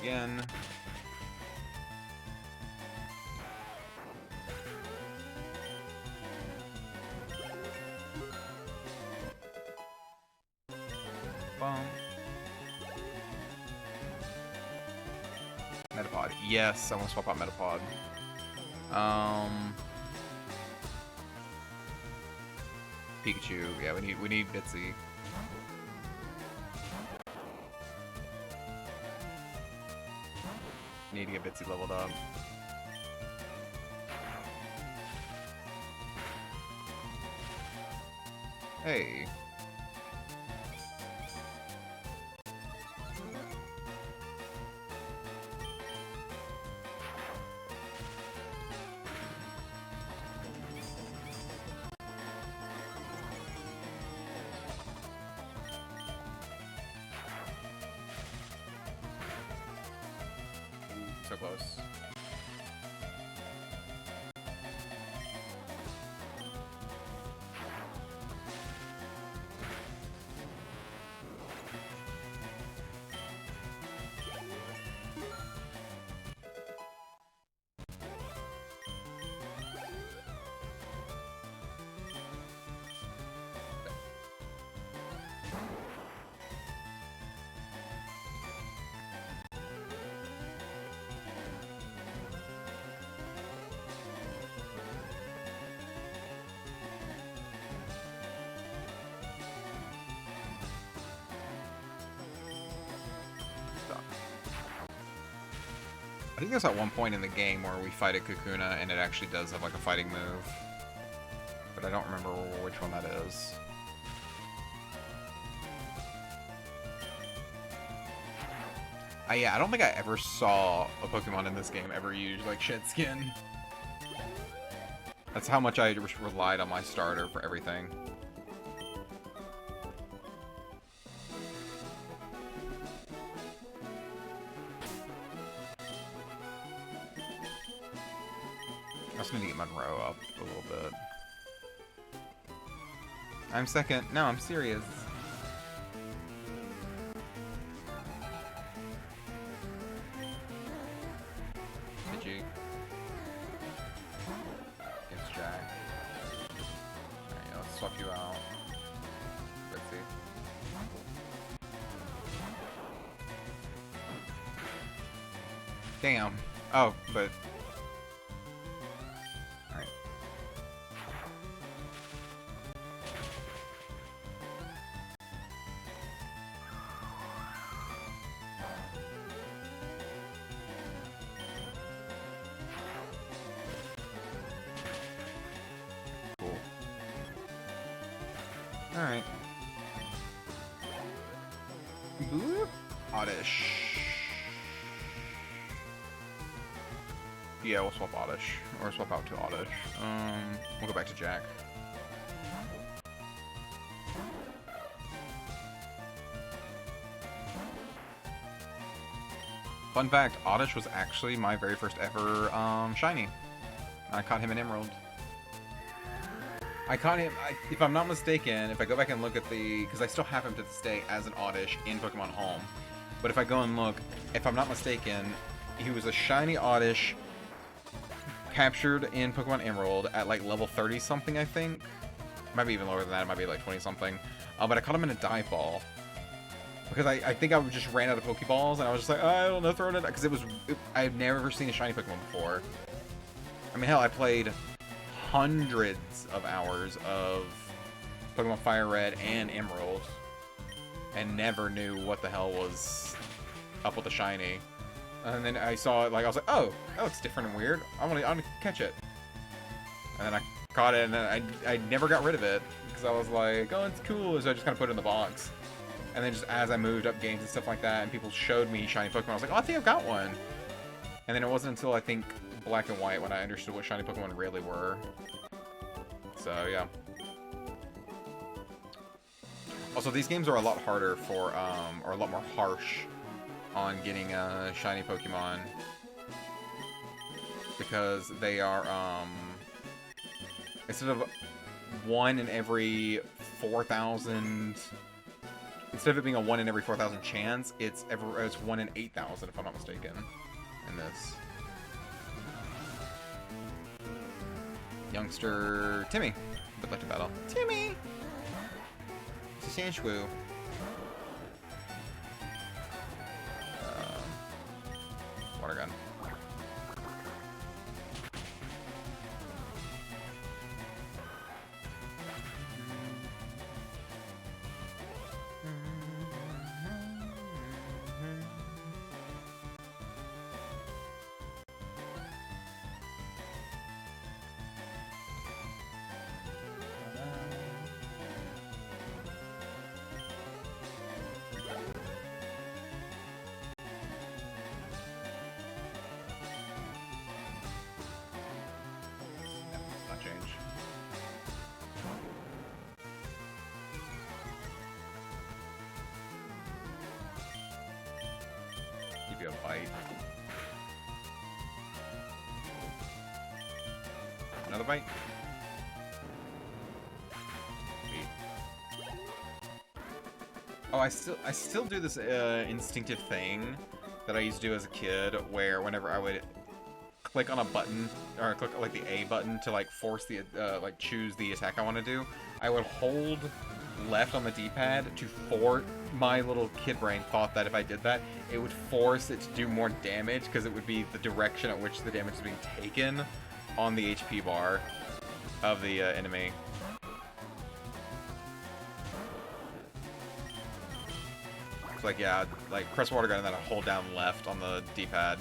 Again. Metapod. Yes, I want to swap out Metapod. Pikachu. Yeah, we need Bitsy. Need to get Bitsy leveled up. Hey. So close. I think there's at one point in the game where we fight a Kakuna and it actually does have like a fighting move. But I don't remember which one that is. Yeah, I don't think I ever saw a Pokemon in this game ever use like Shed Skin. That's how much I relied on my starter for everything. need to get Monroe up a little bit. I'm second. No, I'm serious. Pidgey. Against Jack. Alright, yeah, let's swap you out. Let's see. Damn. Oh, but... Alright. Cool. Alright. Boop. Oddish. Yeah, we'll swap Oddish. Or swap out to Oddish. We'll go back to Jack. Fun fact, Oddish was actually my very first ever shiny. I caught him in Emerald. I caught him, if I'm not mistaken, if I go back and look at the... Because I still have him to this day as an Oddish in Pokemon Home. But if I go and look, if I'm not mistaken, he was a shiny Oddish captured in Pokemon Emerald at like level 30 something, I think. Might be even lower than that, it might be like 20 something. But I caught him in a dive ball. Because I think I just ran out of Pokeballs and I was just like, oh, I don't know, throw it in. Because I've never ever seen a shiny Pokemon before. I mean, hell, I played hundreds of hours of Pokemon FireRed and Emerald and never knew what the hell was up with the shiny. And then I saw it, like, I was like, oh, that looks different and weird. I want to catch it. And then I caught it, and then I never got rid of it because I was like, oh, it's cool. So I just kind of put it in the box. And then just as I moved up games and stuff like that, and people showed me shiny Pokemon, I was like, oh, I think I've got one. And then it wasn't until I think Black and White when I understood what shiny Pokemon really were. So yeah. Also, these games are a lot harder for, or a lot more harsh on getting shiny Pokemon because they are, instead of 1 in every 4,000, instead of it being a 1 in every 4,000 chance, it's 1 in 8,000 if I'm not mistaken in this. Youngster Timmy would like to battle. Timmy! It's a Sandshrew. Water gun. A bite. Another bite. Oh, I still do this instinctive thing that I used to do as a kid, where whenever I would click on a button or click like the A button to like force the like choose the attack I want to do, I would hold left on the D-pad to force. My little kid brain thought that if I did that, it would force it to do more damage because it would be the direction at which the damage is being taken on the HP bar of the enemy. It's like, yeah, like press water gun and then I hold down left on the D-pad,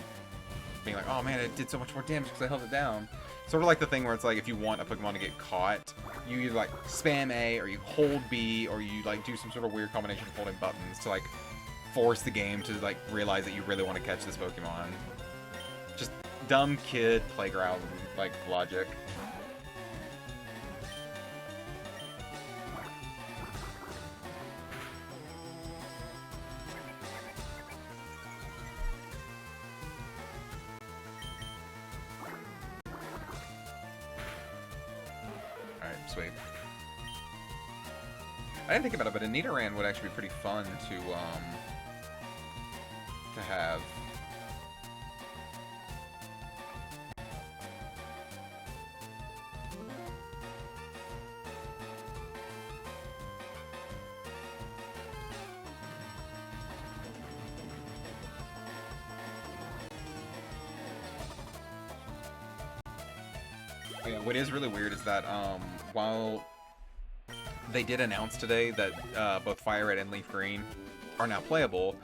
being like, oh man, it did so much more damage because I held it down. Sort of like the thing where it's like if you want a Pokemon to get caught, you either like spam A or you hold B or you like do some sort of weird combination of holding buttons to like force the game to like realize that you really want to catch this Pokemon. Just dumb kid playground like logic. Sweet. I didn't think about it, but a Nidoran would actually be pretty fun to have. Yeah, what is really weird is that while they did announce today that both FireRed and Leaf Green are now playable,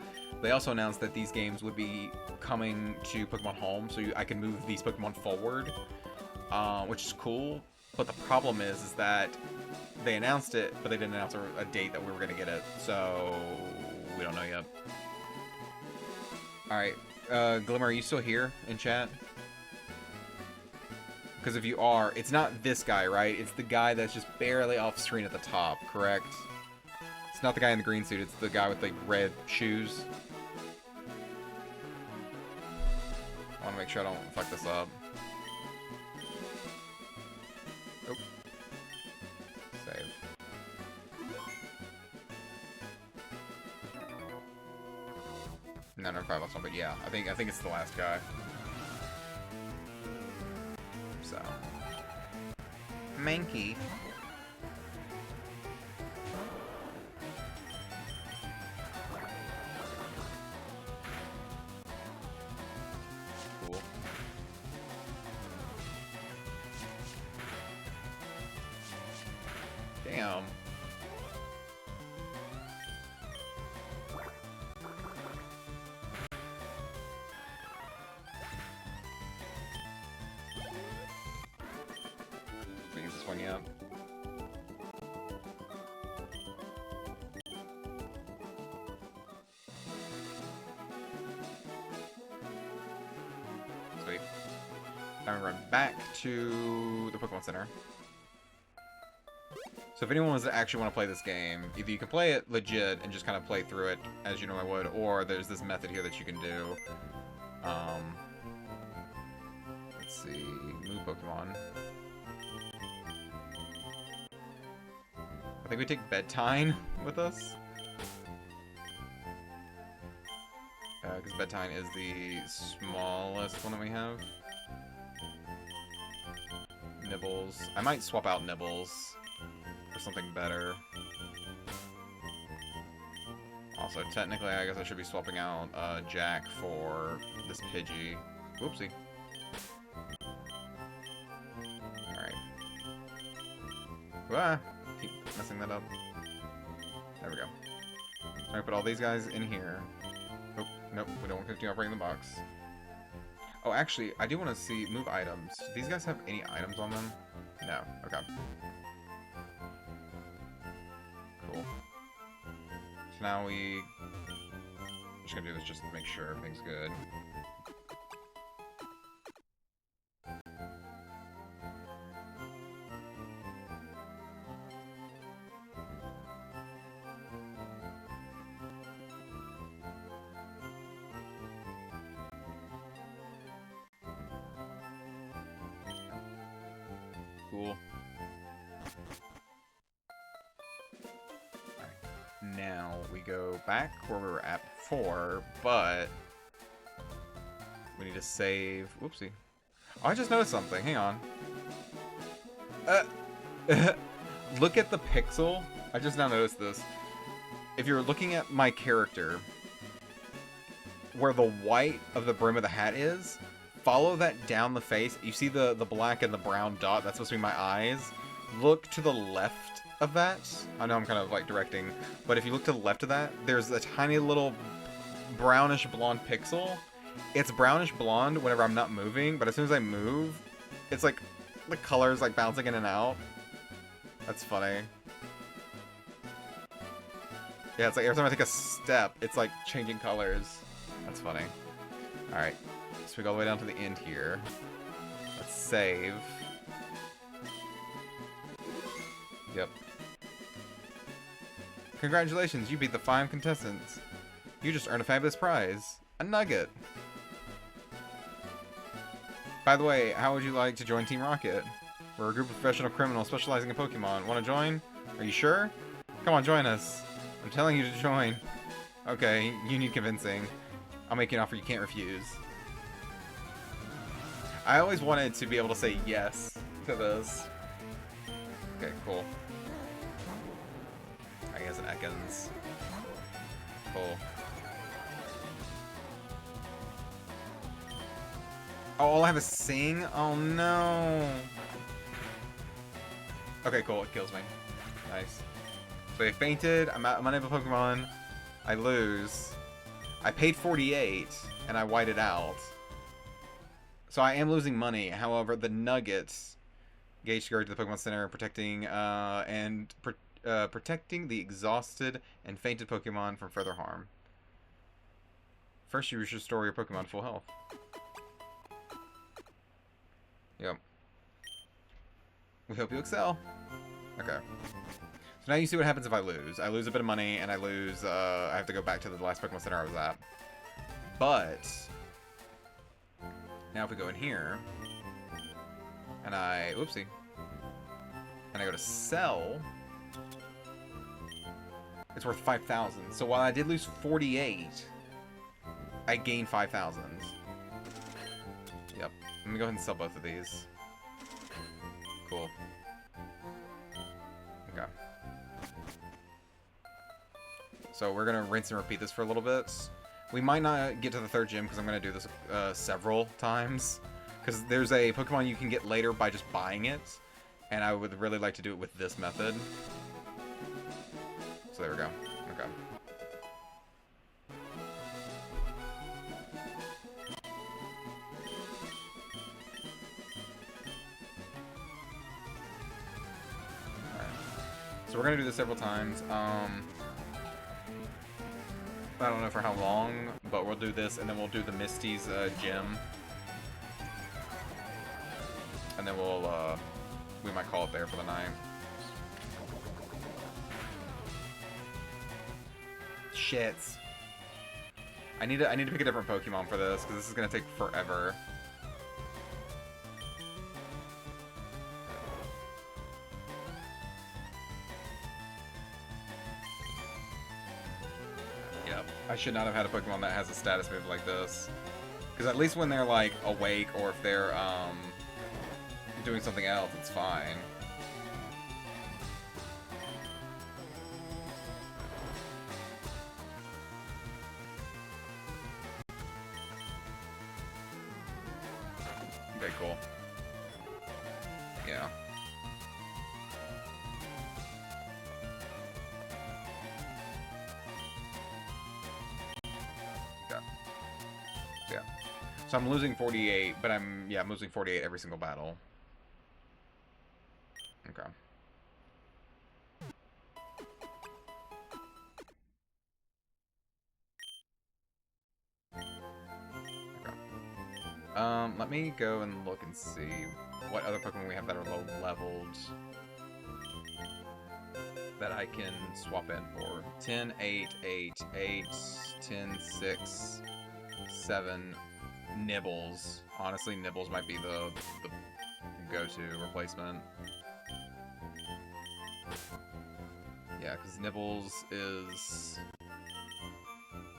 they also announced that these games would be coming to Pokemon Home, so I can move these Pokemon forward, which is cool. But the problem is that they announced it, but they didn't announce a date that we were going to get it, so we don't know yet. Alright, Glimmer, are you still here in chat? Because if you are, it's not this guy, right? It's the guy that's just barely off screen at the top, correct? It's not the guy in the green suit, it's the guy with the red shoes. I want to make sure I don't fuck this up. Oh. Save. No, probably lost one, but yeah, I think it's the last guy. So, Mankey. Cool. Damn. Up. Sweet. Now we run back to the Pokemon Center. So if anyone was to actually want to play this game, either you can play it legit and just kind of play through it as you normally would, or there's this method here that you can do. Let's see, move Pokemon. I think we take Bedtine with us. Because Bedtine is the smallest one that we have. Nibbles. I might swap out Nibbles for something better. Also, technically, I guess I should be swapping out Jack for this Pidgey. Whoopsie. Alright. Ah! Keep messing that up. There we go. Alright, put all these guys in here. Oh, nope, we don't want to continue operating the box. Oh, actually, I do want to see move items. Do these guys have any items on them? No. Okay. Cool. So now I'm just gonna do this just to make sure everything's good. Cool. Alright. Now we go back where we were at before, but we need to save. Whoopsie. Oh, I just noticed something. Hang on. Look at the pixel. I just now noticed this. If you're looking at my character, where the white of the brim of the hat is, follow that down the face. You see the black and the brown dot? That's supposed to be my eyes. Look to the left of that. I know I'm kind of like directing, but if you look to the left of that, there's a tiny little brownish blonde pixel. It's brownish blonde whenever I'm not moving, but as soon as I move, it's like the colors like bouncing in and out. That's funny. Yeah, it's like every time I take a step, it's like changing colors. That's funny. Alright. So we go all the way down to the end here. Let's save. Yep. Congratulations, you beat the 5 contestants. You just earned a fabulous prize. A nugget. By the way, how would you like to join Team Rocket? We're a group of professional criminals specializing in Pokemon. Want to join? Are you sure? Come on, join us. I'm telling you to join. Okay, you need convincing. I'll make you an offer you can't refuse. I always wanted to be able to say yes to this. Okay, cool. I guess an Ekans. Cool. Oh, all I have is Sing? Oh no. Okay, cool. It kills me. Nice. So they fainted. I'm unable Pokemon. I lose. I paid 48 and I white it out. So I am losing money. However, the nuggets gauge to go to the Pokemon Center, protecting protecting the exhausted and fainted Pokemon from further harm. First, you should restore your Pokemon full health. Yep. We hope you excel. Okay. So now you see what happens if I lose. I lose a bit of money, and I lose, I have to go back to the last Pokemon Center I was at. But now if we go in here, and I, whoopsie, and I go to sell, it's worth 5,000. So while I did lose 48, I gained 5,000. Yep. Let me go ahead and sell both of these. Cool. Okay. So we're gonna rinse and repeat this for a little bit. We might not get to the third gym because I'm gonna do this several times. Because there's a Pokemon you can get later by just buying it, and I would really like to do it with this method. So there we go. Okay. So we're gonna do this several times. I don't know for how long, but we'll do this, and then we'll do the Misty's gym, and then we'll we might call it there for the night. Shits. I need to pick a different Pokemon for this because this is gonna take forever. I should not have had a Pokemon that has a status move like this. Because at least when they're, like, awake, or if they're, doing something else, it's fine. Okay, cool. Yeah. Yeah. So I'm losing 48, but I'm losing 48 every single battle. Okay. Okay. Let me go and look and see what other Pokemon we have that are low leveled that I can swap in for. 10, 8, 8, 8, 10, 6, 7, Nibbles. Honestly, Nibbles might be the go-to replacement. Yeah, because Nibbles is...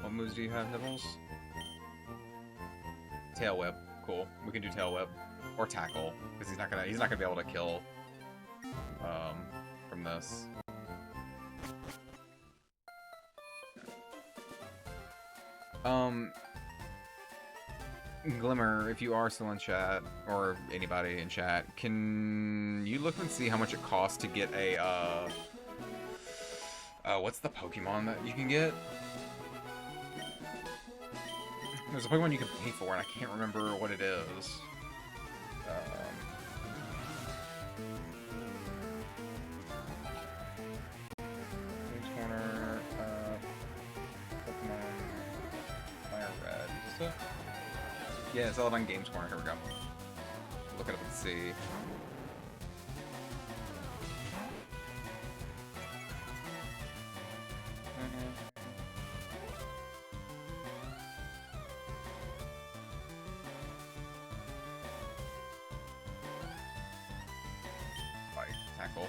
What moves do you have, Nibbles? Tail Whip. Cool. We can do Tail Whip. Or Tackle, because he's not gonna be able to kill from this. Glimmer, if you are still in chat, or anybody in chat, can you look and see how much it costs to get a, what's the Pokemon that you can get? There's a Pokemon you can pay for, and I can't remember what it is. Games Corner, Pokemon, FireRed, is this it? Yeah, it's all on Games Corner. Here we go. Look it up and see. tackle.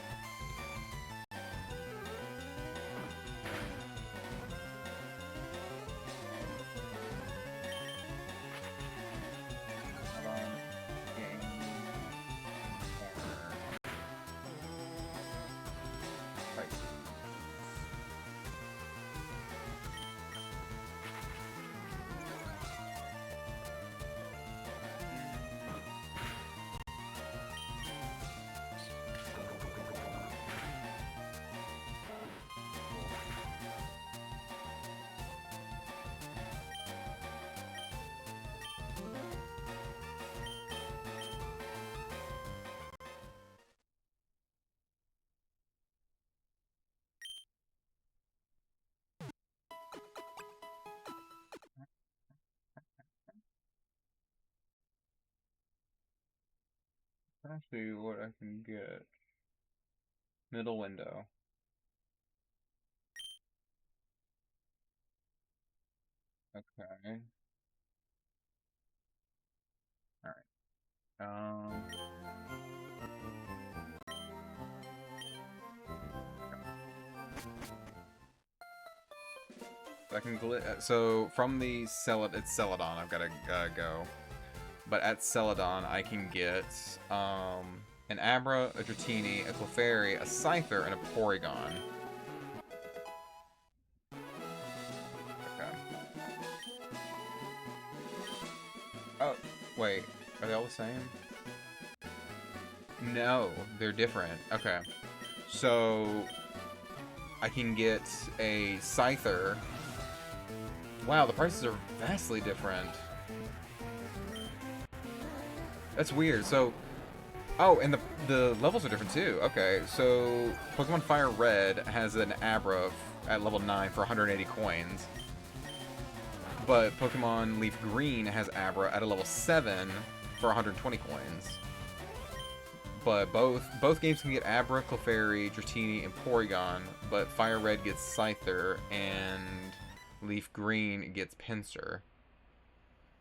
Let's see what I can get. Middle window. Okay. Alright. So I can so from the it's Celadon, I've got to go. But at Celadon, I can get an Abra, a Dratini, a Clefairy, a Scyther, and a Porygon. Okay. Oh, wait. Are they all the same? No, they're different. Okay. So, I can get a Scyther. Wow, the prices are vastly different. That's weird. So, oh, and the levels are different too. Okay, so Pokemon FireRed has an Abra at level 9 for 180 coins. But Pokemon Leaf Green has Abra at a level 7 for 120 coins. But both games can get Abra, Clefairy, Dratini, and Porygon, but FireRed gets Scyther, and Leaf Green gets Pinsir.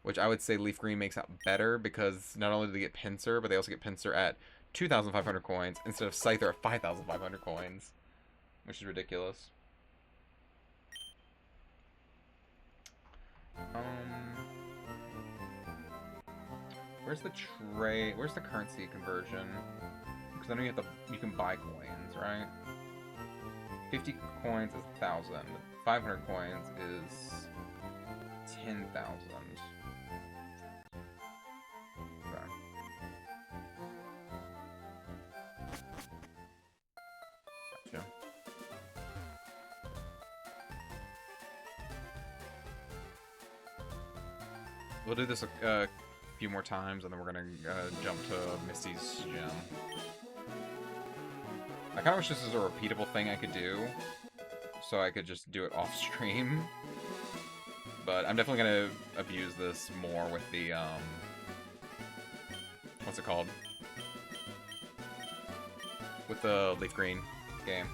Which I would say Leaf Green makes out better, because not only do they get Pinsir, but they also get Pinsir at 2,500 coins, instead of Scyther at 5,500 coins. Which is ridiculous. Where's the currency conversion? Because I know you can buy coins, right? 50 coins is 1,000. 500 coins is 10,000. Okay. Gotcha. We'll do this a few more times, and then we're gonna jump to Misty's gym. I kind of wish this was a repeatable thing I could do, so I could just do it off stream. But I'm definitely gonna abuse this more with the what's it called? With the Leaf Green game.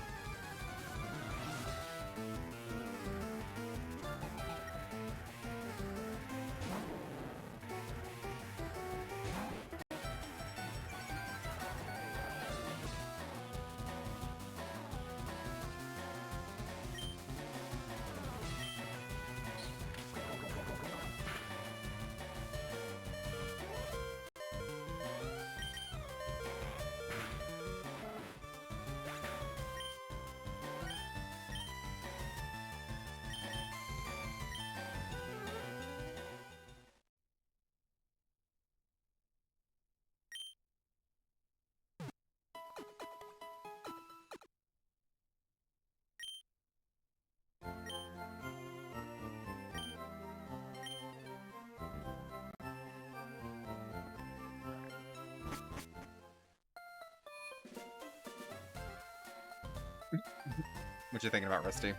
What you thinking about, Rusty?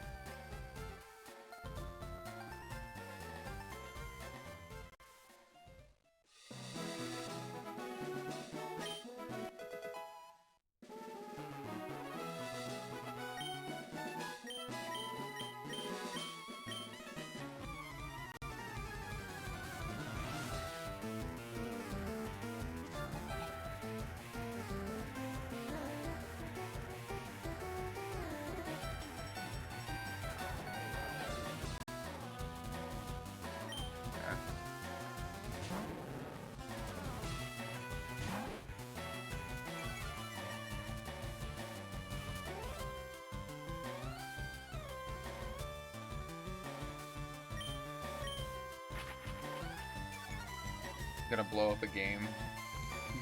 Gonna blow up a game.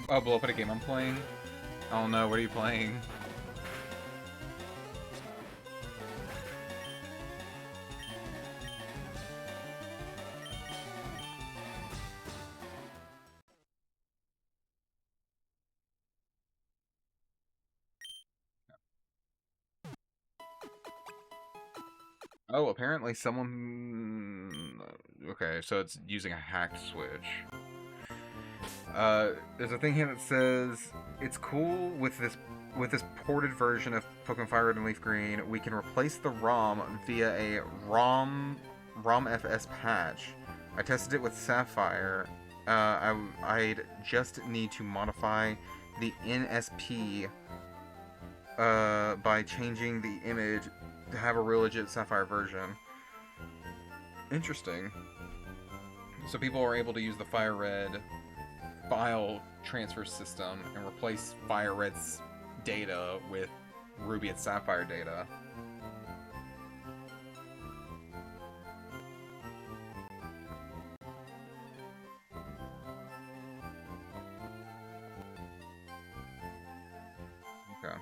Oh, blow up at a game I'm playing? Oh no, what are you playing? Oh, apparently someone... Okay, so it's using a hacked switch. There's a thing here that says it's cool with this ported version of Pokemon FireRed and Leaf Green. We can replace the ROM via a ROM FS patch. I tested it with Sapphire. I'd just need to modify the NSP by changing the image to have a real legit Sapphire version. Interesting. So people are able to use the FireRed file transfer system and replace FireRed's data with Ruby and Sapphire data. Okay.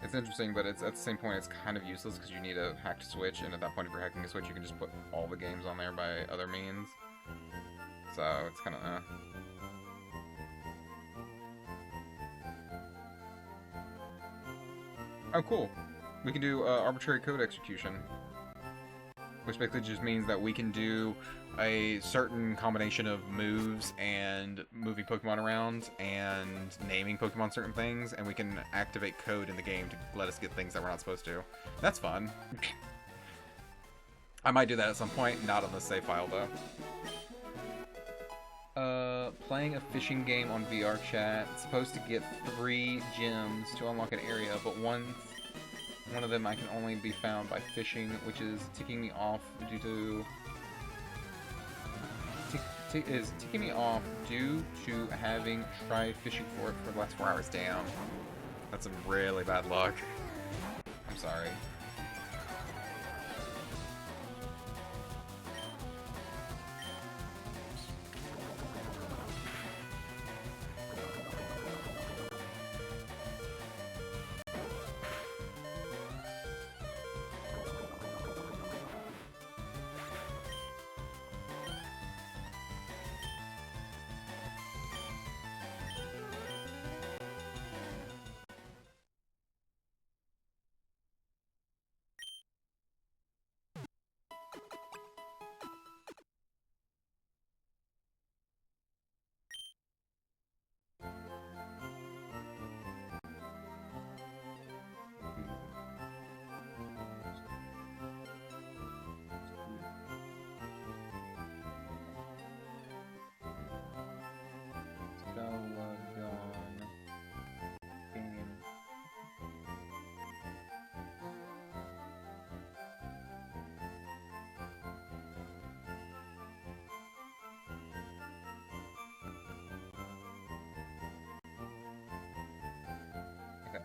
It's interesting, but it's at the same point it's kind of useless because you need a hacked switch, and at that point if you're hacking a switch you can just put all the games on there by other means. So it's kind of Oh, cool. We can do arbitrary code execution, which basically just means that we can do a certain combination of moves and moving Pokemon around and naming Pokemon certain things, and we can activate code in the game to let us get things that we're not supposed to. That's fun. I might do that at some point, not on the save file though. Playing a fishing game on VR chat. It's supposed to get 3 gems to unlock an area, but one of them I can only be found by fishing, which is ticking me off due to having tried fishing for it for the last 4 hours. Damn, that's some really bad luck. I'm sorry.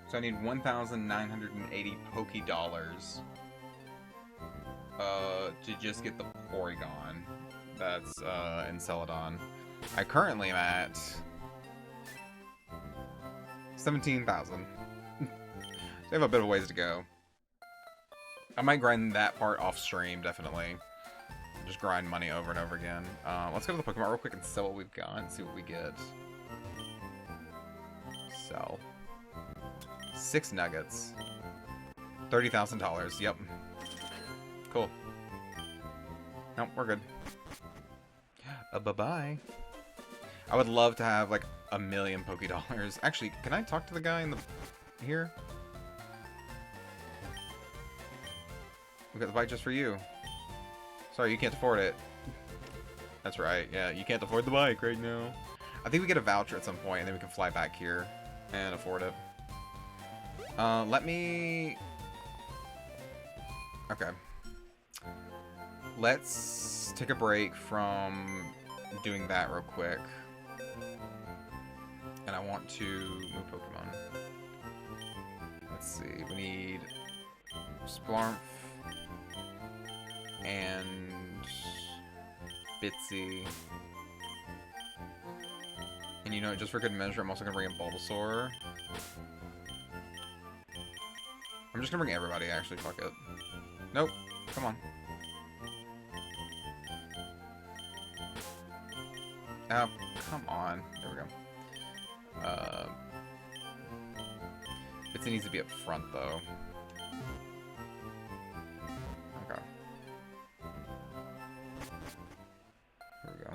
So I need 1,980 Poké Dollars to just get the Porygon that's in Celadon. I currently am at 17,000. So I have a bit of a ways to go. I might grind that part off stream, definitely. Just grind money over and over again. Let's go to the Pokemon real quick and sell what we've got and see what we get. Sell. 6 nuggets. $30,000. Yep. Cool. Nope, we're good. Bye-bye. I would love to have, like, 1,000,000 Poké Dollars. Actually, can I talk to the guy in the... here? We got the bike just for you. Sorry, you can't afford it. That's right, yeah, you can't afford the bike right now. I think we get a voucher at some point, and then we can fly back here and afford it. Let me... Okay. Let's take a break from doing that real quick. And I want to move Pokemon. Let's see, we need Splarmf and Bitsy And you know, just for good measure, I'm also gonna bring in Bulbasaur. I'm just gonna bring everybody, actually, fuck it. Nope, come on. Oh, come on. There we go. It needs to be up front, though. Okay. There we go.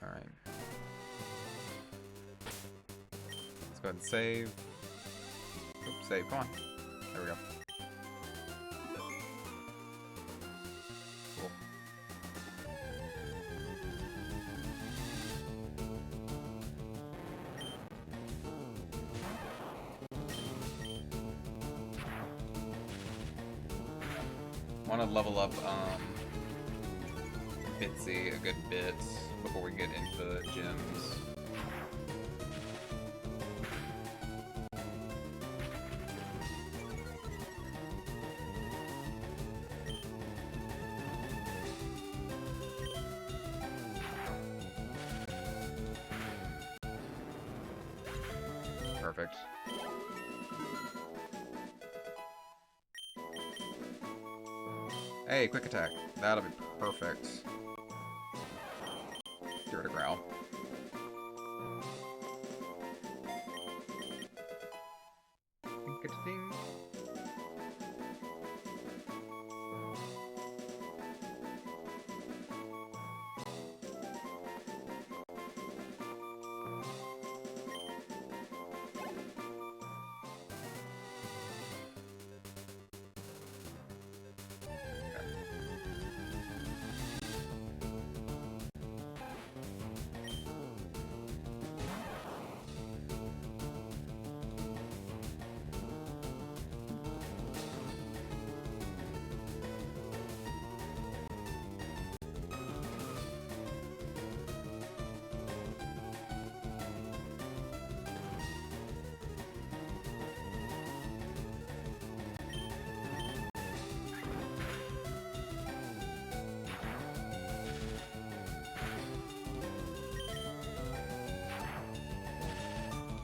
Alright. Let's go ahead and save. Oops, save. Come on. There we go. Cool. Want to level up Bitsy a good bit before we get into the gyms. Perfect. Hey, quick attack. That'll be perfect. Get rid of Growl. Ding-a-ding.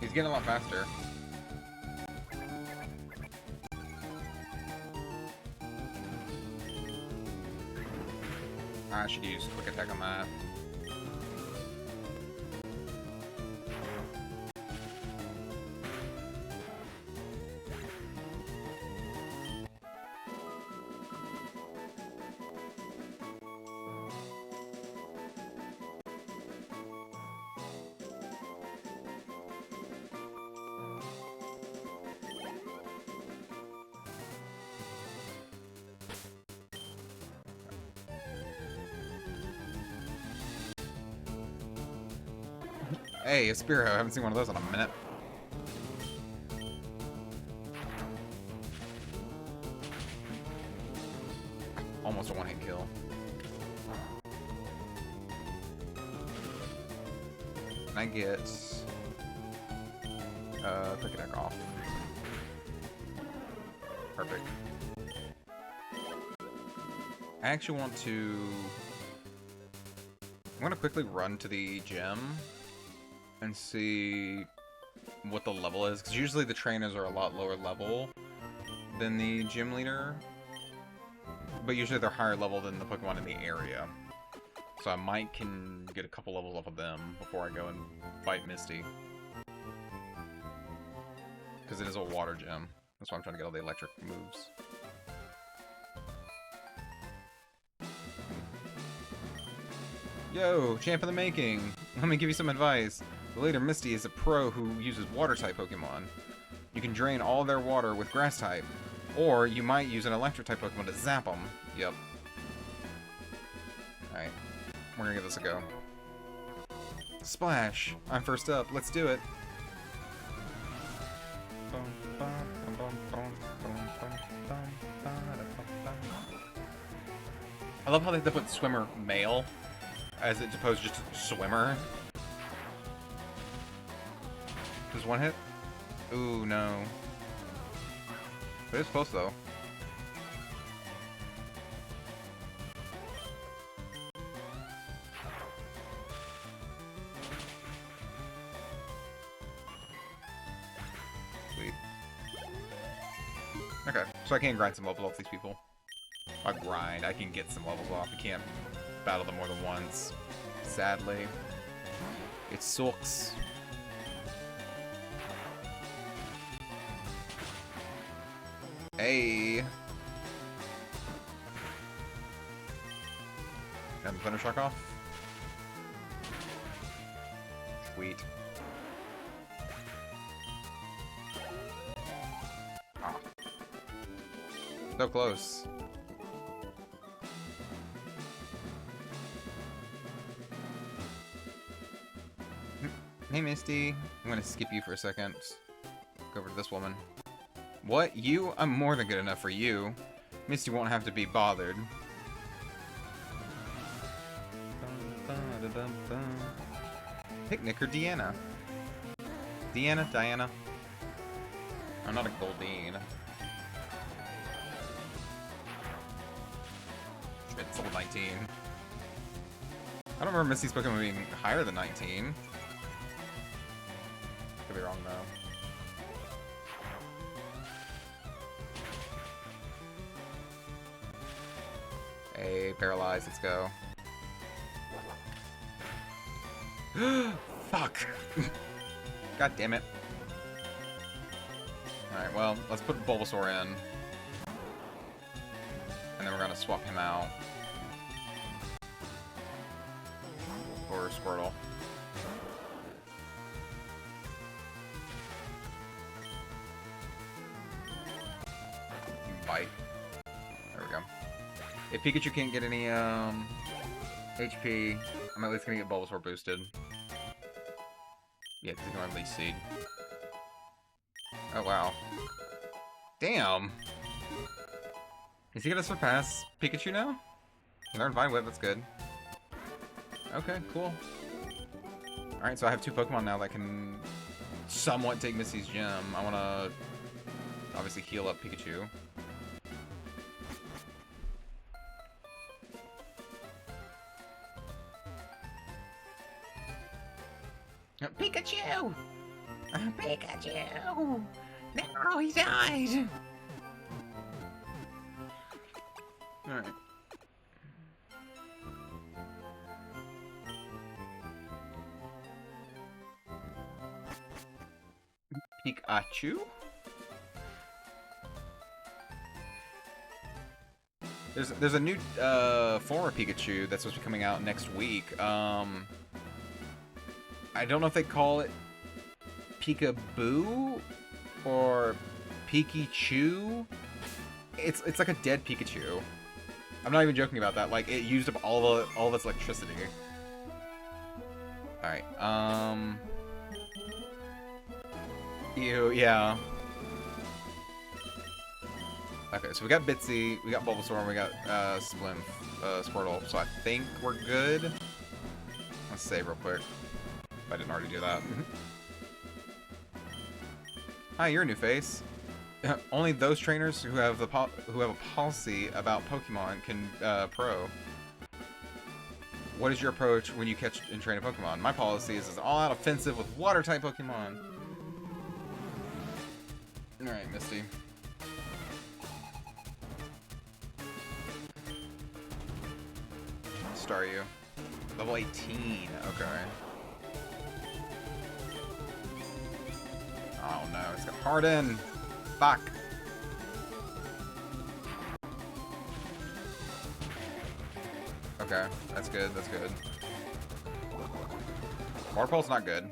He's getting a lot faster. I should use quick attack on that. Hey, a Spearow. I haven't seen one of those in a minute. Almost a one-hit kill. And I get quick attack off. Perfect. I actually want to... I'm gonna quickly run to the gym and see what the level is, because usually the trainers are a lot lower level than the gym leader, but usually they're higher level than the Pokemon in the area. So I might can get a couple levels off of them before I go and fight Misty, because it is a water gym. That's why I'm trying to get all the electric moves. Yo, champ in the making! Let me give you some advice. The leader, Misty, is a pro who uses water-type Pokemon. You can drain all their water with Grass-type, or you might use an Electric-type Pokemon to zap them. Yep. Alright, we're gonna give this a go. Splash! I'm first up, let's do it! I love how they put swimmer male, as opposed to just swimmer. Just one hit? Ooh, no. But it's close, though. Sweet. Okay, so I can grind some levels off these people. I grind, I can get some levels off. You can't battle them more than once. Sadly. It sucks. Hey! And Thunder Shock off. Sweet. Ah. So close. Hey Misty, I'm gonna skip you for a second. Go over to this woman. What? You? I'm more than good enough for you. Misty won't have to be bothered. Picnic or Deanna? Deanna? Diana? I'm not a Goldine. It's level 19. I don't remember Misty's Pokemon being higher than 19. Could be wrong though. Hey, paralyzed, let's go. Fuck! God damn it. Alright, well, let's put Bulbasaur in. And then we're gonna swap him out. For Squirtle. Bite. There we go. If Pikachu can't get any, HP, I'm at least gonna get Bulbasaur boosted. Yeah, because he can run Leech Seed. Oh, wow. Damn! Is he gonna surpass Pikachu now? Learn Vine Whip, that's good. Okay, cool. Alright, so I have 2 Pokemon now that can somewhat take Misty's gem. I wanna obviously heal up Pikachu. Pikachu! Pikachu! No, he died! Alright. Pikachu? There's a new form of Pikachu that's supposed to be coming out next week. I don't know if they call it Peekaboo or Pikachu. It's like a dead Pikachu. I'm not even joking about that. Like, it used up all of its electricity. Alright, Ew, yeah. Okay, so we got Bitsy, we got Bulbasaur, and we got Squirtle. So I think we're good. Let's save real quick. If I didn't already do that. Hi, you're a new face. Only those trainers who have a policy about Pokemon can pro. What is your approach when you catch and train a Pokemon? My policy is all-out offensive with water-type Pokemon. Alright, Misty. Star you. Level 18, okay. Oh no, it's got Harden! Fuck! Okay, that's good, that's good. Water Pulse not good.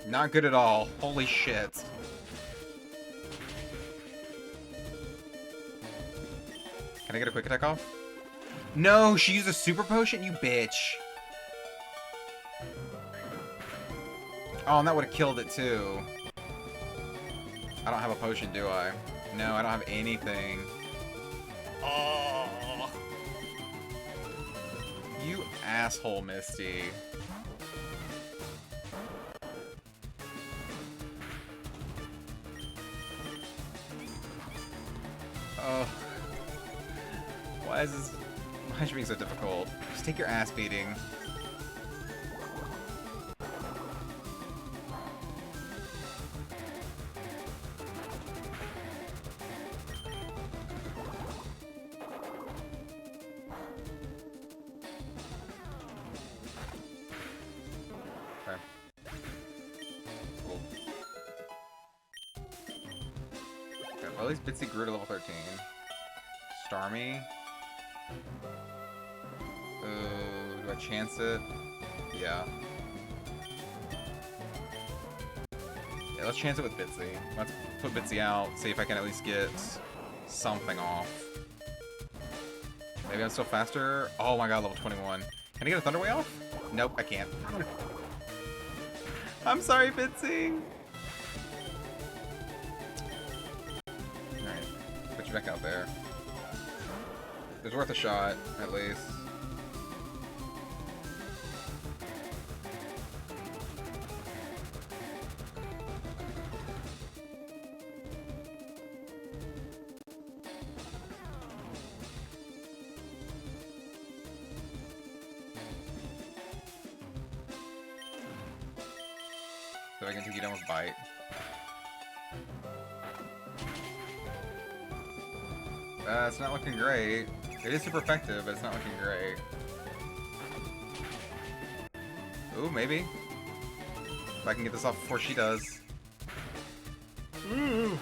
Not good at all. Holy shit. Can I get a quick attack off? No, she used a super potion, you bitch. Oh, and that would have killed it too. I don't have a potion, do I? No, I don't have anything. Oh. You asshole, Misty. Oh. Why is this... Why is it being so difficult? Just take your ass beating. Well, at least Bitsy grew to level 13. Starmie. Do I chance it? Yeah. Yeah, let's chance it with Bitsy. Let's put Bitsy out, see if I can at least get something off. Maybe I'm still faster? Oh my god, level 21. Can I get a Thunder Wave off? Nope, I can't. I'm sorry, Bitsy! Alright, put you back out there. It's worth a shot, at least. So I can take you down with Bite. It's not looking great. It is super effective, but it's not looking great. Ooh, maybe. If I can get this off before she does. Ooh.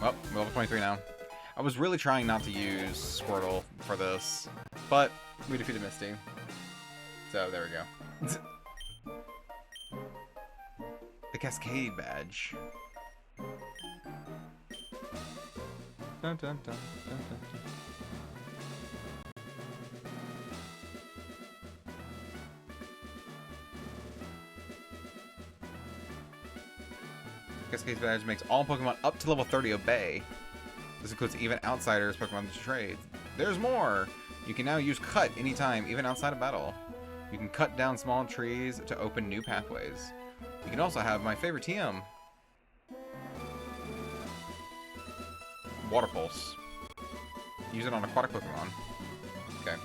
Well, we're level 23 now. I was really trying not to use Squirtle for this, but we defeated Misty. So, there we go. The Cascade Badge. Dun, dun, dun, dun, dun, dun. Cascade Badge makes all Pokemon up to level 30 obey. This includes even outsiders Pokemon to trade. There's more! You can now use Cut anytime, even outside of battle. You can cut down small trees to open new pathways. You can also have my favorite TM. Water Pulse. Use it on aquatic Pokemon. Okay.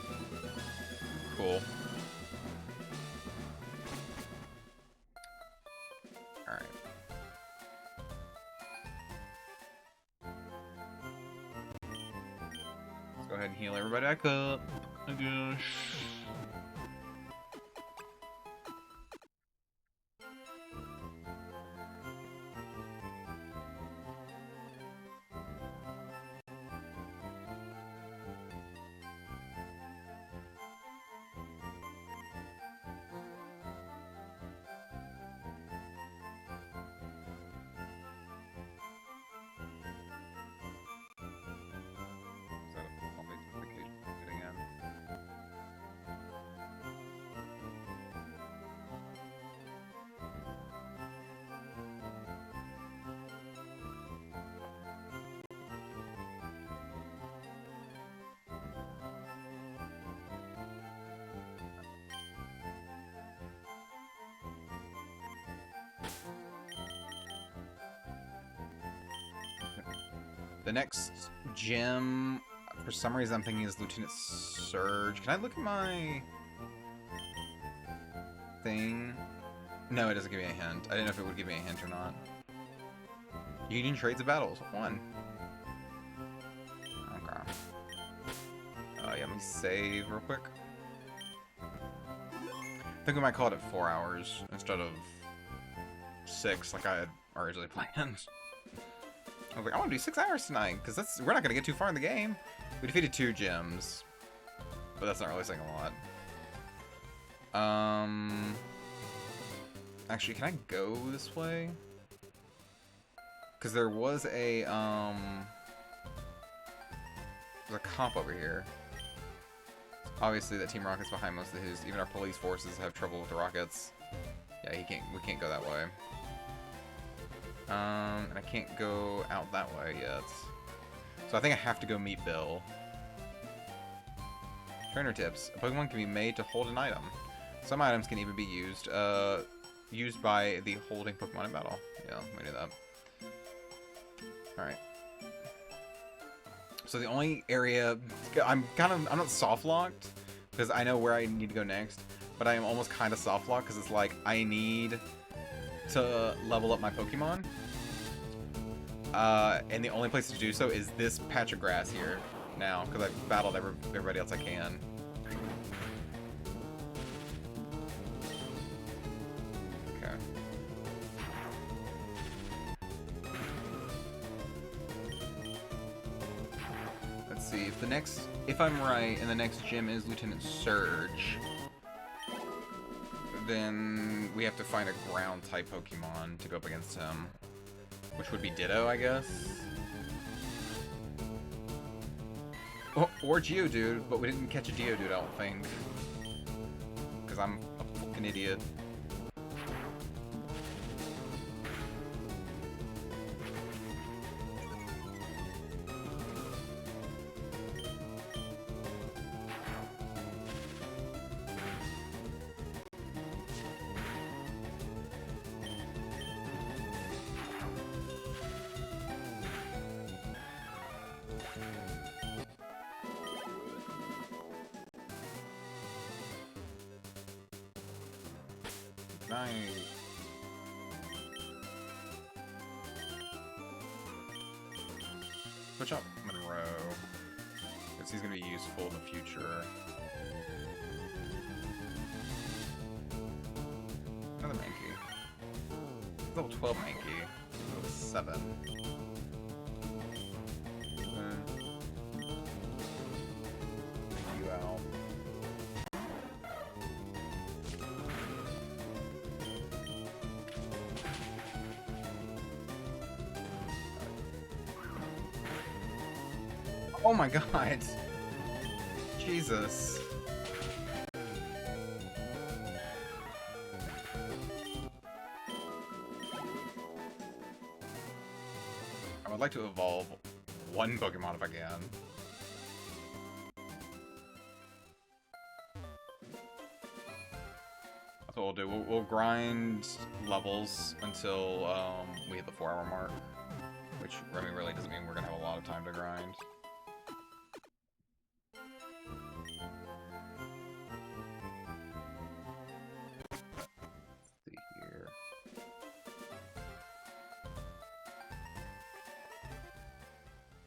Cool. Alright. Let's go ahead and heal everybody back up. Oh gosh. The next gym, for some reason I'm thinking is Lieutenant Surge. Can I look at my thing? No, it doesn't give me a hint. I didn't know if it would give me a hint or not. Union Trades of Battles. 1. Okay. Yeah, let me save real quick. I think we might call it at 4 hours instead of 6 like I had originally planned. I was like, I want to do 6 hours tonight, because we're not going to get too far in the game. We defeated 2 gyms, but that's not really saying a lot. Actually, can I go this way? Because there was a, there's a cop over here. Obviously, that Team Rocket's behind most of his. Even our police forces have trouble with the rockets. Yeah, we can't go that way. And I can't go out that way yet. So I think I have to go meet Bill. Trainer tips. A Pokemon can be made to hold an item. Some items can even be used by the holding Pokemon in battle. Yeah, we knew that. Alright. So the only area... I'm not soft-locked, because I know where I need to go next, but I am almost kind of soft-locked, because it's like, I need to level up my Pokemon. And the only place to do so is this patch of grass here now, because I've battled everybody else I can. Okay. Let's see, if I'm right, and the next gym is Lieutenant Surge, then we have to find a ground-type Pokemon to go up against him. Which would be Ditto, I guess? Oh, or Geodude, but we didn't catch a Geodude, I don't think. Because I'm a fucking idiot. Nice. Switch up Monroe, because he's going to be useful in the future. Another Mankey. Level 12 Mankey. Level 7. You out. Oh my god! Jesus. I would like to evolve one Pokemon if I can. That's what we'll do. We'll grind levels until we hit the 4-hour mark. Which, I mean, really doesn't mean we're gonna have a lot of time to grind.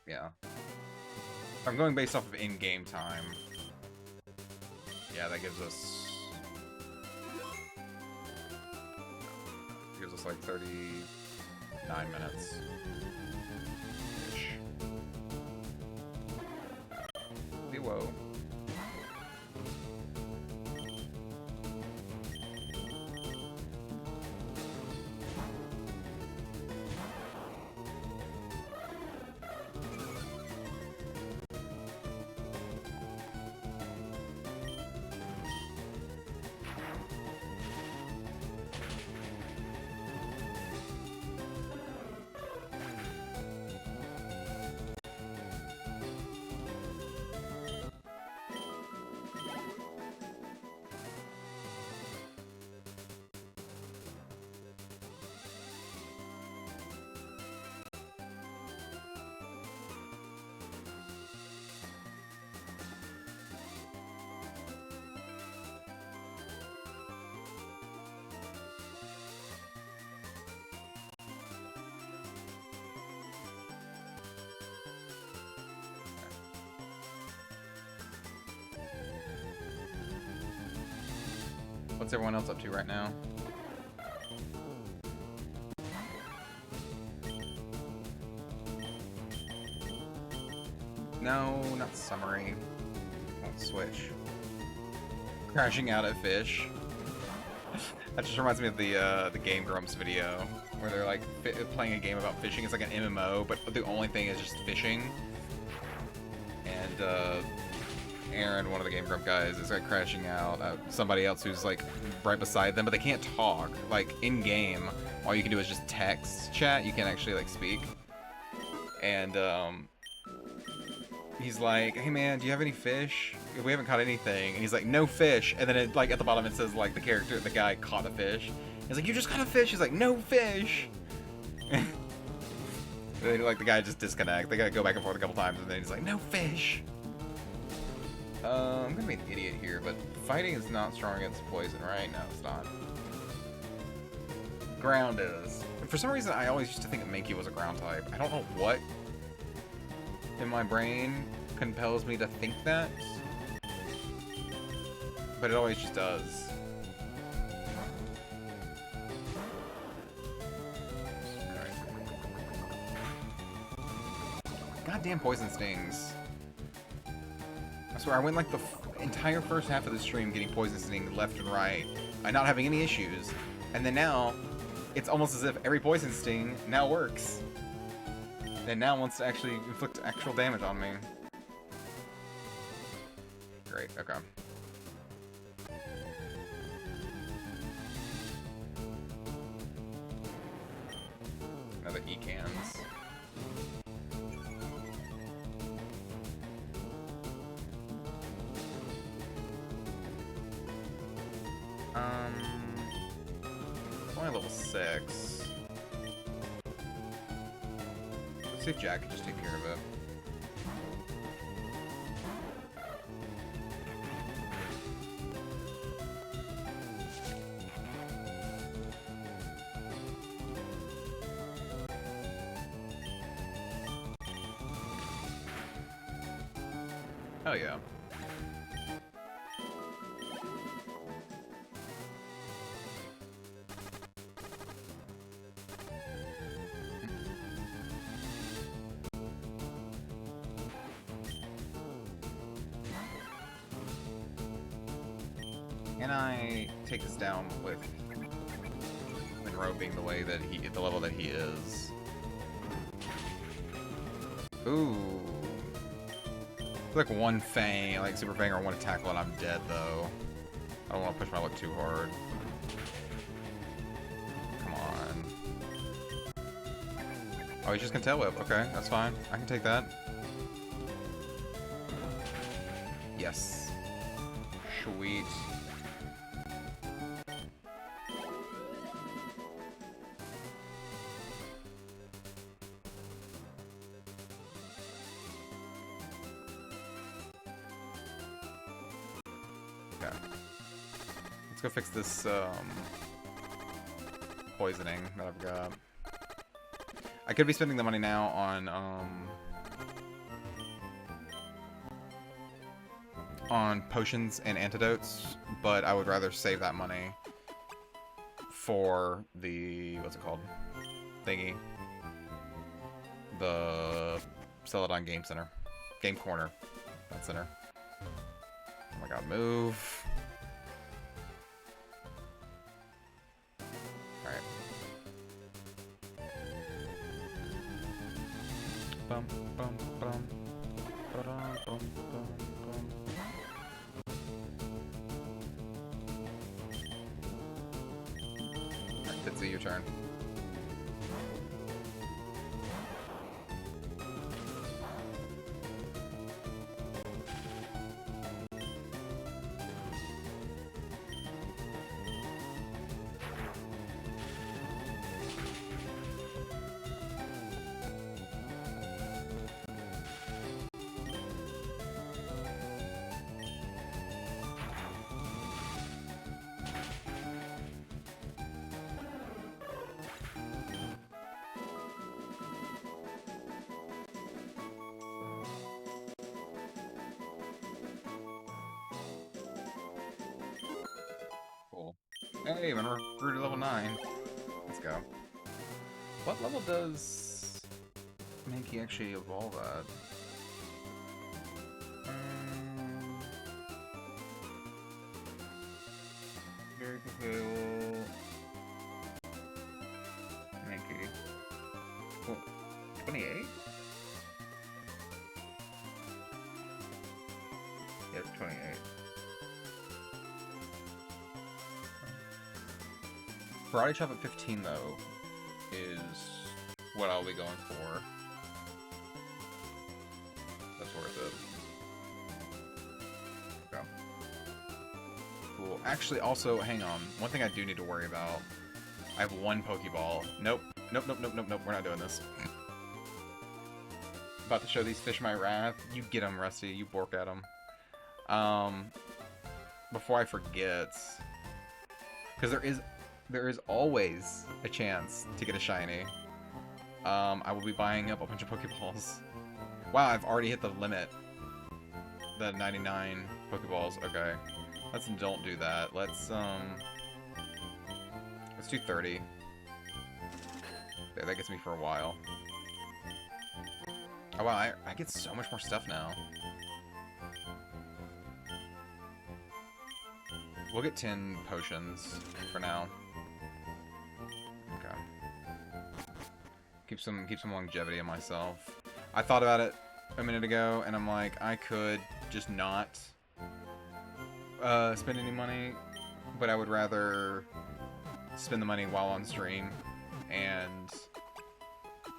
Yeah. I'm going based off of in-game time. Yeah, that gives us like 39 minutes. Ish. Whoa. What's everyone else up to right now? No, not summary. Won't switch. Crashing out at fish. That just reminds me of the Game Grumps video where they're like playing a game about fishing. It's like an MMO, but the only thing is just fishing. And Aaron, one of the Game Grump guys, is like crashing out at somebody else who's like right beside them, but they can't talk. Like in game, all you can do is just text chat. You can't actually like speak. And he's like, "Hey man, do you have any fish? We haven't caught anything." And he's like, "No fish." And then it, like at the bottom it says like the guy caught a fish. He's like, "You just caught a fish." He's like, "No fish." And then, like the guy just disconnects. They gotta go back and forth a couple times, and then he's like, "No fish." I'm gonna be an idiot here, but fighting is not strong against poison, right? No, it's not. ground is. And for some reason, I always used to think that Mankey was a ground type. I don't know what in my brain compels me to think that, but it always just does. Goddamn poison stings. I swear, I went like the entire first half of the stream getting poison sting left and right, by not having any issues, and then now, it's almost as if every poison sting now works. And now wants to actually inflict actual damage on me. Great, okay. Another E-cans. It's only level 6. Let's see if Jack can just take care of it. Hell yeah. Can I take this down with Monroe being the way that he, at the level that he is? Ooh. Like one Fang, like Super Fang or one tackle and I'm dead though. I don't want to push my luck too hard. Come on. Oh, he's just gonna tail whip. Okay, that's fine. I can take that. Yes. Sweet. Go fix this poisoning that I've got. I could be spending the money now on potions and antidotes, but I would rather save that money for the, what's it called? Thingy. The Celadon Game Center. Game Corner. That center. Oh my god, move. Bum, bum, bum. Ba-dum, bum, bum, bum. Alright, Titsy, your turn. Hey, I'm recruited level 9. Let's go. What level does Mankey actually evolve at? Very cool. Mankey. Cool. 28? Yep, 28. Karate Chop at 15, though, is what I'll be going for. That's worth it. Okay. Cool. Actually, also, hang on. One thing I do need to worry about. I have one Pokeball. Nope. Nope, nope, nope, nope, nope. We're not doing this. About to show these fish my wrath. You get them, Rusty. You bork at them. Before I forget. Because there is there is always a chance to get a shiny. I will be buying up a bunch of Pokeballs. Wow, I've already hit the limit. The 99 Pokeballs. Okay. Let's don't do that. Let's do 30. Yeah, that gets me for a while. Oh wow, I get so much more stuff now. We'll get 10 potions for now. Okay. Keep some longevity in myself. I thought about it a minute ago, and I'm like, I could just not spend any money, but I would rather spend the money while on stream and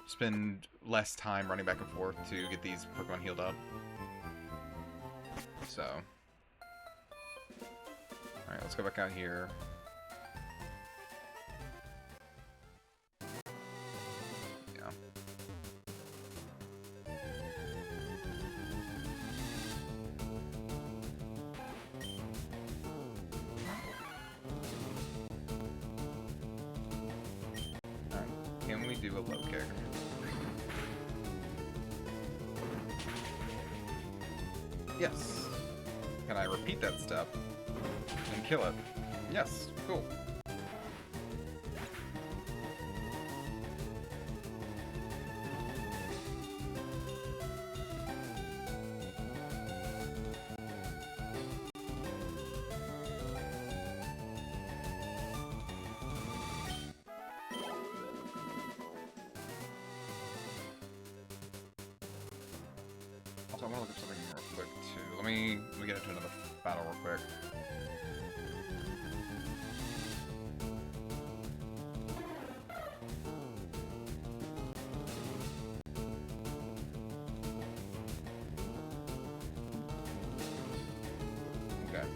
spend less time running back and forth to get these Pokemon healed up. So, alright, let's go back out here. Yeah. Alright, can we do a low kick? Yes. Can I repeat that step and kill it? Yes. Cool. Also, I want to look up something real quick too. Let me get into another battle real quick. Okay.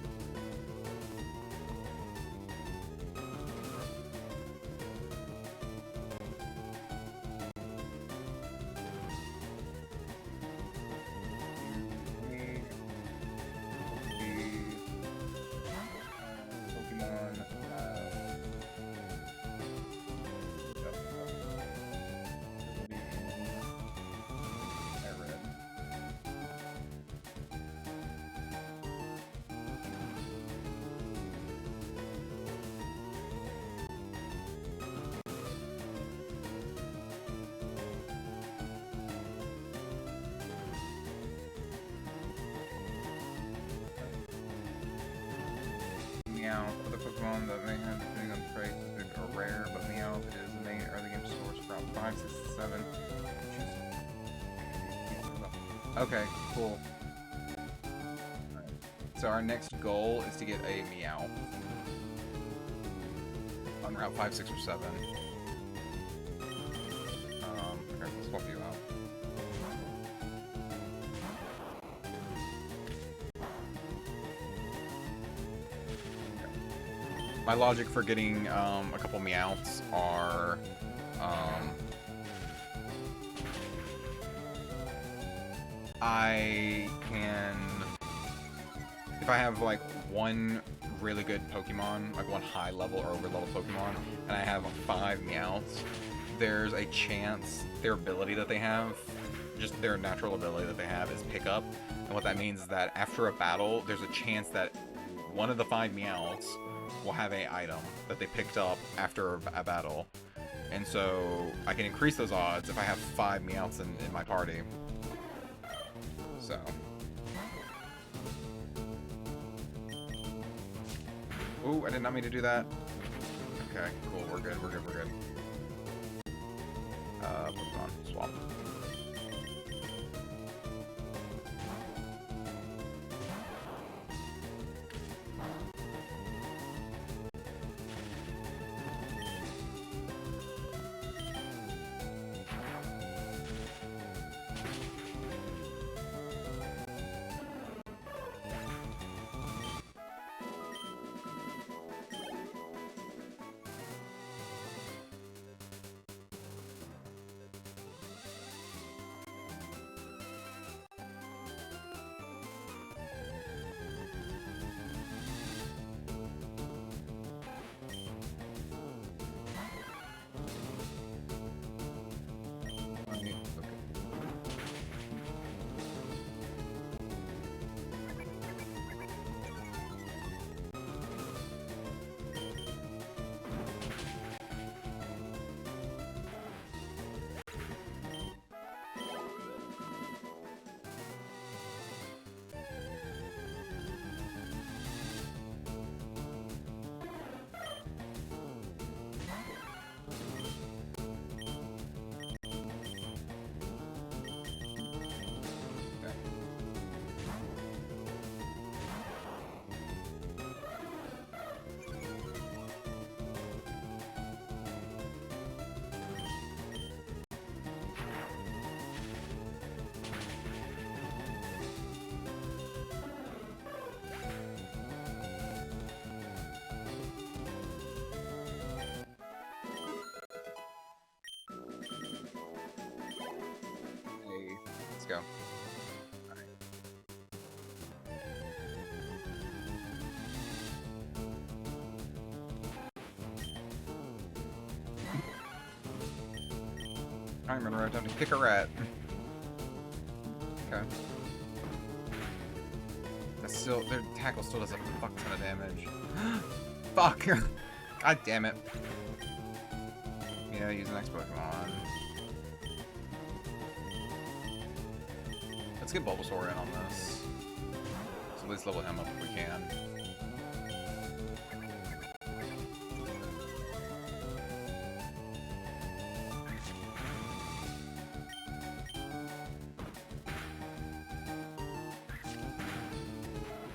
Meow. Other Pokemon that may have, depending on traits, are rare, but Meow is the main early game source for around 5, 6, 7. Okay, cool. Right. So our next goal is to get a Meow on Route 5, 6, or 7. Okay, let's swap you out. My logic for getting a couple Meowths are I can, if I have like one really good Pokemon, like one high level or over level Pokemon, and I have 5 Meowths, there's a chance their ability that they have, just their natural ability that they have, is pick up. And what that means is that after a battle, there's a chance that one of the 5 Meowths will have a item that they picked up after a battle. And so I can increase those odds if I have 5 Meowths in my party. So. Ooh, I did not mean to do that. Okay, cool, we're good. Pokemon, swap. go. Alright, Monroe, time to kick a rat. Okay. That's still, their tackle still does a fuck ton of damage. Fuck! God damn it. Yeah, use the next Pokemon. Let's get Bulbasaur in on this. So at least level him up if we can.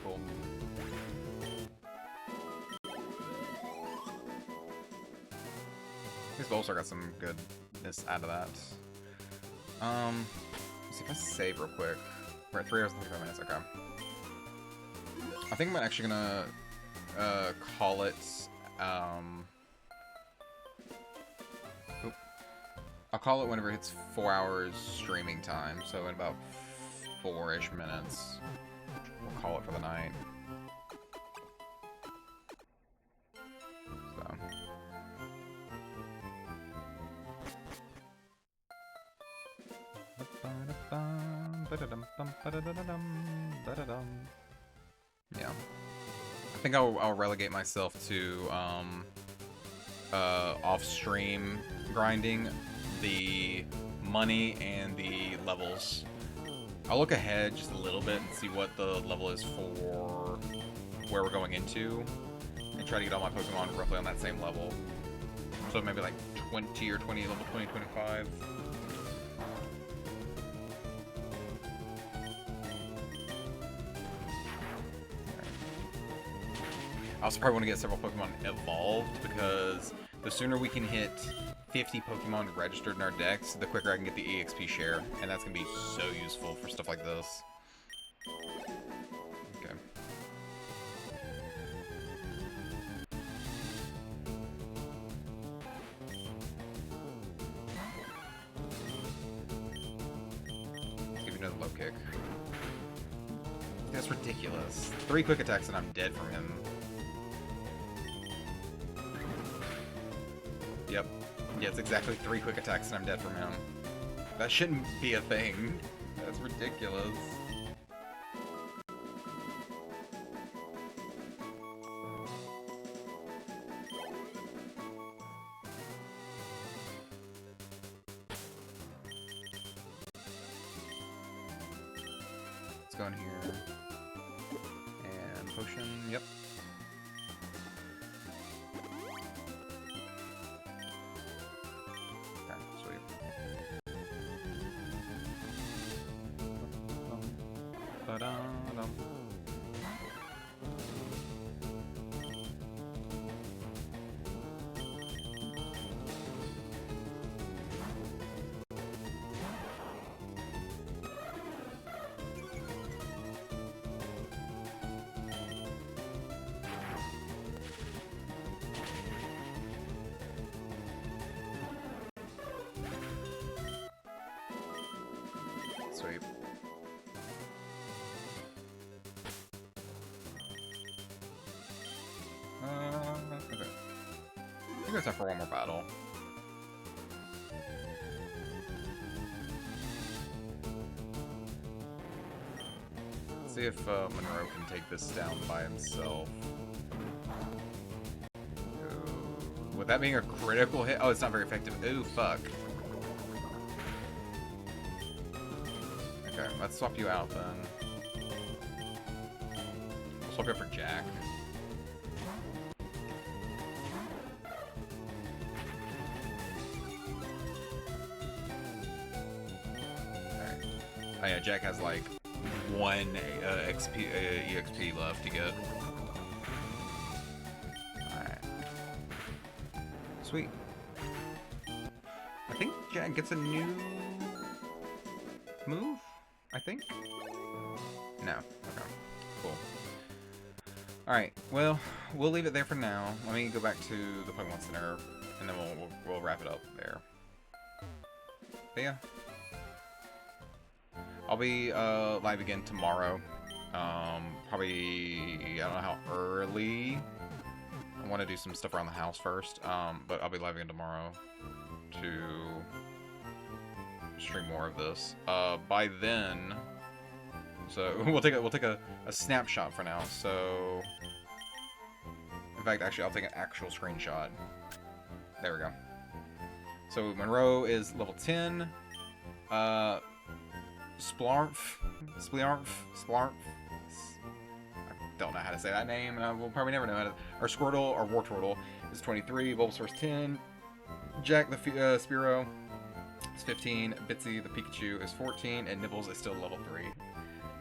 Cool. This Bulbasaur got some goodness out of that. Let's see if I save real quick. We're at 3 hours and 35 minutes, okay. I think I'm actually gonna call it oop. I'll call it whenever it hits 4 hours streaming time, so in about 4-ish minutes. We'll call it for the night. So. Yeah. I think I'll relegate myself to off-stream grinding the money and the levels. I'll look ahead just a little bit and see what the level is for where we're going into, and try to get all my Pokemon roughly on that same level. So maybe like 20 or 20, level 20, 25. I also probably want to get several Pokemon evolved, because the sooner we can hit 50 Pokemon registered in our decks, the quicker I can get the EXP share, and that's going to be so useful for stuff like this. Okay. Let's give you another low kick. That's ridiculous. 3 quick attacks and I'm dead from him. Yep. Yeah, it's exactly 3 quick attacks and I'm dead from him. That shouldn't be a thing. That's ridiculous. Let's go in here. And potion, yep. Ba-da-dum. Sweet. Okay. I think it's time for one more battle. Let's see if Monroe can take this down by himself. Ooh. With that being a critical hit, oh, it's not very effective. Ooh, fuck. Okay, let's swap you out then. I'll swap you out for Jack. Oh yeah, Jack has like 1 EXP left to get. Alright. Sweet. I think Jack gets a new move? I think? No. Okay. Cool. Alright, well, we'll leave it there for now. Let me go back to the Pokemon Center, and then we'll wrap it up there. But yeah. I'll be live again tomorrow. Probably, I don't know how early. I want to do some stuff around the house first, but I'll be live again tomorrow to stream more of this. By then, so we'll take a snapshot for now. So, in fact, actually, I'll take an actual screenshot. There we go. So Monroe is level 10. Splarf. I don't know how to say that name, and I will probably never know how to. Our Squirtle, our Wartortle, is 23. Bulbasaur's 10. Jack the Spearow is 15. Bitsy the Pikachu is 14, and Nibbles is still level 3.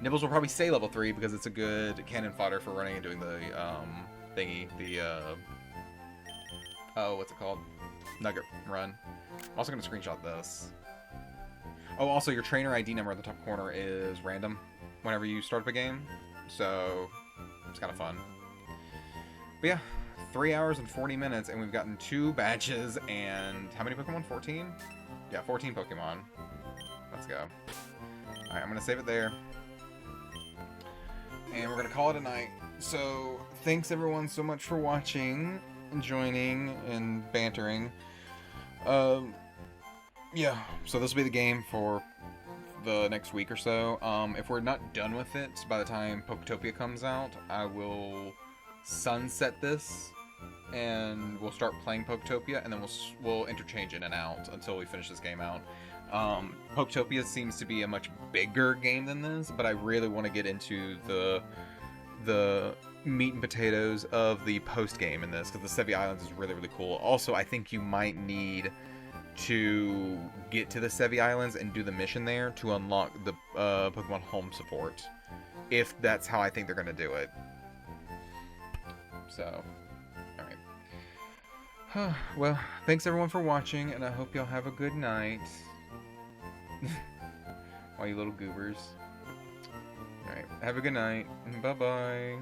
Nibbles will probably stay level 3 because it's a good cannon fodder for running and doing the thingy, the oh, what's it called? Nugget run. I'm also gonna screenshot this. Oh, also your trainer ID number at the top corner is random whenever you start up a game, so it's kind of fun. But yeah, 3 hours and 40 minutes, and we've gotten 2 badges and how many Pokemon? 14? Yeah, 14 Pokemon. Let's go. Alright, I'm gonna save it there. And we're gonna call it a night. So, thanks everyone so much for watching and joining and bantering. Yeah, so this will be the game for the next week or so. If we're not done with it by the time Poketopia comes out, I will sunset this and we'll start playing Poketopia, and then we'll interchange in and out until we finish this game out. Poketopia seems to be a much bigger game than this, but I really want to get into the meat and potatoes of the post game in this, because the Sevi Islands is really, really cool. Also, I think you might need to get to the Sevi Islands and do the mission there to unlock the Pokemon Home support, if that's how I think they're going to do it. So, alright. Well, thanks everyone for watching, and I hope y'all have a good night. All you little goobers. Alright, have a good night. Bye-bye.